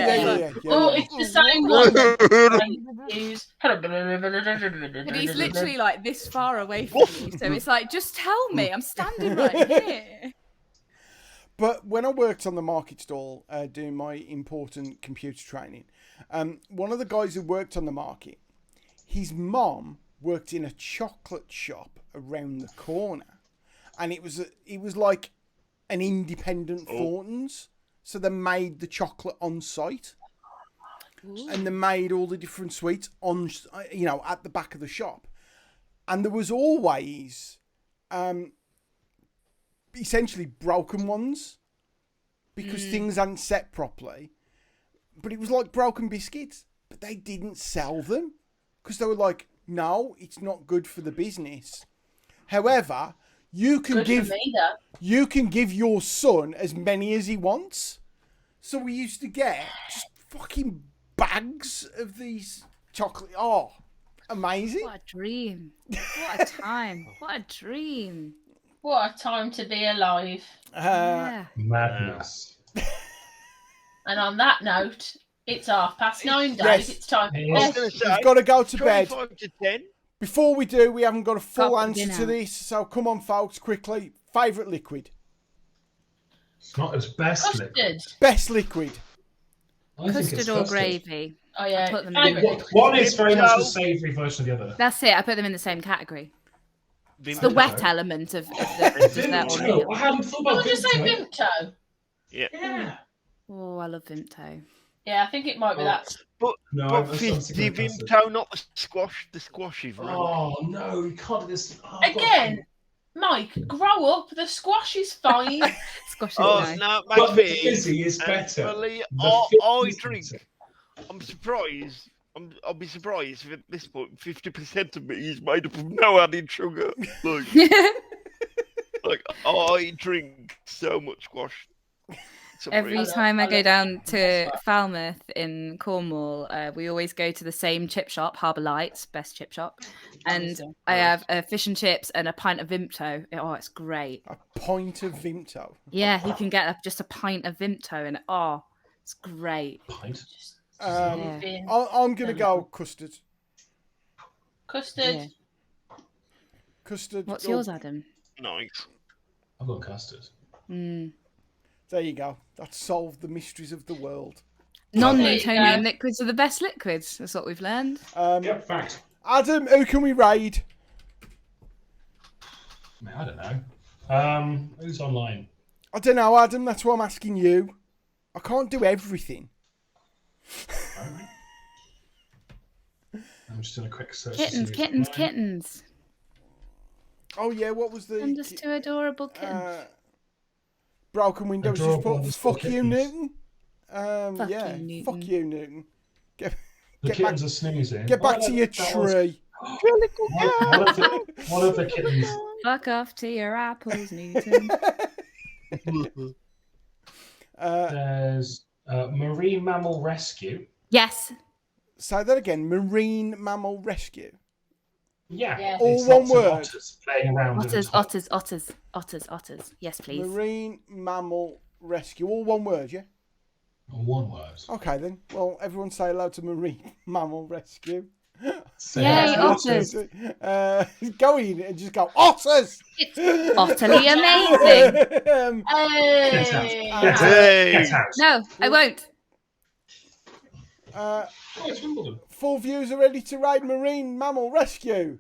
it's the same one that you use. And he's literally like this far away from me, so it's like, just tell me, I'm standing right here. But when I worked on the market stall doing my important computer training, one of the guys who worked on the market, his mom worked in a chocolate shop around the corner, and it was like an independent Thorntons. So they made the chocolate on site. Ooh. And they made all the different sweets on, at the back of the shop. And there was always, essentially broken ones because things hadn't set properly. But it was like broken biscuits, but they didn't sell them because they were like, no, it's not good for the business. However, you can give your son as many as he wants. So we used to get just fucking bags of these chocolate. Oh, amazing. What a dream. What a time. What a dream. What a time to be alive. Madness. And on that note, it's 9:30, Dave. Yes. It's time. We've got to go to bed. 25 to 10. Before we do, we haven't got a full answer to this. So come on, folks, quickly. Favourite liquid? It's not its best Custard. liquid. Best liquid? Custard or gravy? Oh, yeah. Put them in One is very much the savoury version of the other. That's it. I put them in the same category. It's the Vimto. wet element of the Vimto. I hadn't thought about Did you say Vimto. Vimto? Yeah. Oh, I love Vimto. Yeah, I think it might be that. But that's fizzy Vimto, not the squashy variant. Oh, no, you can't do this. Again, Mike, grow up. The squash is fine. Squash is Oh, no, But my the fizzy is better. Actually, The fizzy I is drink. better. I'm surprised. I'll be surprised if at this point 50% of me is made up of no added sugar. Like I drink so much squash. Every time I go down to Falmouth in Cornwall, we always go to the same chip shop, Harbour Lights, best chip shop. And I have a fish and chips and a pint of Vimto. Oh, it's great. A pint of Vimto? Yeah, you can get just a pint of Vimto and it's great. Pint? I'm going to go custard. Custard. Yeah. Custard. What's yours, Adam? Nice. I've got custard. There you go. That solved the mysteries of the world. Non-Newtonian liquids are the best liquids. That's what we've learned. Yep, fact. Adam, who can we raid? I don't know. Who's online? I don't know, Adam. That's why I'm asking you. I can't do everything. I'm just doing a quick search. Kittens. Oh, yeah, what was the... I'm just 2 adorable kittens. Broken Windows just put, fuck you, Newton. Fuck yeah, you, Newton. fuck you, Newton. The kittens are snoozing. Get back to your tree. One of the kittens Fuck off to your apples, Newton. There's marine mammal rescue. Yes. Say that again. Marine mammal rescue. Yeah. All one word. Otters playing around. Otters. Yes, please. Marine mammal rescue. All one word, yeah? All one word. Okay, then. Well, everyone say hello to marine mammal rescue. Yay, otters. Go in and just go, otters! It's utterly amazing. Get out. No, I won't. Full views are ready to ride marine mammal rescue.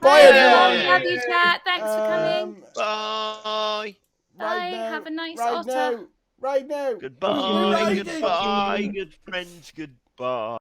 Bye, everyone. Love you, chat. Thanks for coming. Bye. Bye. Have a nice otter. Right now. Goodbye. Goodbye. Good friends. Goodbye.